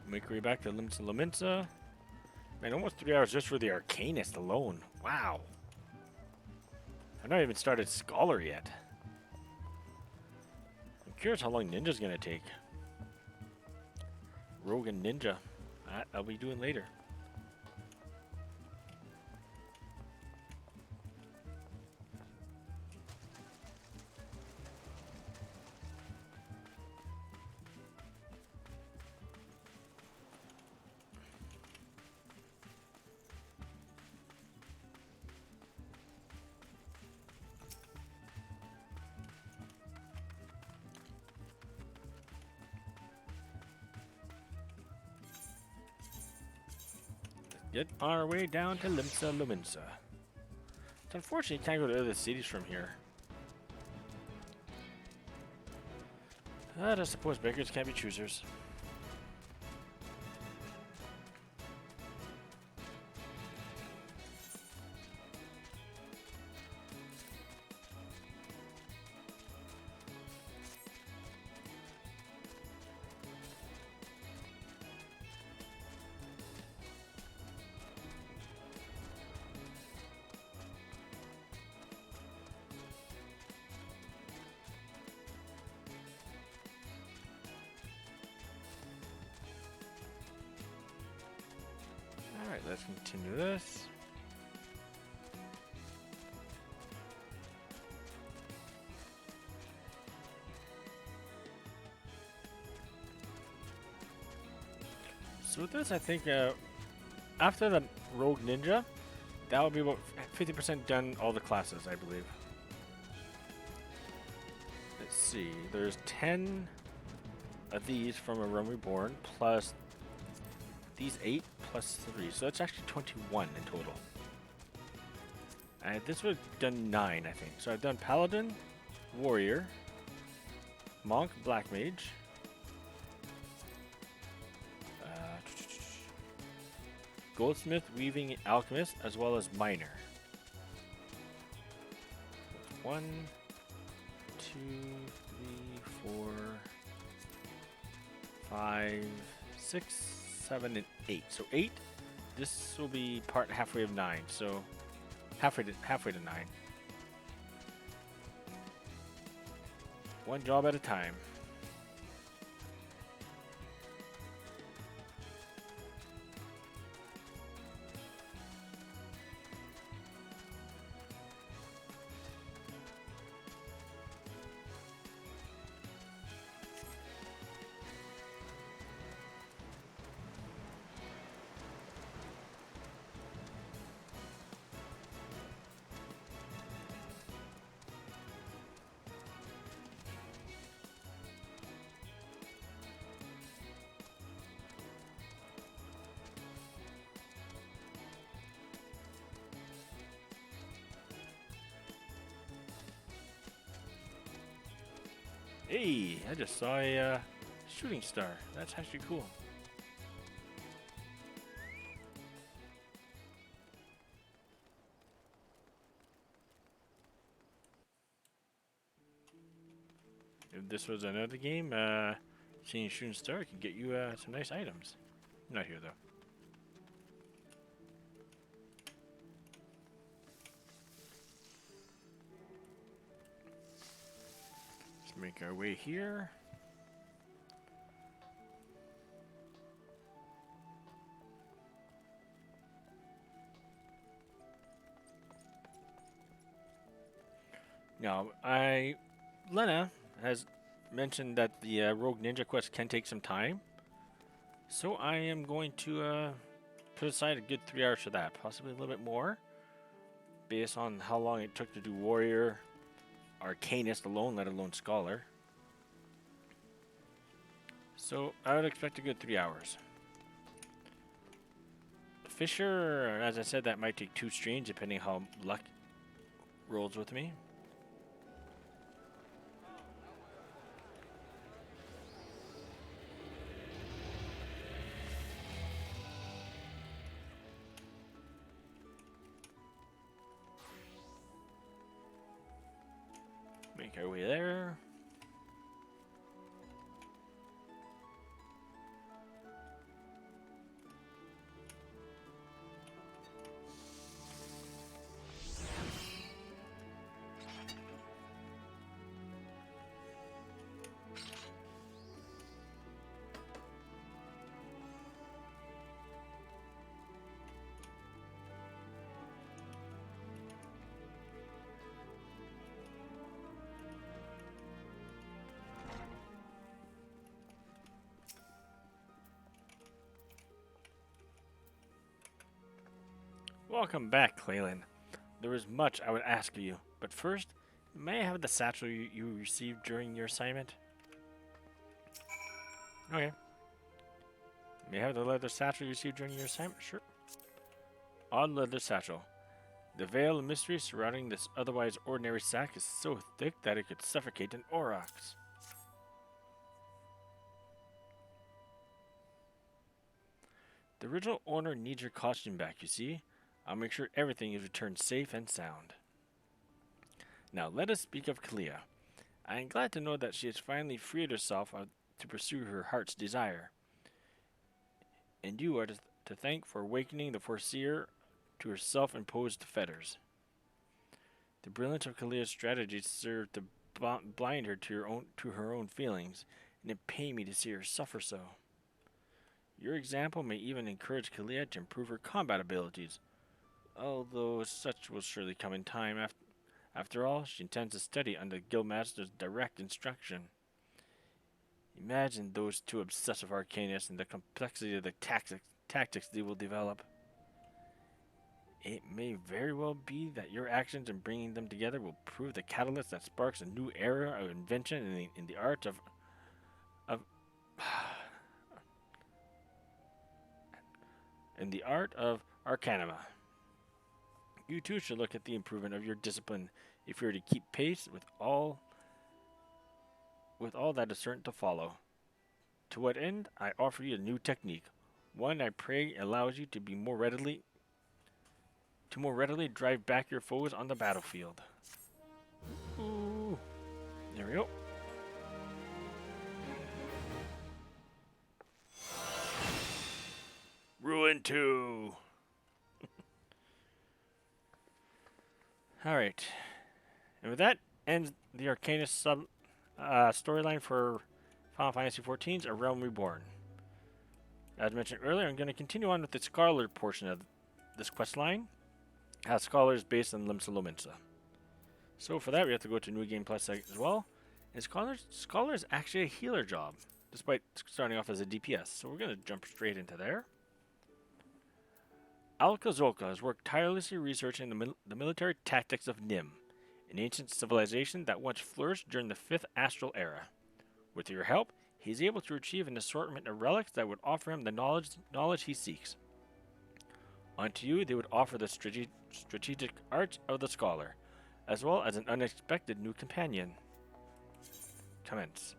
Make our way back to Laminsa. Man, almost 3 hours just for the Arcanist alone. Wow. I've not even started Scholar yet. I'm curious how long Ninja's gonna take. Rogue and Ninja. That I'll be doing later. get on our way down to Limsa Luminsa. It's unfortunate you can't go to other cities from here. But I suppose beggars can't be choosers. Alright, let's continue this. So with this, I think after the Rogue Ninja, that will be about 50% done all the classes, I believe. Let's see, there's 10 of these from a Realm Reborn, plus these 8 plus 3, so that's actually 21 in total. And this would have done 9, I think. So I've done Paladin, Warrior, Monk, Black Mage, Goldsmith, Weaving, Alchemist, as well as Miner. 1, 2, 3, 4, 5, 6, 7, and 8. So 8. This will be halfway of 9. So halfway to 9. One job at a time. Hey, I just saw a shooting star. That's actually cool. If this was another game, seeing a shooting star can get you some nice items. Not here though. Make our way here. Now, Lena has mentioned that the Rogue Ninja quest can take some time, so I am going to put aside a good 3 hours for that, possibly a little bit more, based on how long it took to do Warrior, Arcanist alone, let alone Scholar. So I would expect a good 3 hours. Fisher, as I said, that might take 2 streams depending how luck rolls with me. Make our way there. Welcome back, Clalin. There is much I would ask of you, but first, may I have the satchel you received during your assignment? Okay. May I have the leather satchel you received during your assignment? Sure. odd leather satchel. The veil of mystery surrounding this otherwise ordinary sack is so thick that it could suffocate an aurochs. The original owner needs your costume back, you see. I'll make sure everything is returned safe and sound. Now let us speak of Kalia. I am glad to know that she has finally freed herself to pursue her heart's desire. And you are to thank for awakening the Foreseer to her self-imposed fetters. The brilliance of Kalia's strategy served to blind her to her own feelings, and it pained me to see her suffer so. Your example may even encourage Kalia to improve her combat abilities, although such will surely come in time. After all, she intends to study under the Guildmaster's direct instruction. Imagine those two obsessive arcanists and the complexity of the tactics they will develop. It may very well be that your actions in bringing them together will prove the catalyst that sparks a new era of invention in the art of in the art of Arcanima. You too should look at the improvement of your discipline if you are to keep pace with all that is certain to follow. To what end, I offer you a new technique, one I pray allows you to more readily drive back your foes on the battlefield. Ooh, there we go. Ruin 2. Alright. And with that ends the Arcanist storyline for Final Fantasy XIV's A Realm Reborn. As mentioned earlier, I'm going to continue on with the Scholar portion of this quest line. Scholar is based on Limsa Lominsa. So for that, we have to go to New Game Plus as well. And Scholar is actually a healer job, despite starting off as a DPS. So we're going to jump straight into there. Alka Zolka has worked tirelessly researching the military tactics of Nim, an ancient civilization that once flourished during the 5th Astral Era. With your help, he is able to achieve an assortment of relics that would offer him the knowledge he seeks. Unto you, they would offer the strategic arts of the Scholar, as well as an unexpected new companion. Commence.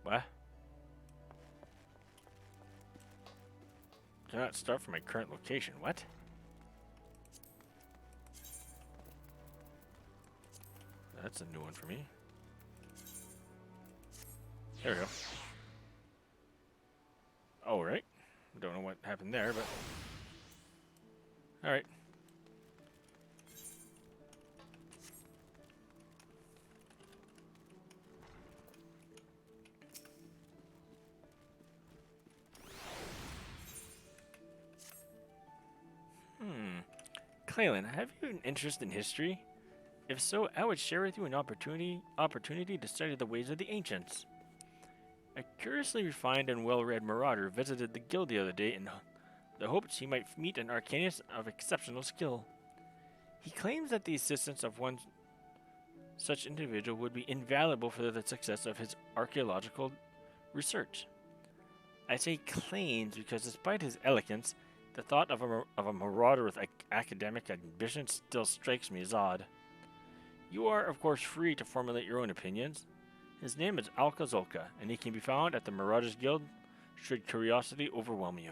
What? Cannot start from my current location. What? That's a new one for me. There we go. Oh, right. Don't know what happened there, but... Alright. Clalin, have you an interest in history? If so, I would share with you an opportunity to study the ways of the ancients. A curiously refined and well-read marauder visited the guild the other day in the hopes he might meet an arcanist of exceptional skill. He claims that the assistance of one such individual would be invaluable for the success of his archaeological research. I say claims because despite his eloquence, the thought of a marauder with academic ambition still strikes me as odd. You are, of course, free to formulate your own opinions. His name is Alka Zolka, and he can be found at the Marauders Guild should curiosity overwhelm you.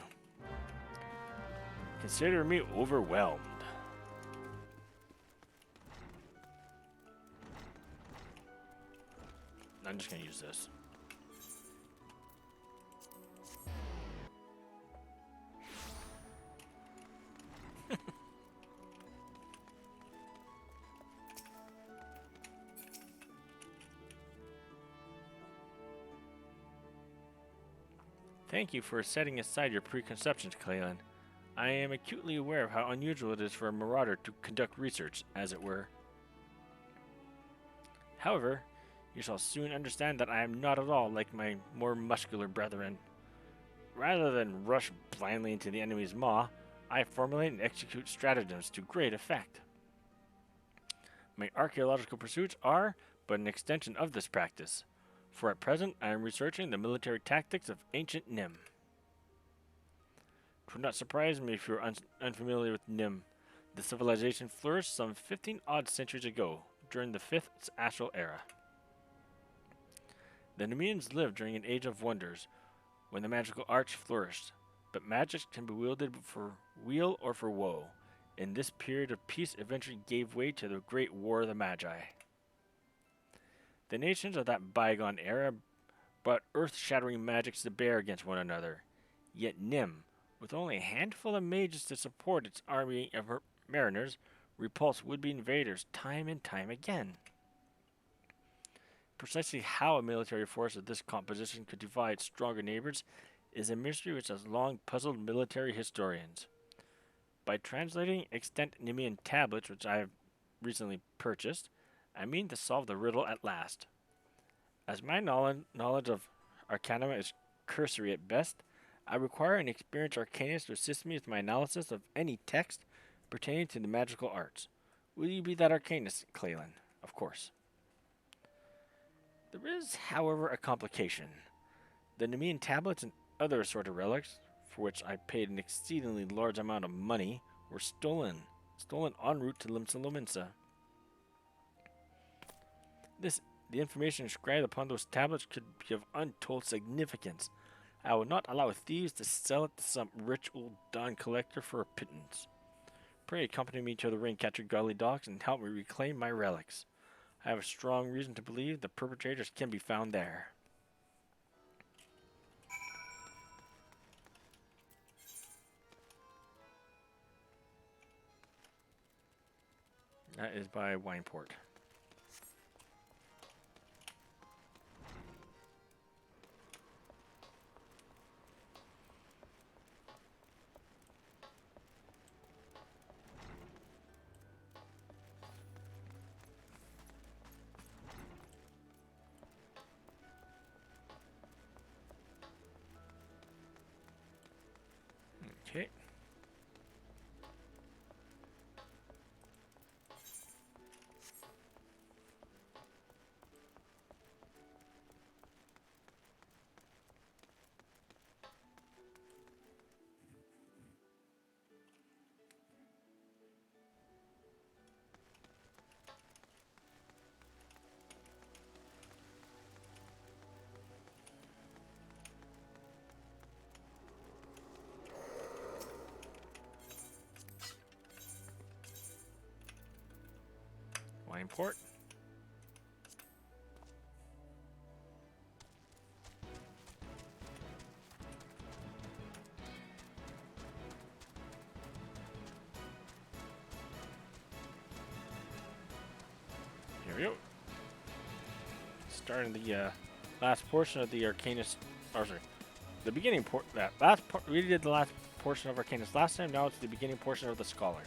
Consider me overwhelmed. I'm just going to use this. Thank you for setting aside your preconceptions, Clalin. I am acutely aware of how unusual it is for a marauder to conduct research, as it were. However, you shall soon understand that I am not at all like my more muscular brethren. Rather than rush blindly into the enemy's maw, I formulate and execute stratagems to great effect. My archaeological pursuits are but an extension of this practice. For at present, I am researching the military tactics of ancient Nim. It would not surprise me if you are unfamiliar with Nim. The civilization flourished some 15 odd centuries ago, during the 5th Astral Era. The Nemeans lived during an age of wonders, when the magical arts flourished, but magic can be wielded for weal or for woe, and this period of peace eventually gave way to the Great War of the Magi. The nations of that bygone era brought earth-shattering magics to bear against one another, yet Nim, with only a handful of mages to support its army of mariners, repulsed would-be invaders time and time again. Precisely how a military force of this composition could defy its stronger neighbors is a mystery which has long puzzled military historians. By translating extant Nemean tablets, which I have recently purchased, I mean to solve the riddle at last. As my knowledge of Arcana is cursory at best, I require an experienced arcanist to assist me with my analysis of any text pertaining to the magical arts. Will you be that arcanist, Clalin? Of course. There is, however, a complication. The Nemean tablets and other assorted relics, for which I paid an exceedingly large amount of money, were stolen en route to Limsa. The information inscribed upon those tablets could be of untold significance. I will not allow thieves to sell it to some rich old Don collector for a pittance. Pray accompany me to the Raincatcher Godly Docks and help me reclaim my relics. I have a strong reason to believe the perpetrators can be found there. That is by Wineport. Okay. Wineport. Here we go. Starting the last portion of the Arcanist, or sorry, the beginning that last part. We did the last portion of Arcanist last time. Now it's the beginning portion of the Scholar.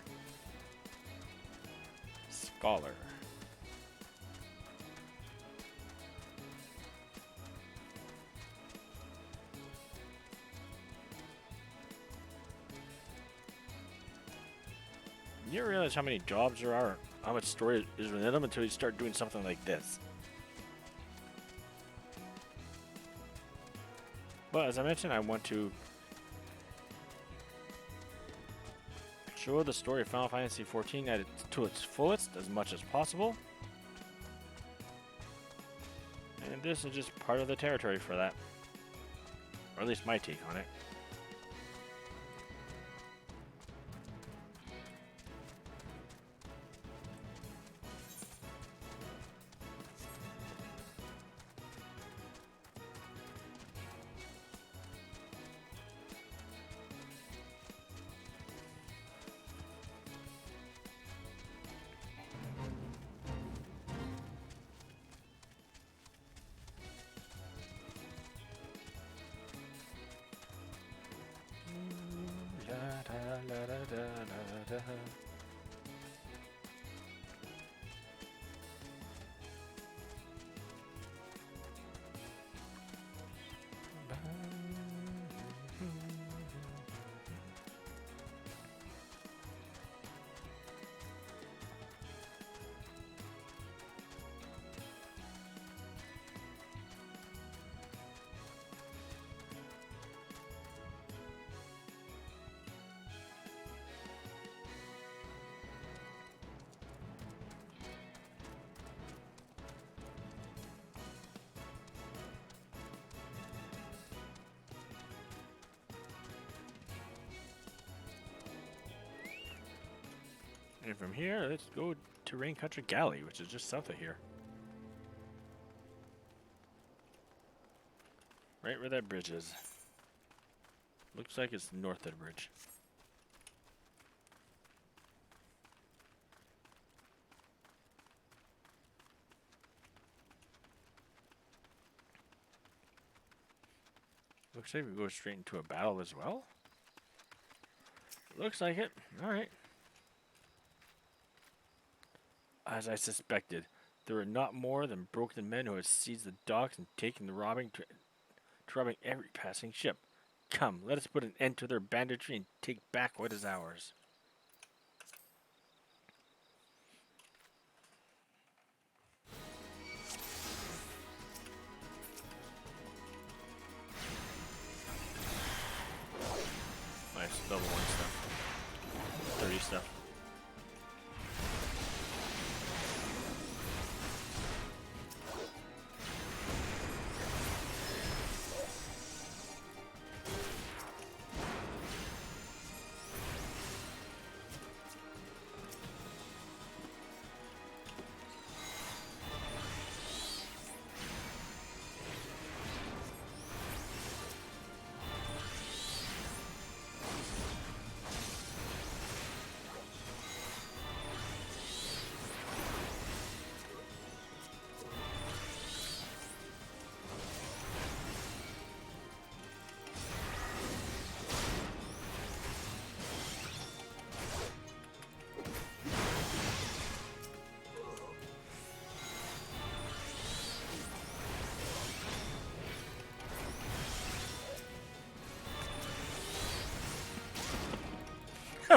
You don't realize how many jobs there are, how much story is within them until you start doing something like this. But as I mentioned, I want to show the story of Final Fantasy XIV to its fullest as much as possible. And this is just part of the territory for that. Or at least my take on it. And from here, let's go to Raincountry Galley, which is just south of here. Right where that bridge is. Looks like it's north of the bridge. Looks like we go straight into a battle as well. Looks like it. Alright. As I suspected, there were not more than broken men who had seized the docks and taken the robbing to robbing every passing ship. Come, let us put an end to their banditry and take back what is ours. Nice, level 1 stuff. 30 stuff.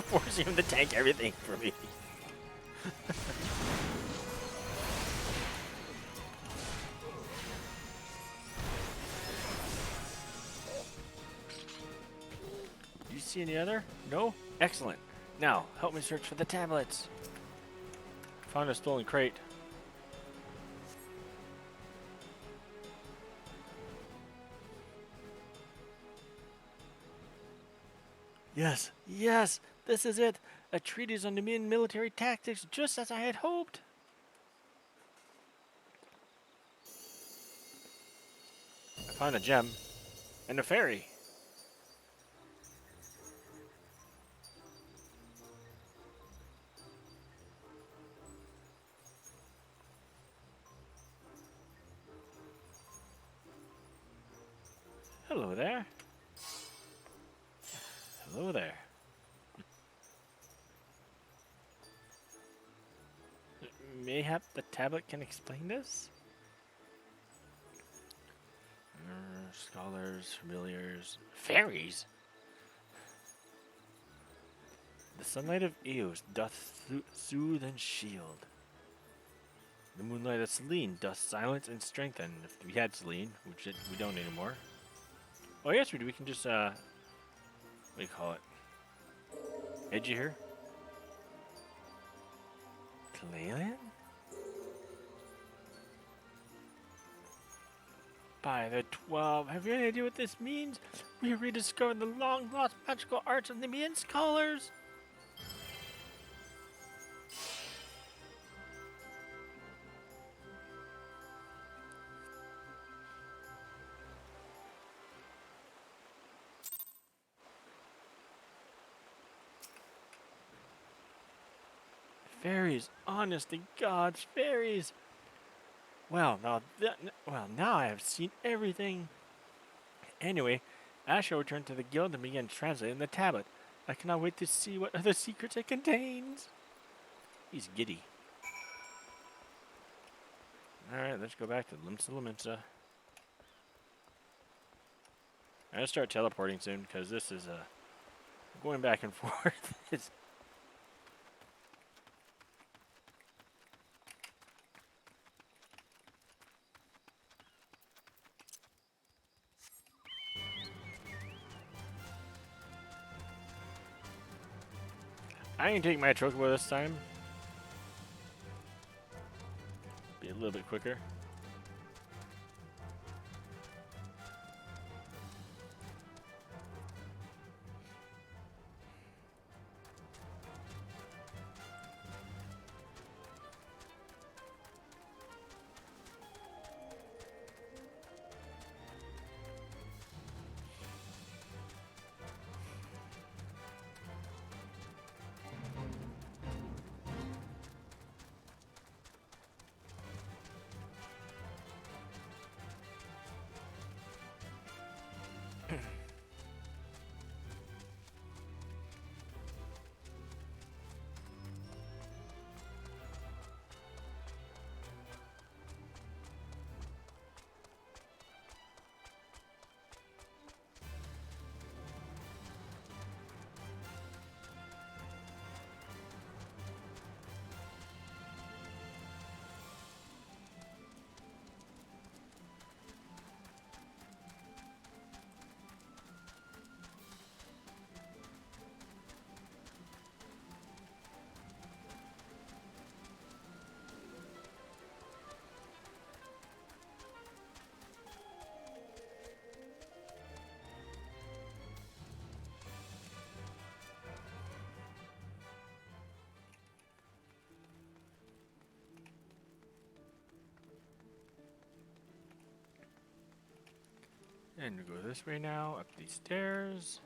Forcing him to tank everything for me. You see any other? No? Excellent. Now, help me search for the tablets. Found a stolen crate. Yes, yes, this is it. A treatise on Nemean military tactics, just as I had hoped. I found a gem and a fairy. Hello there. Hello there. Mayhap the tablet can explain this? Scholars, familiars, fairies. The sunlight of Eos doth soothe and shield. The moonlight of Selene doth silence and strengthen. If we had Selene, which we don't anymore. Oh yes, we do. We can just what do you call it? Edgy here. Clalin? By the 12, have you any idea what this means? We rediscovered the long-lost magical arts of Nemean scholars. Fairies, honest to God's fairies. Well, now I have seen everything. Anyway, I shall return to the guild and begin translating the tablet. I cannot wait to see what other secrets it contains. He's giddy. Alright, let's go back to Limsa. I'm gonna start teleporting soon because this is going back and forth. I ain't taking my chocobo this time. Be a little bit quicker. And we go this way now, up these stairs.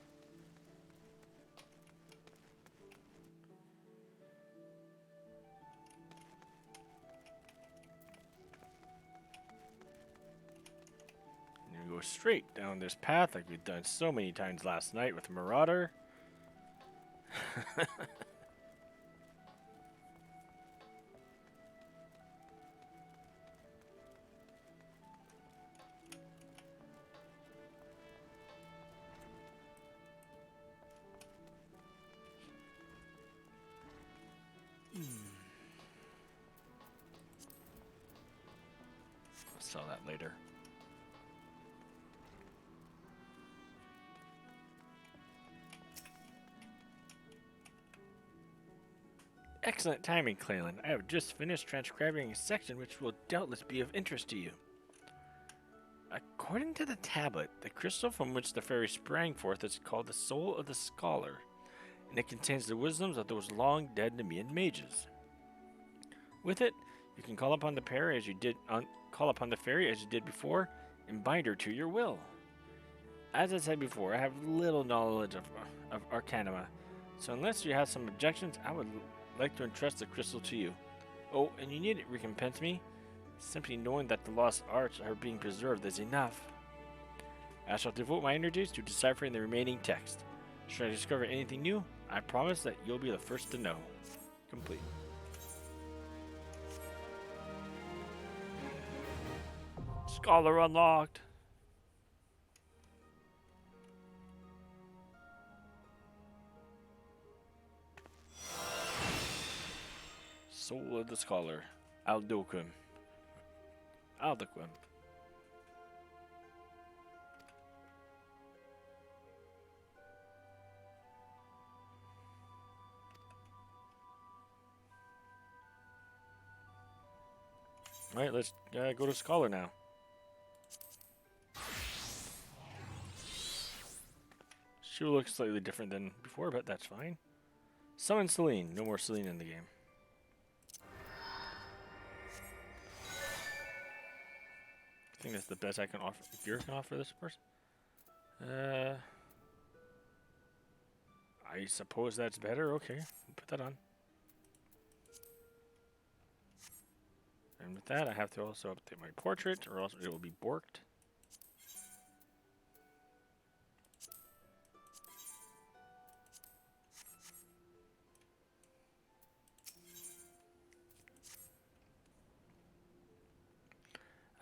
And we go straight down this path like we've done so many times last night with Marauder. I'll sell that later. Excellent timing, Clalin. I have just finished transcribing a section which will doubtless be of interest to you. According to the tablet, the crystal from which the fairy sprang forth is called the Soul of the Scholar, and it contains the wisdoms of those long-dead Nemean mages. With it, you can call upon the fairy as you did before, and bind her to your will. As I said before, I have little knowledge of Arcanima, so unless you have some objections, I would like to entrust the crystal to you. Oh, and you needn't recompense me. Simply knowing that the lost arts are being preserved is enough. I shall devote my energies to deciphering the remaining text. Should I discover anything new, I promise that you'll be the first to know. Complete. Scholar unlocked. Soul of the Scholar. Aldoquim. Alright, let's go to Scholar now. She will look slightly different than before, but that's fine. Summon Celine. No more Celine in the game. I think that's the best I can offer. Gear can offer this person. I suppose that's better. Okay, put that on. And with that, I have to also update my portrait, or else it will be borked.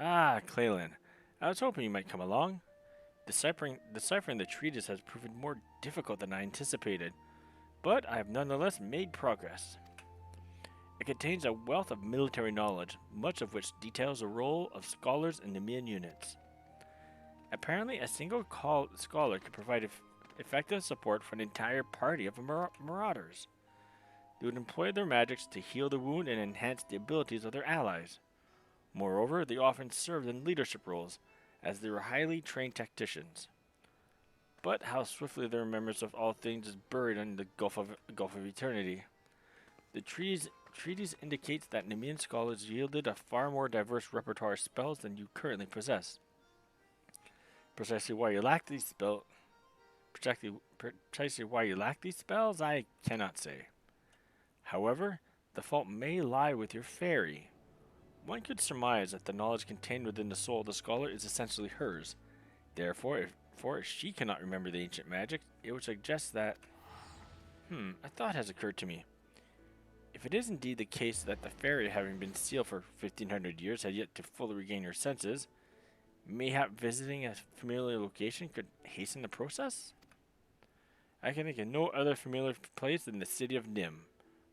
Ah, Clalin. I was hoping you might come along. Deciphering the treatise has proven more difficult than I anticipated, but I have nonetheless made progress. It contains a wealth of military knowledge, much of which details the role of scholars in Nemean units. Apparently, a single scholar could provide effective support for an entire party of marauders. They would employ their magics to heal the wound and enhance the abilities of their allies. Moreover, they often served in leadership roles, as they were highly trained tacticians. But how swiftly their remembrance of all things is buried in the gulf of eternity. The treatise indicates that Nemean scholars yielded a far more diverse repertoire of spells than you currently possess. Precisely why you lack these spells, I cannot say. However, the fault may lie with your fairy. One could surmise that the knowledge contained within the soul of the scholar is essentially hers. Therefore, if she cannot remember the ancient magic, it would suggest that... a thought has occurred to me. If it is indeed the case that the fairy, having been sealed for 1500 years, had yet to fully regain her senses, mayhap visiting a familiar location could hasten the process? I can think of no other familiar place than the city of Nim.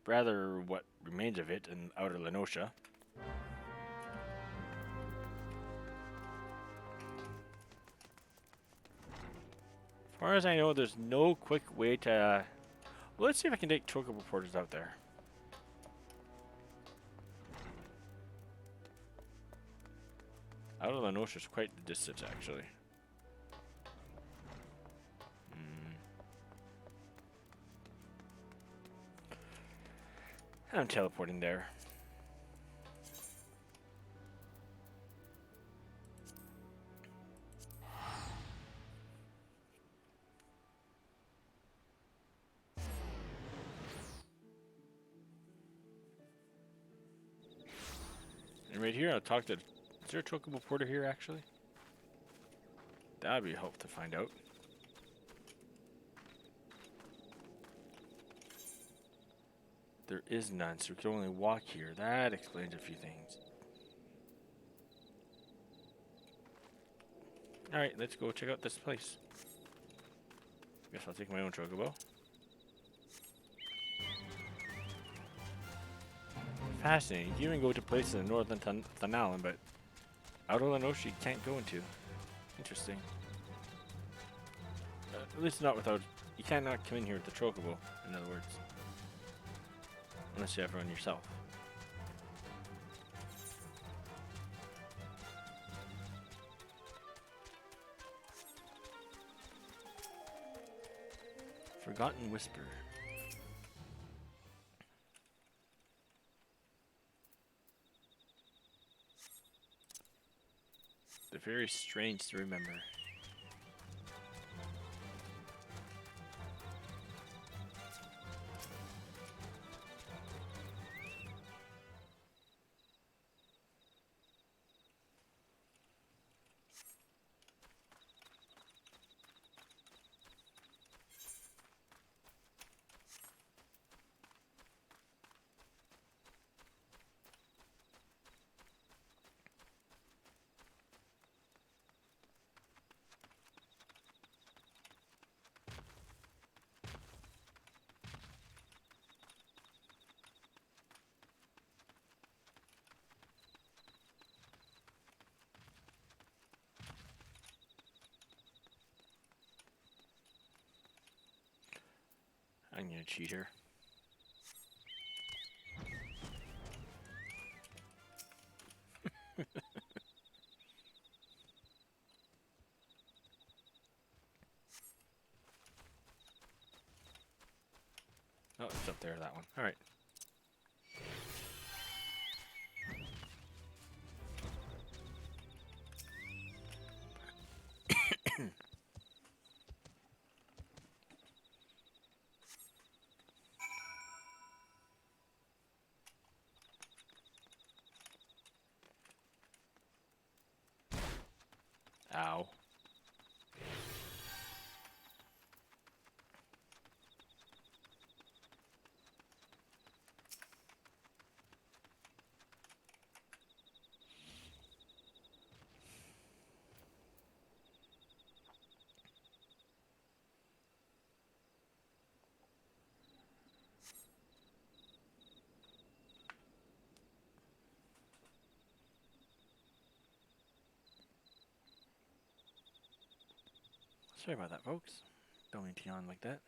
Rather, what remains of it in outer Lenosha. As far as I know, there's no quick way to... well, let's see if I can take chocobo porters out there. Out of Lenosha is quite the distance, actually. I'm teleporting there. And right here, I'll talk to... Is there a chocobo porter here, actually? That would be a help to find out. There is none, so we can only walk here. That explains a few things. Alright, let's go check out this place. Guess I'll take my own chocobo. Fascinating. You can even go to places in northern Clalin, but out of the ocean you can't go into. Interesting. At least not without... You cannot come in here with the chocobo, in other words. Unless you have one yourself. Forgotten Whisper. They're very strange to remember. I'm gonna cheat her. Oh, it's up there, that one. Alright. Ow. Sorry about that, folks. Don't mean to yawn like that.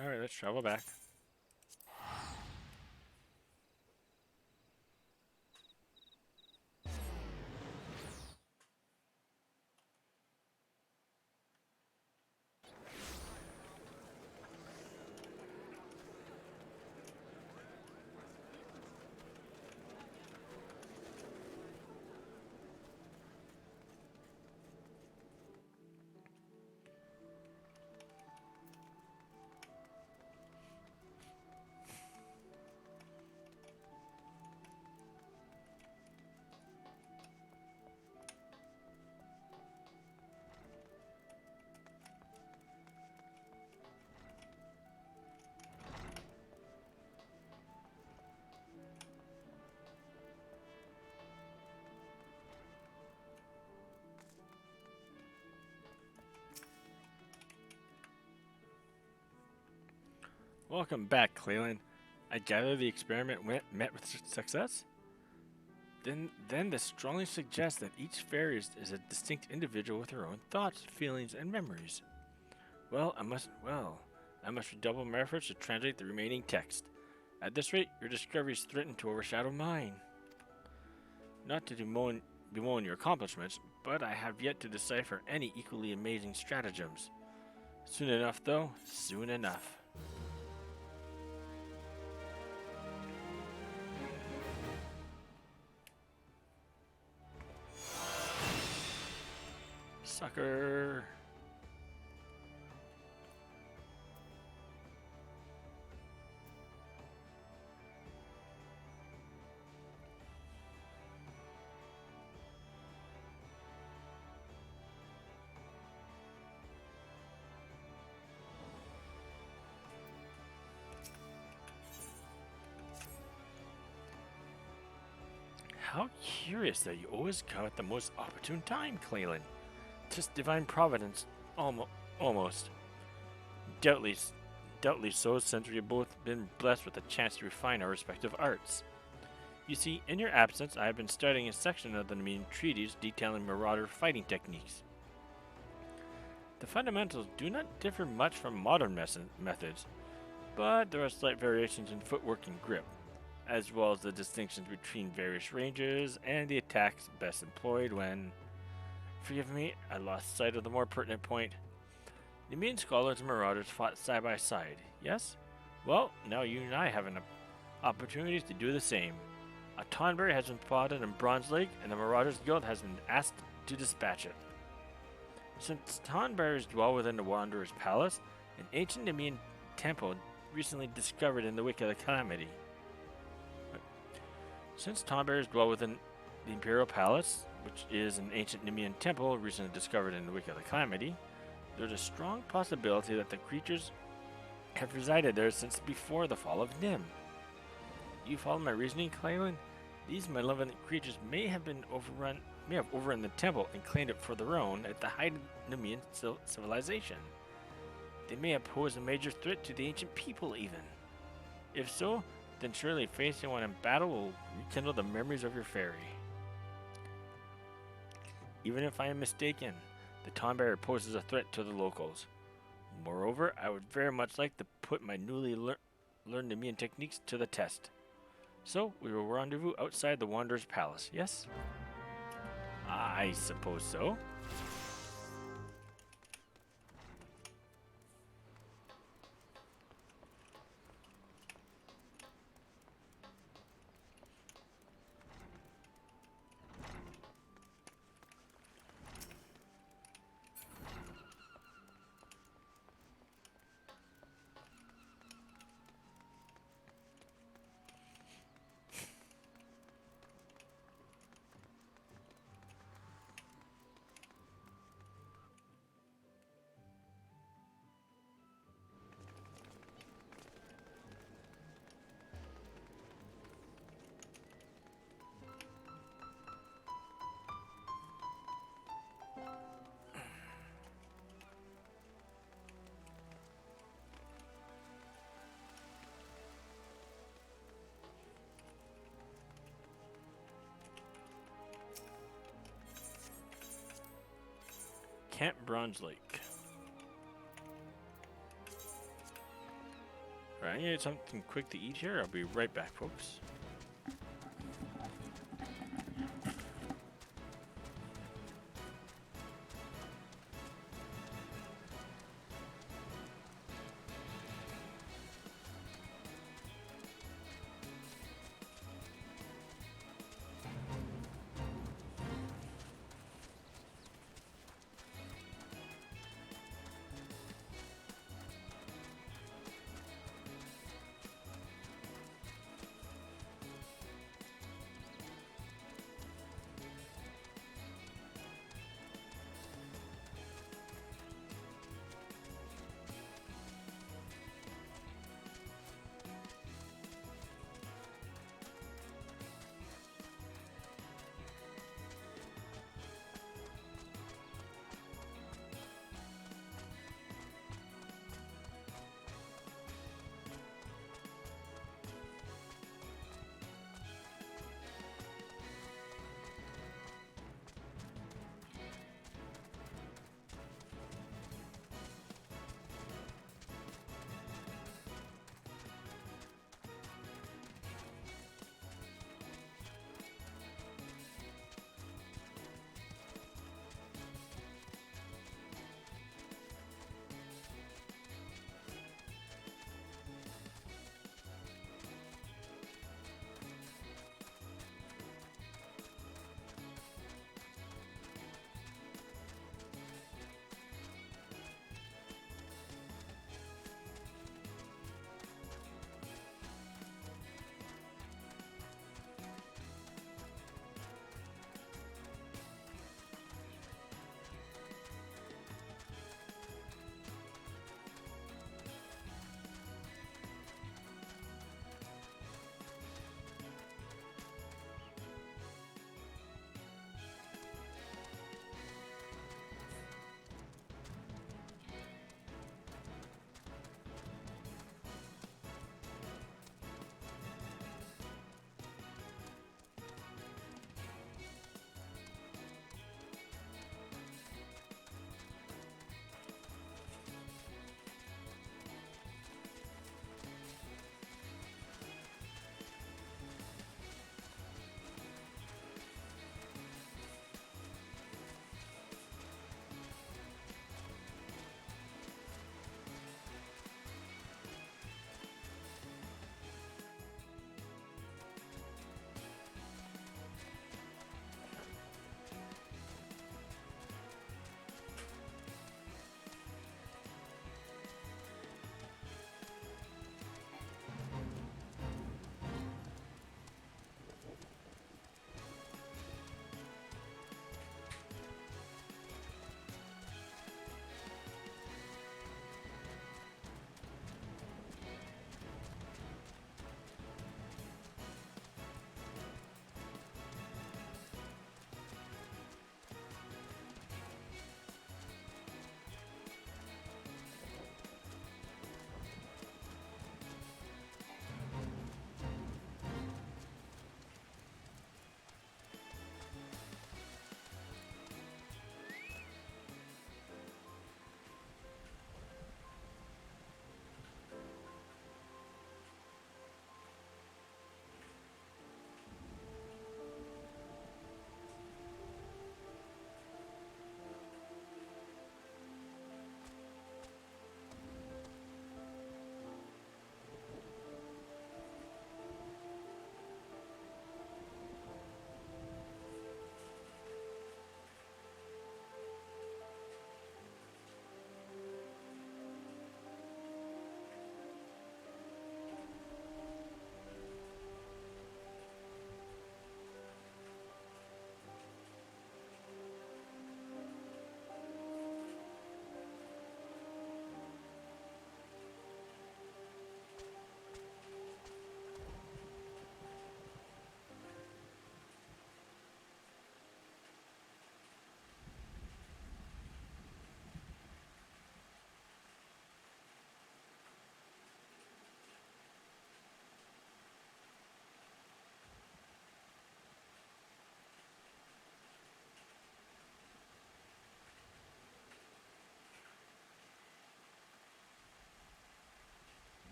Alright, let's travel back. Welcome back, Clalin. I gather the experiment met with success? Then this strongly suggests that each fairy is a distinct individual with her own thoughts, feelings, and memories. I must redouble my efforts to translate the remaining text. At this rate, your discoveries threaten to overshadow mine. Not to bemoan your accomplishments, but I have yet to decipher any equally amazing stratagems. Soon enough, though. Soon enough. Sucker. How curious that you always come at the most opportune time, Clalin. Just divine providence, almost. Doubtless, doubtless so, since we've both been blessed with a chance to refine our respective arts. You see, in your absence, I have been studying a section of the Nemean treatise detailing marauder fighting techniques. The fundamentals do not differ much from modern methods, but there are slight variations in footwork and grip, as well as the distinctions between various ranges and the attacks best employed when... Forgive me, I lost sight of the more pertinent point. Nemean scholars and marauders fought side by side, yes? Well, now you and I have an opportunity to do the same. A Tonberry has been spotted in Bronze Lake, and the Marauders Guild has been asked to dispatch it. Since Tonberries dwell within the Wanderer's Palace, an ancient Nemean temple recently discovered in the Wake of the Calamity. Since Tonberries dwell within the Imperial Palace, which is an ancient Nemean temple recently discovered in the Wake of the Calamity, there's a strong possibility that the creatures have resided there since before the fall of Nim. You follow my reasoning, Clalin? These malevolent creatures may have overrun the temple and claimed it for their own at the height of Nemean civilization. They may have posed a major threat to the ancient people, even. If so, then surely facing one in battle will rekindle the memories of your fairy. Even if I am mistaken, the Tonberry poses a threat to the locals. Moreover, I would very much like to put my newly learned Nemean techniques to the test. So, we will rendezvous outside the Wanderer's Palace, yes? I suppose so. Camp Bronze Lake. Alright, I need something quick to eat here. I'll be right back, folks.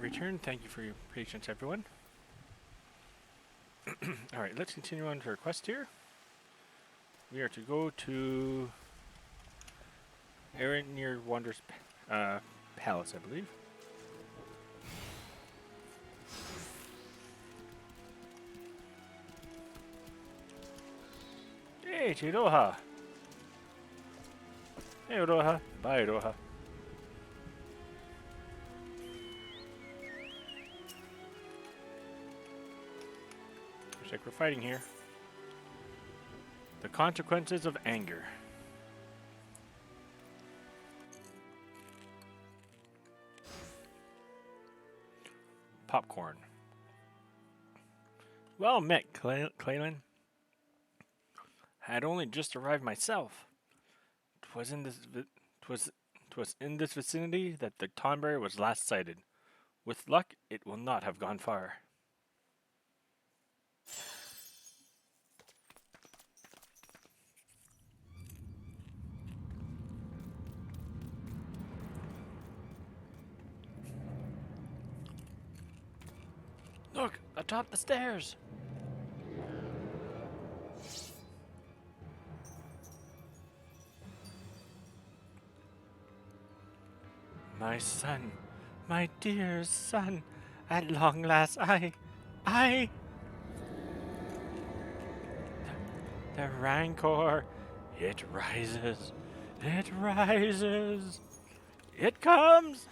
return. Thank you for your patience, everyone. Alright, let's continue on to our quest here. We are to go to Aaron near Wander's Palace, I believe. Hey, Chiroha! Hey, Roha. Bye, Roha. Looks like we're fighting here. The consequences of anger. Popcorn. Well met, Clalin. I had only just arrived myself. 'Twas in this vicinity that the Tonberry was last sighted. With luck, it will not have gone far. Look, atop the stairs. My son, my dear son, at long last I... The rancor, it rises, it rises, it comes!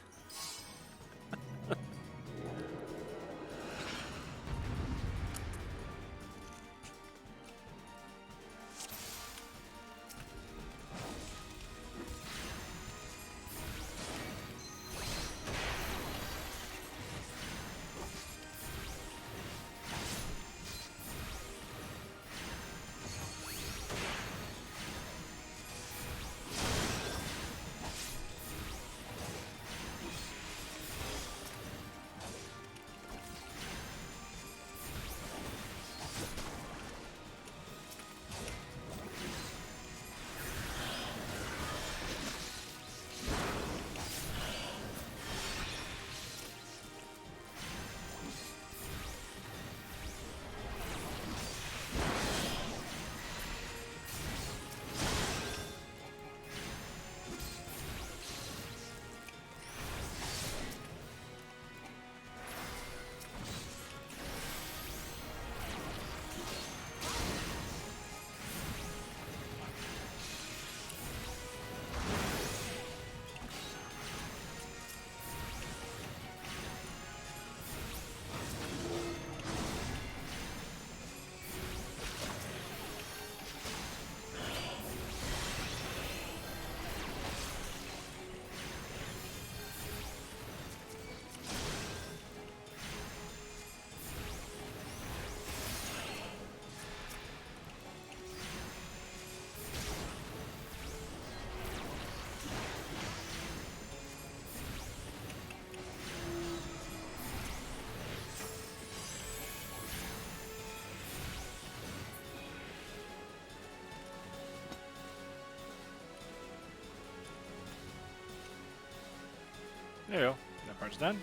There you go. That part's done.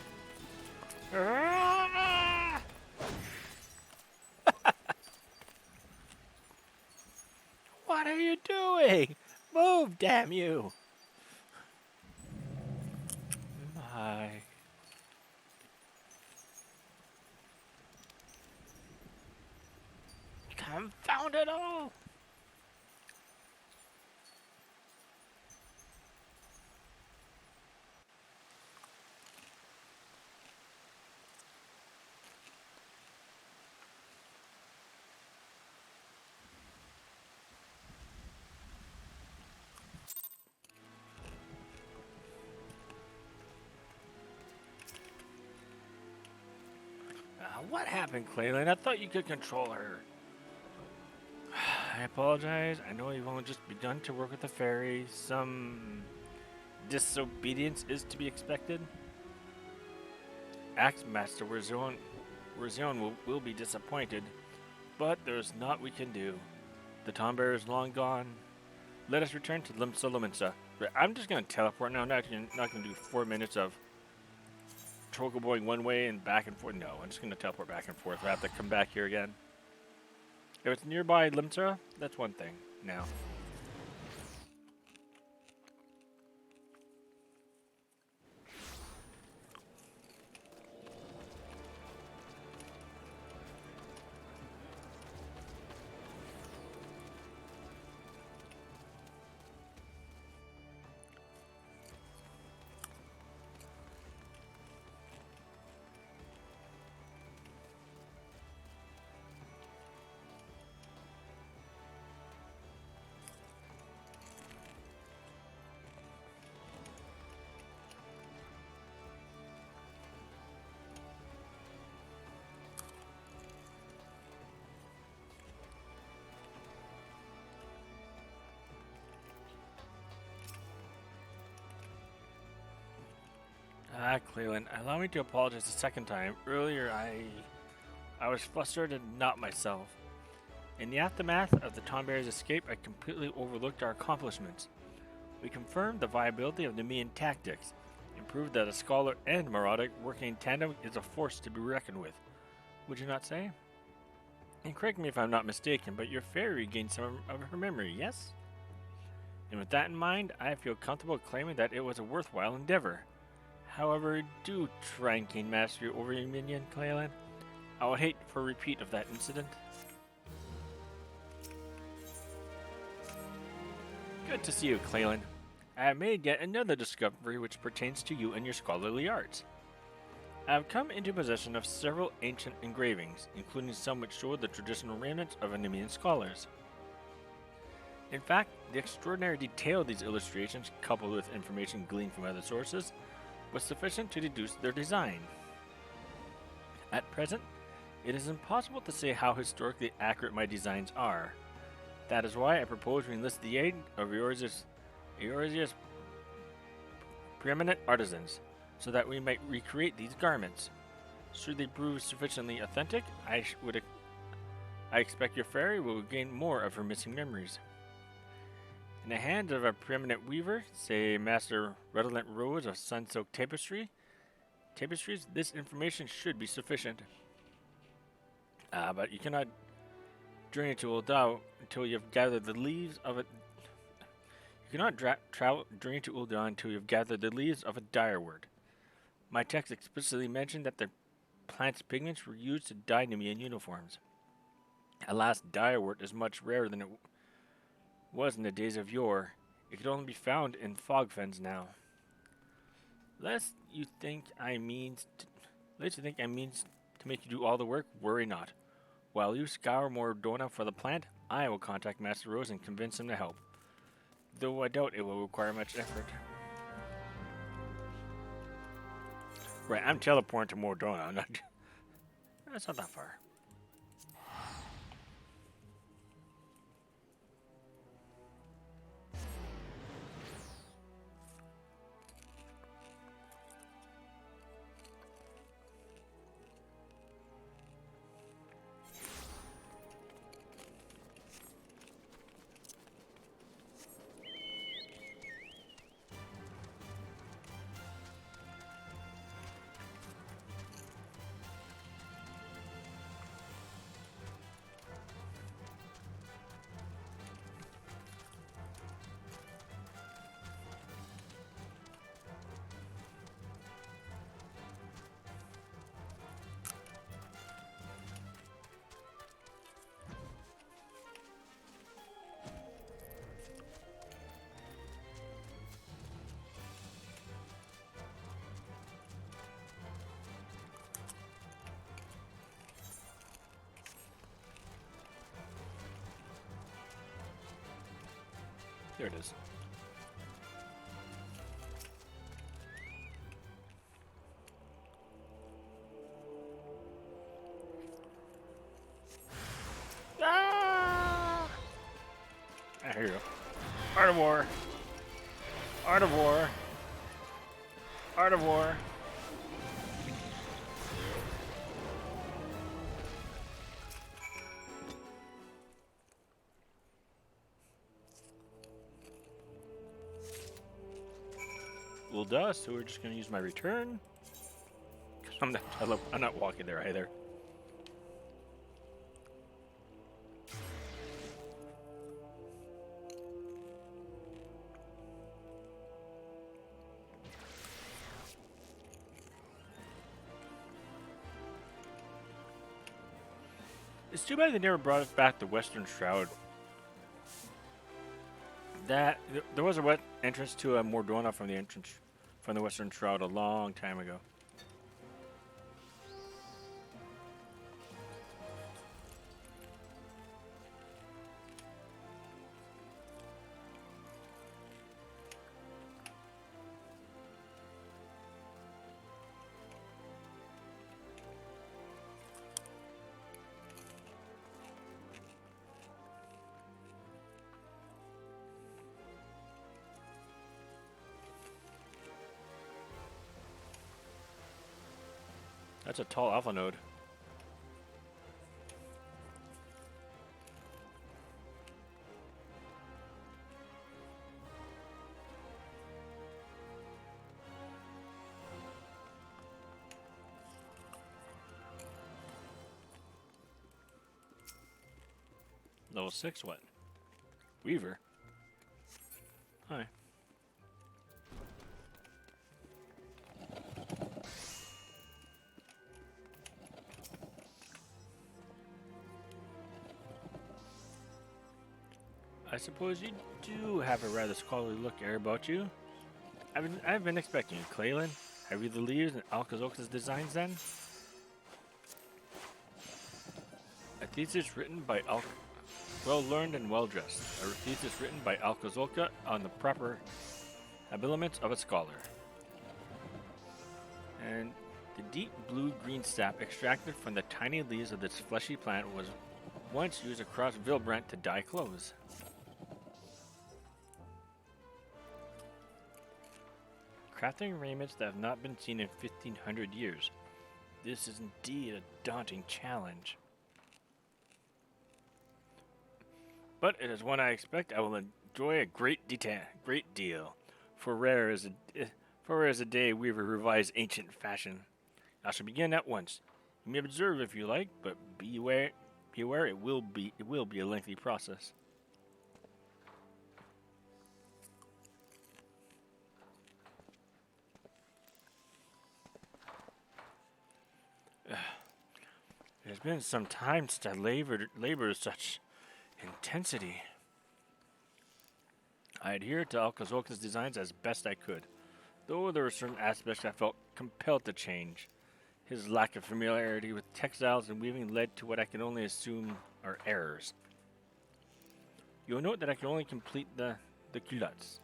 What are you doing? Move, damn you! My. Confound it all! What happened, Clalin? I thought you could control her. I apologize. I know you've only just begun to work with the fairy. Some disobedience is to be expected. Axemaster Reborn will be disappointed, but there's naught we can do. The Tombear is long gone. Let us return to Limsa Lominsa. I'm just going to teleport now. Not going to do 4 minutes of chocoboing one way and back and forth. No, I'm just gonna teleport back and forth. I have to come back here again. If it's nearby Limsa, that's one thing. Now. Clalin, allow me to apologize a second time. Earlier, I was frustrated and not myself. In the aftermath of the Tomberry's escape, I completely overlooked our accomplishments. We confirmed the viability of Nemean tactics, and proved that a scholar and Marauder working in tandem is a force to be reckoned with. Would you not say? And correct me if I'm not mistaken, but your fairy regained some of her memory, yes? And with that in mind, I feel comfortable claiming that it was a worthwhile endeavor. However, do try and gain mastery over your minion, Clalin. I would hate for a repeat of that incident. Good to see you, Clalin. I have made yet another discovery which pertains to you and your scholarly arts. I have come into possession of several ancient engravings, including some which show the traditional remnants of Nemean scholars. In fact, the extraordinary detail of these illustrations, coupled with information gleaned from other sources, was sufficient to deduce their design. At present, it is impossible to say how historically accurate my designs are. That is why I propose we enlist the aid of Eorzea's preeminent artisans, so that we might recreate these garments. Should they prove sufficiently authentic, I expect your fairy will gain more of her missing memories. In the hands of a preeminent weaver, say Master Redolent Rose of Sun-Silk Tapestries, this information should be sufficient. But you cannot journey to Uldao until you have gathered the leaves of it. You cannot journey to Uldao until you have gathered the leaves of a direwort. My text explicitly mentioned that the plant's pigments were used to dye Nemean uniforms. Alas, direwort is much rarer than it was in the days of yore. It could only be found in fog fens now. Lest you think I mean to make you do all the work, worry not. While you scour Mordona for the plant, I will contact Master Rose and convince him to help. Though I doubt it will require much effort. Right, I'm teleporting to Mordona. That's not that far. There it is. Ah! Here you go. Art of War. Art of War. Art of War. Little dust, so we're just going to use my return. I'm not walking there either. It's too bad they never brought back the Western Shroud. There was a wet entrance to a Mordona from the Western Shroud a long time ago. That's a tall alpha node. Level 6 what? Weaver? Hi. I suppose you do have a rather scholarly look air about you. I've been expecting you, Clalin. Have you the leaves and Alcazoc's designs then? A thesis written by well learned and well dressed. A thesis written by Alcazolca on the proper habiliments of a scholar. And the deep blue-green sap extracted from the tiny leaves of this fleshy plant was once used across Vilbrant to dye clothes. Crafting raiments that have not been seen in 1500 years. This is indeed a daunting challenge. But it is one I expect I will enjoy a great deal. For rare is a day weaver revise ancient fashion. I shall begin at once. You may observe if you like, but beware it will be a lengthy process. It has been some time since I labored with such intensity. I adhered to Alcazoc's designs as best I could, though there were certain aspects I felt compelled to change. His lack of familiarity with textiles and weaving led to what I can only assume are errors. You'll note that I can only complete the culottes.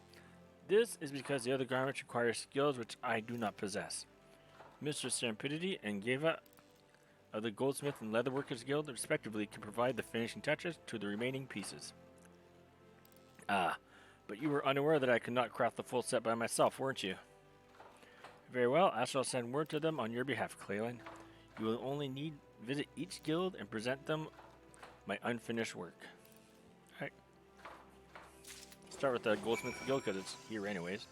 This is because the other garments require skills which I do not possess. Mr. Serendipity and Geva of the Goldsmith and Leatherworkers Guild, respectively, can provide the finishing touches to the remaining pieces. Ah, but you were unaware that I could not craft the full set by myself, weren't you? Very well, I shall send word to them on your behalf, Clalin. You will only need visit each guild and present them my unfinished work. Alright. Start with the Goldsmith Guild because it's here anyways.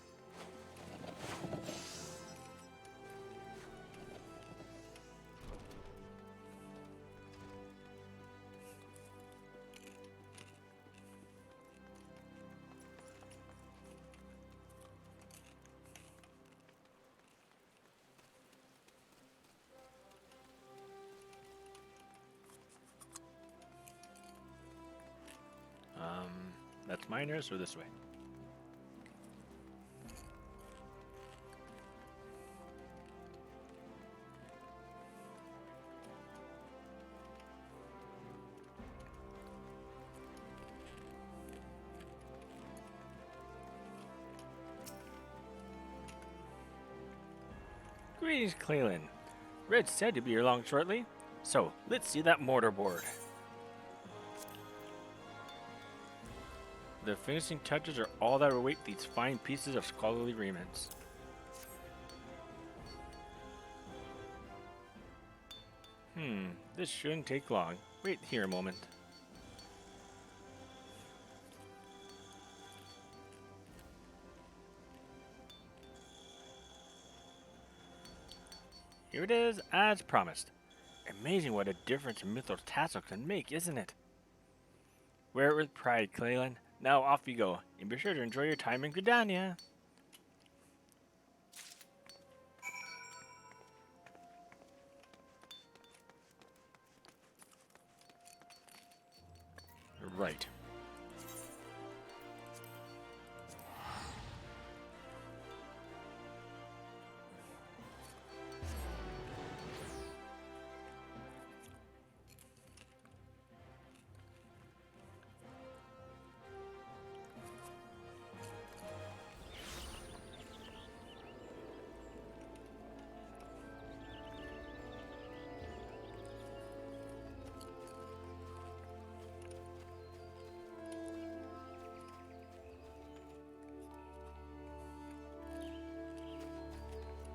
That's miners or this way? Greetings, Clalin. Red said to be along shortly, so let's see that mortarboard. The finishing touches are all that await these fine pieces of scholarly raiments. This shouldn't take long. Wait here a moment. Here it is, as promised. Amazing what a difference a mithril tassel can make, isn't it? Wear it with pride, Clalin. Now off you go, and be sure to enjoy your time in Gridania. Right.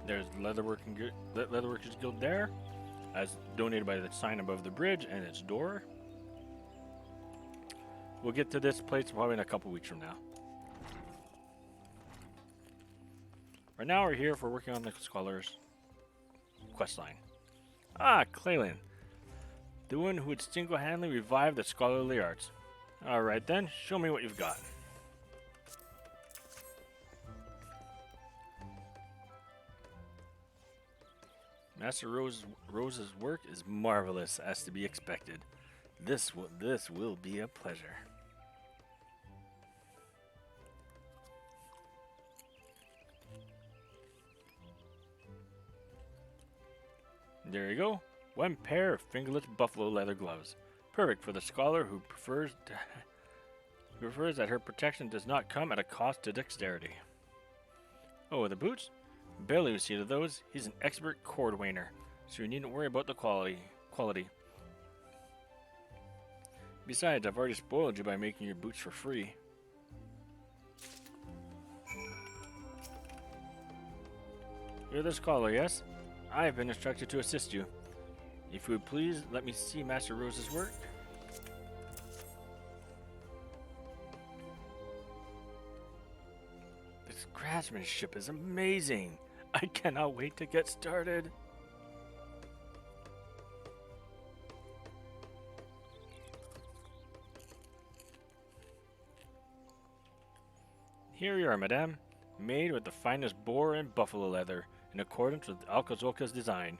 There's Leatherworkers Guild there, as donated by the sign above the bridge and its door. We'll get to this place probably in a couple weeks from now. Right now we're here for working on the Scholar's questline. Ah, Clalin, the one who would single-handedly revive the scholarly arts. Alright then, show me what you've got. Master Rose's work is marvelous, as to be expected. This will be a pleasure. There you go. One pair of fingerless buffalo leather gloves. Perfect for the scholar who prefers that her protection does not come at a cost to dexterity. Oh, the boots? Barely would see to those. He's an expert cordwainer, so you needn't worry about the quality. Besides, I've already spoiled you by making your boots for free. You're the scholar, yes? I have been instructed to assist you. If you would please, let me see Master Rose's work. This craftsmanship is amazing. I cannot wait to get started. Here you are, madame. Made with the finest boar and buffalo leather, in accordance with Alcazolca's design,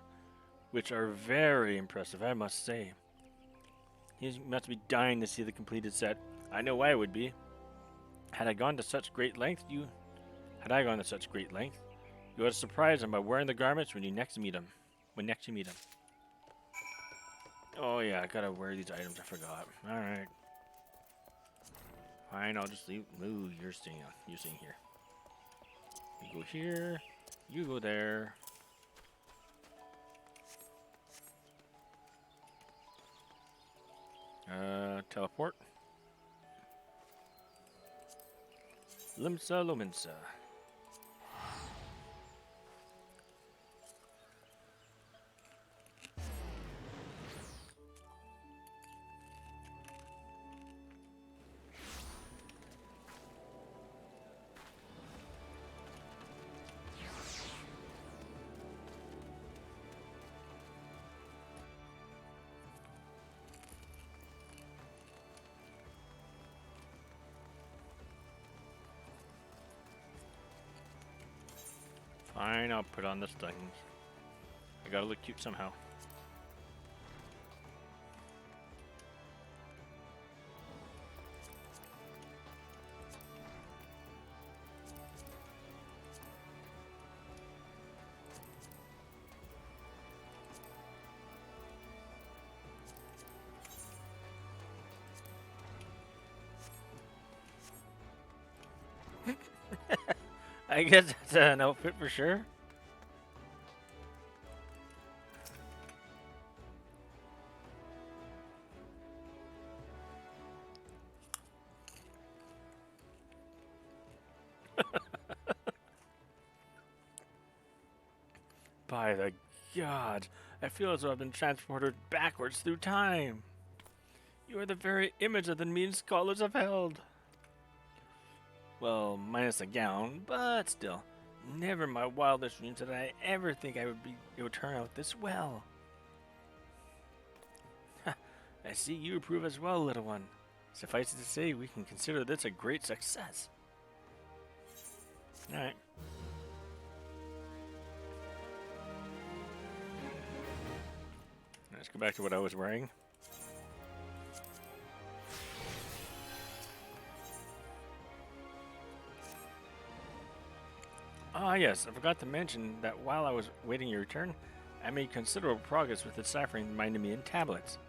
which are very impressive, I must say. You must be dying to see the completed set. I know I would be. Had I gone to such great length, you ought to surprise him by wearing the garments when you next meet him. Oh yeah, I gotta wear these items. I forgot. All right. Fine, I'll just leave. Ooh, you're staying here. You go here. You go there. Teleport. Limsa Lominsa. Fine, I'll put on the stockings. I gotta look cute somehow. I guess that's an outfit for sure. By the gods, I feel as though I've been transported backwards through time. You are the very image of the mean scholars have held. Well, minus a gown, but still. Never in my wildest dreams did I ever think it would turn out this well. I see you approve as well, little one. Suffice it to say, we can consider this a great success. Alright. Let's go back to what I was wearing. Ah, yes, I forgot to mention that while I was waiting your return, I made considerable progress with deciphering my Nemean tablets.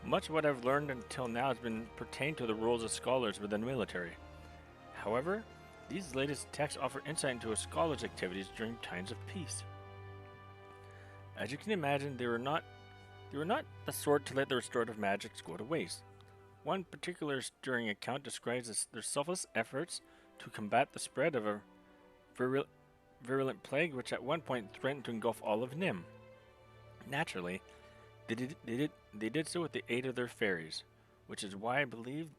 Much of what I've learned until now has been pertained to the roles of scholars within the military. However, these latest texts offer insight into a scholar's activities during times of peace. As you can imagine, they were not the sort to let their restorative magics go to waste. One particular stirring account describes their selfless efforts to combat the spread of a virulent plague which at one point threatened to engulf all of Nim. Naturally, they did so with the aid of their fairies, which is why I believe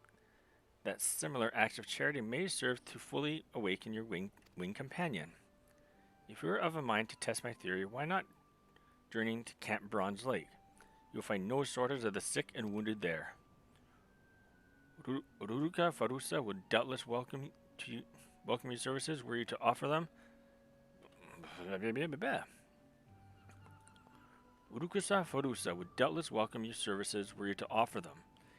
that similar acts of charity may serve to fully awaken your winged companion. If you are of a mind to test my theory, why not journeying to Camp Bronze Lake? You'll find no shortage of the sick and wounded there. Uruka Farusa would doubtless welcome your services were you to offer them. Urukusa Farusa would doubtless welcome your services were you to offer them.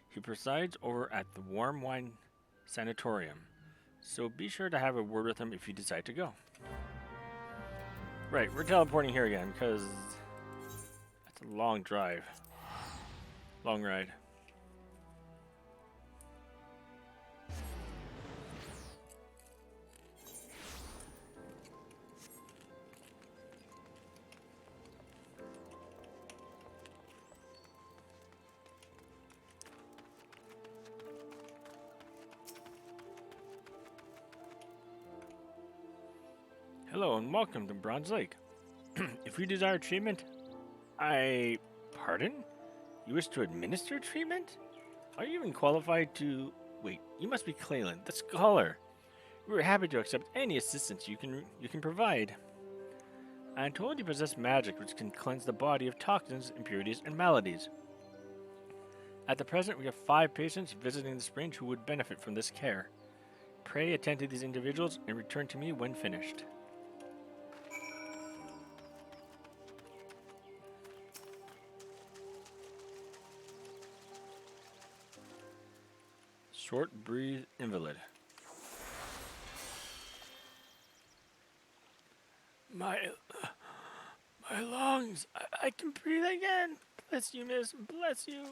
He presides over at the Warm Wine Sanatorium, so be sure to have a word with him if you decide to go. Right, we're teleporting here again because that's a long drive. Long ride. Hello and welcome to Bronze Lake. If you desire treatment, Pardon? You wish to administer treatment? Are you even qualified to... Wait, you must be Clalin, the scholar. We are happy to accept any assistance you can provide. I am told you possess magic which can cleanse the body of toxins, impurities, and maladies. At the present, we have 5 patients visiting the spring who would benefit from this care. Pray attend to these individuals and return to me when finished. Short breathe invalid. My lungs. I can breathe again. Bless you, miss. Bless you.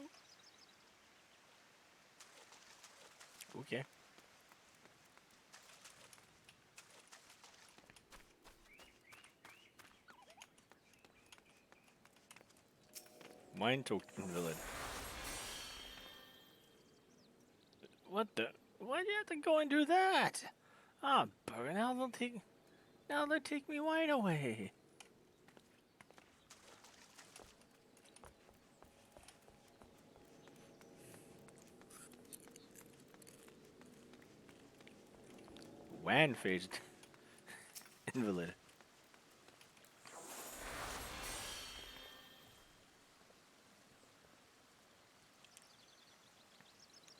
Okay. Mind token invalid. What the? Why do you have to go and do that? Ah, bugger! Now they'll take me wine away. Wan phased invalid.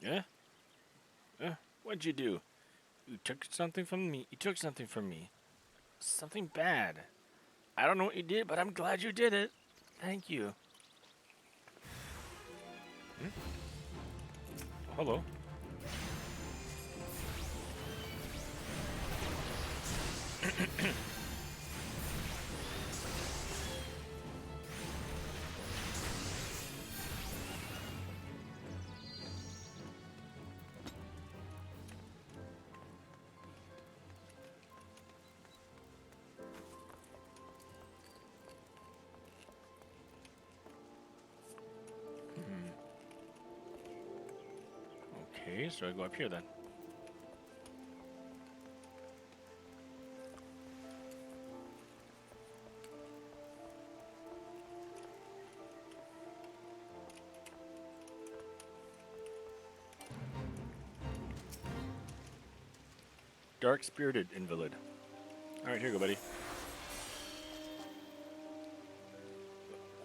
Yeah. What'd you do? You took something from me. You took something from me. Something bad. I don't know what you did, but I'm glad you did it. Thank you. Hmm? Hello. Okay, so I go up here then. Dark-spirited invalid. Alright, here you go, buddy.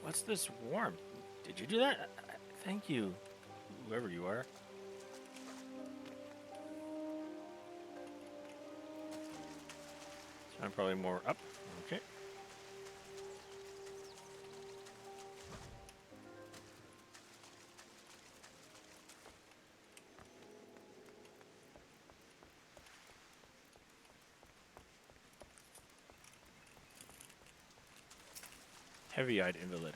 What's this warmth? Did you do that? Thank you, whoever you are. I'm probably more up. Okay. Heavy-eyed invalid.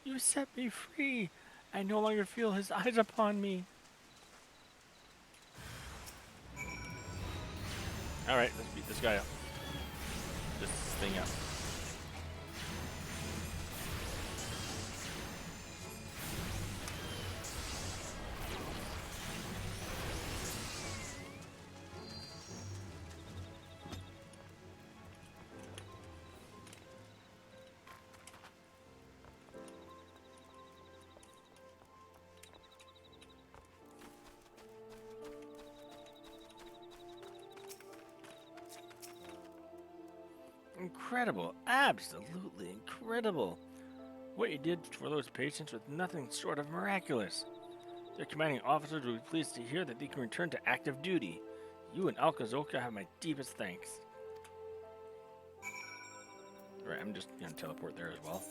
You set me free. I no longer feel his eyes upon me. Alright, let's beat this guy up. This thing up. Incredible. Absolutely incredible. What you did for those patients was nothing short of miraculous. Their commanding officers will be pleased to hear that they can return to active duty. You and Alkazoka have my deepest thanks. Right, I'm just gonna teleport there as well.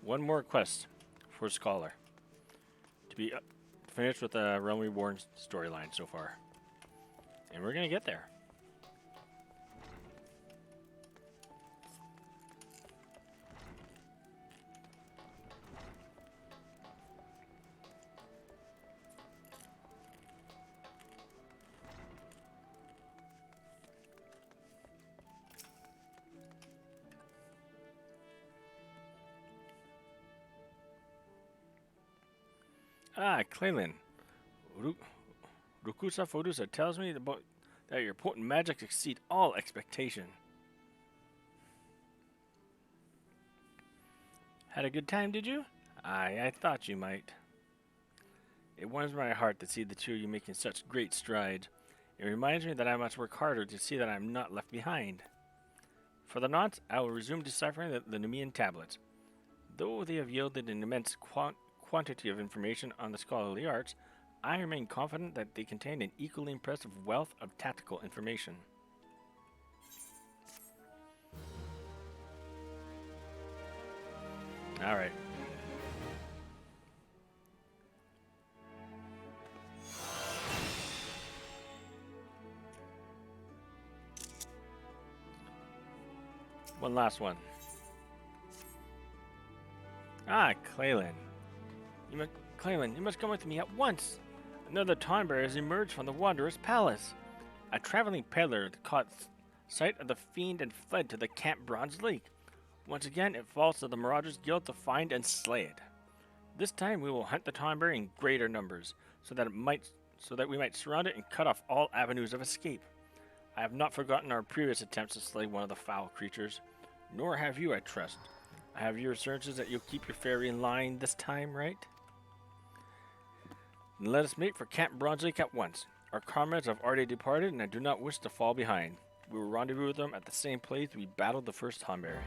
One more quest for Scholar to be finished with the Realm Reborn storyline so far, and we're gonna get there. Ah, Clalin. Rukusa Fodusa tells me about that your potent magic exceed all expectation. Had a good time, did you? Aye, I thought you might. It warms my heart to see the two of you making such great strides. It reminds me that I must work harder to see that I am not left behind. For the nonce, I will resume deciphering the Numian tablets. Though they have yielded an immense quantity of information on the scholarly arts, I remain confident that they contain an equally impressive wealth of tactical information. Alright. One last one. Ah, Clalin. Clalin, you must come with me at once. Another Tonberry has emerged from the Wanderer's Palace. A traveling peddler caught sight of the fiend and fled to the Camp Bronze Lake. Once again, it falls to the Marauders Guild to find and slay it. This time, we will hunt the Tonberry in greater numbers, so that we might surround it and cut off all avenues of escape. I have not forgotten our previous attempts to slay one of the foul creatures. Nor have you, I trust. I have your assurances that you'll keep your fairy in line this time, right? Then let us make for Camp Bronze Lake at once. Our comrades have already departed, and I do not wish to fall behind. We will rendezvous with them at the same place we battled the first Tonberry.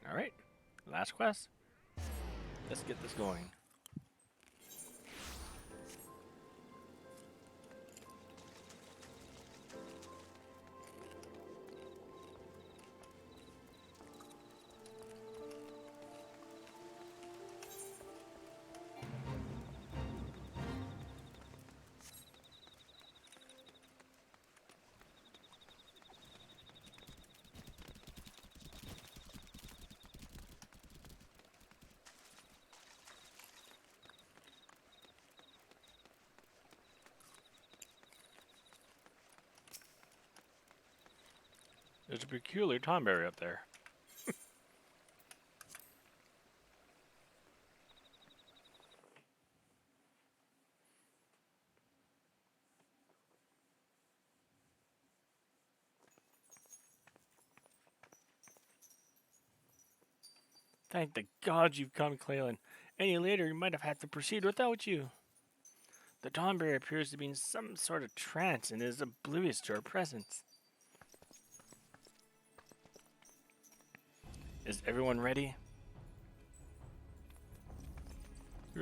Alright, last quest. Let's get this going. There's a peculiar Tonberry up there. Thank the gods you've come, Clalin. Any later, you might have had to proceed without you. The Tonberry appears to be in some sort of trance and is oblivious to our presence. Is everyone ready?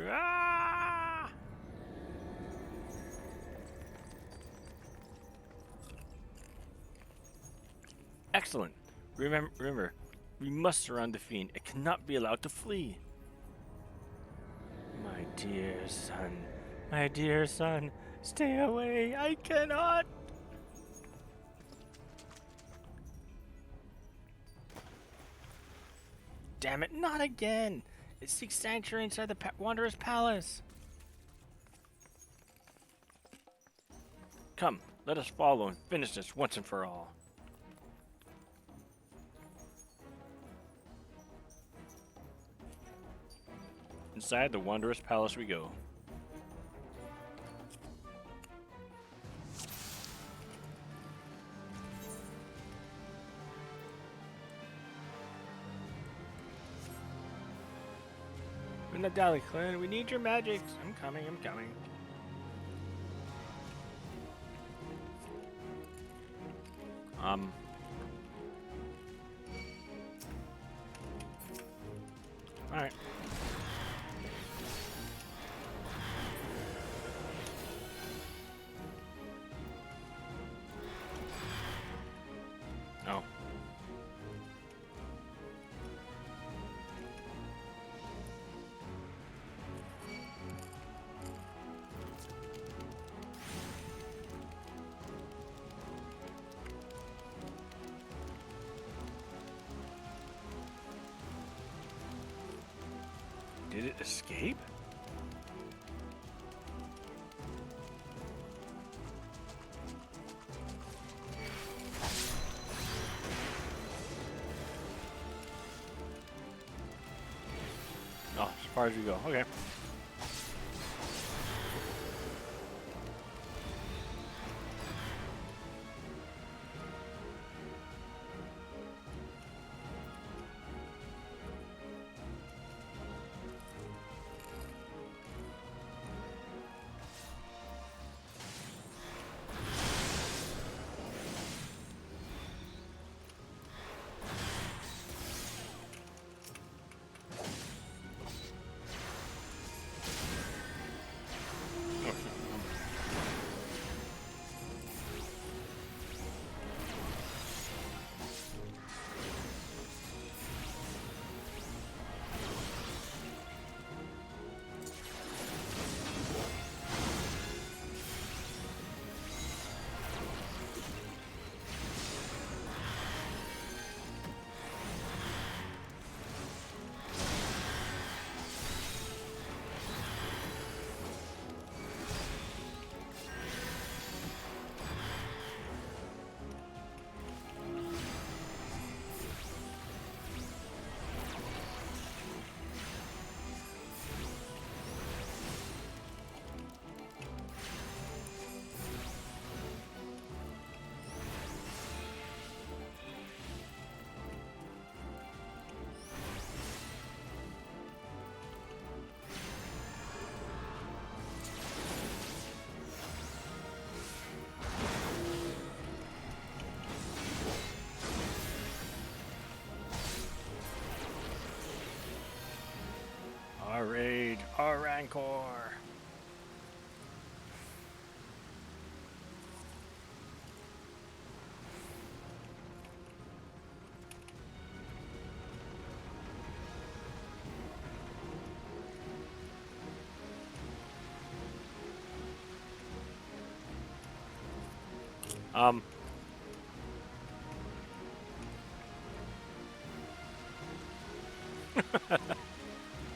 Ah! Excellent. Remember, we must surround the fiend. It cannot be allowed to flee. My dear son, stay away. I cannot. Damn it, not again. It seeks sanctuary inside the Wanderer's Palace. Come, let us follow and finish this once and for all. Inside the Wanderer's Palace we go. In the Dally Clan, we need your magic. I'm coming. Alright. Oh. Did it escape? Oh, as far as we go. Okay. Our rage, our rancor.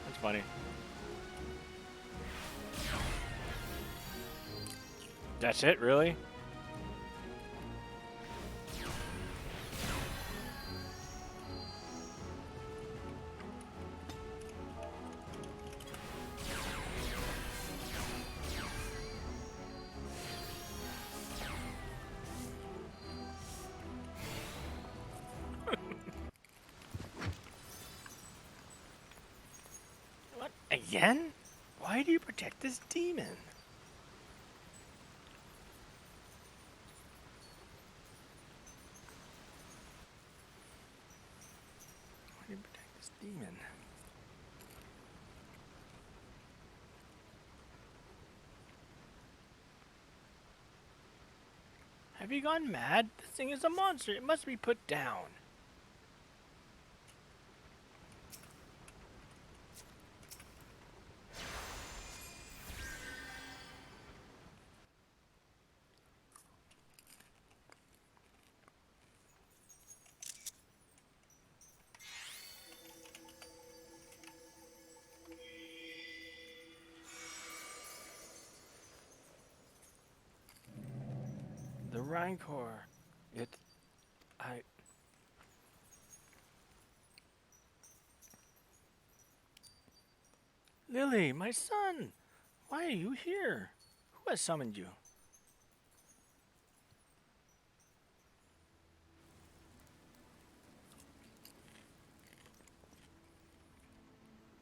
That's funny. That's it, really? Again? Why do you protect this demon? Why do you protect this demon? Have you gone mad? This thing is a monster. It must be put down. The Rancor. I... Lily, my son! Why are you here? Who has summoned you?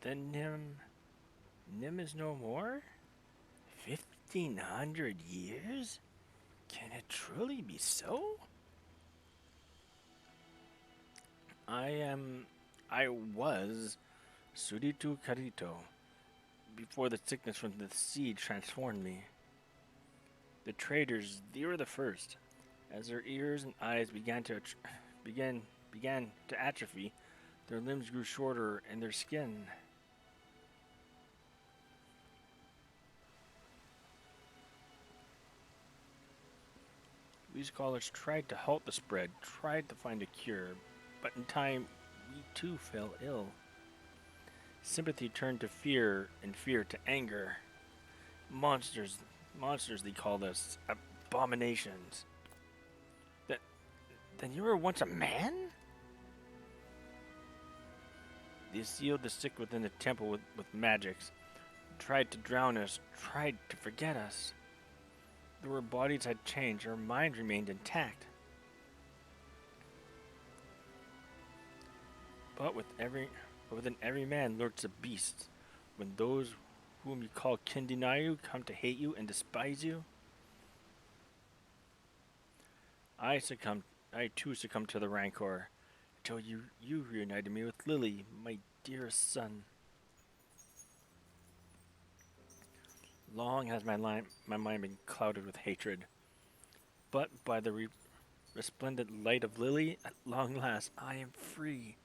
The Nim is no more? 1,500 years? Can it truly be so? I was Suritu Karito, before the sickness from the sea transformed me. The traders, they were the first. As their ears and eyes began to atrophy, their limbs grew shorter and their skin. We scholars tried to halt the spread, tried to find a cure, but in time, we too fell ill. Sympathy turned to fear, and fear to anger. Monsters they called us, abominations. Then you were once a man? They sealed the sick within the temple with magics, tried to drown us, tried to forget us. Though our bodies had changed, our minds remained intact. But within every man lurks a beast. When those whom you call kin deny you, come to hate you and despise you, I too succumbed to the Rancor, until you reunited me with Lily, my dearest son. Long has my mind been clouded with hatred, but by the resplendent light of Lily, at long last, I am free.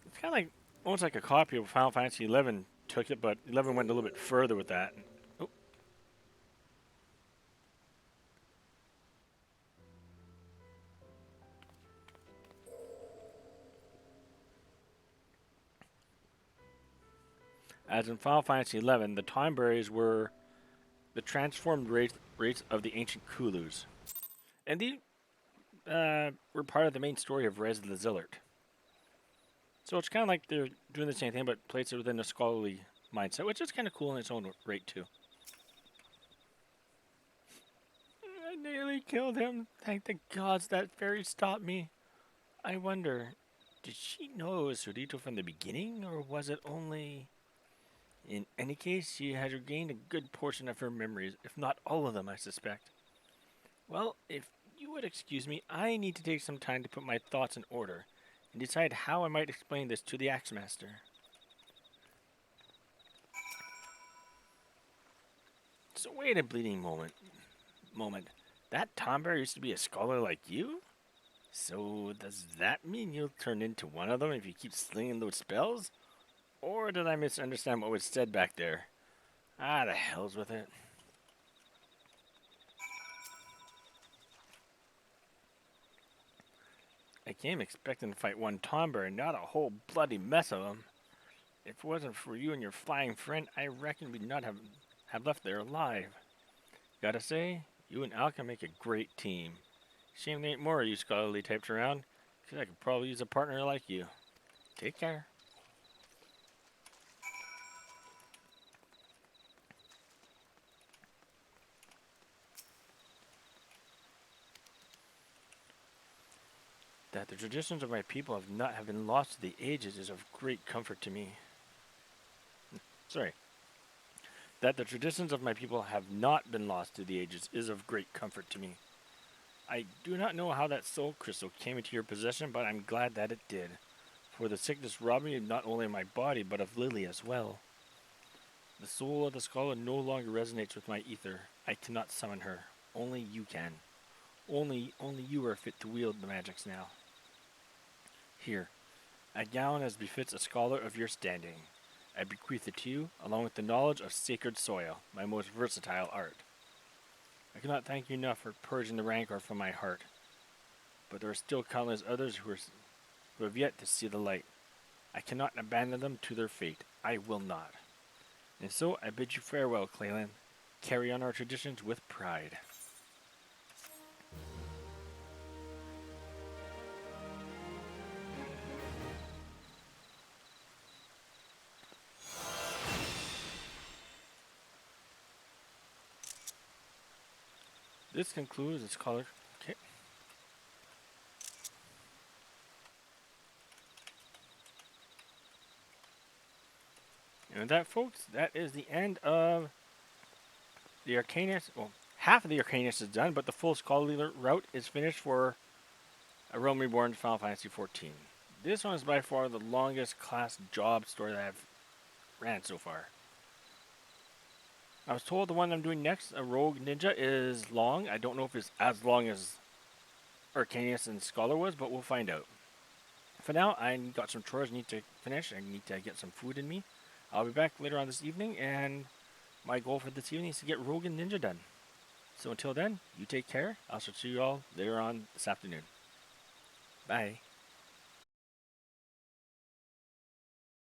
It's kind of like almost like a copy of Final Fantasy XI took it, but 11 went a little bit further with that. Oh. As in Final Fantasy XI, the Time Berries were the transformed race of the ancient Kulus, and these were part of the main story of Res the Zillert. So it's kind of like they're doing the same thing, but placed it within a scholarly mindset, which is kind of cool in its own right, too. I nearly killed him. Thank the gods that fairy stopped me. I wonder, did she know it was Surito from the beginning, or was it only... In any case, she has regained a good portion of her memories, if not all of them, I suspect. Well, if you would excuse me, I need to take some time to put my thoughts in order and decide how I might explain this to the Axemaster. So wait a bleeding moment. That Tombear used to be a scholar like you? So does that mean you'll turn into one of them if you keep slinging those spells? Or did I misunderstand what was said back there? Ah, the hell's with it. I came expecting to fight one Tomber and not a whole bloody mess of them. If it wasn't for you and your flying friend, I reckon we'd not have left there alive. Gotta say, you and Alka make a great team. Shame there ain't more of you scholarly types around, 'cause I could probably use a partner like you. Take care. That the traditions of my people have been lost to the ages is of great comfort to me. Sorry. That the traditions of my people have not been lost to the ages is of great comfort to me. I do not know how that soul crystal came into your possession, but I'm glad that it did. For the sickness robbed me not only of my body, but of Lily as well. The soul of the scholar no longer resonates with my ether. I cannot summon her. Only you can. Only you are fit to wield the magics now. Here, a gown as befits a scholar of your standing. I bequeath it to you, along with the knowledge of sacred soil, my most versatile art. I cannot thank you enough for purging the rancor from my heart, but there are still countless others who have yet to see the light. I cannot abandon them to their fate. I will not. And so I bid you farewell, Clalin. Carry on our traditions with pride. This concludes this color. Okay. And with that, folks, that is the end of the Arcanist. Well, half of the Arcanist is done, but the full scholarly route is finished for A Realm Reborn Final Fantasy XIV. This one is by far the longest class job story that I've ran so far. I was told the one I'm doing next, a Rogue Ninja, is long. I don't know if it's as long as Arcanist and Scholar was, but we'll find out. For now, I got some chores I need to finish. I need to get some food in me. I'll be back later on this evening, and my goal for this evening is to get Rogue and Ninja done. So until then, you take care. I shall see you all later on this afternoon. Bye.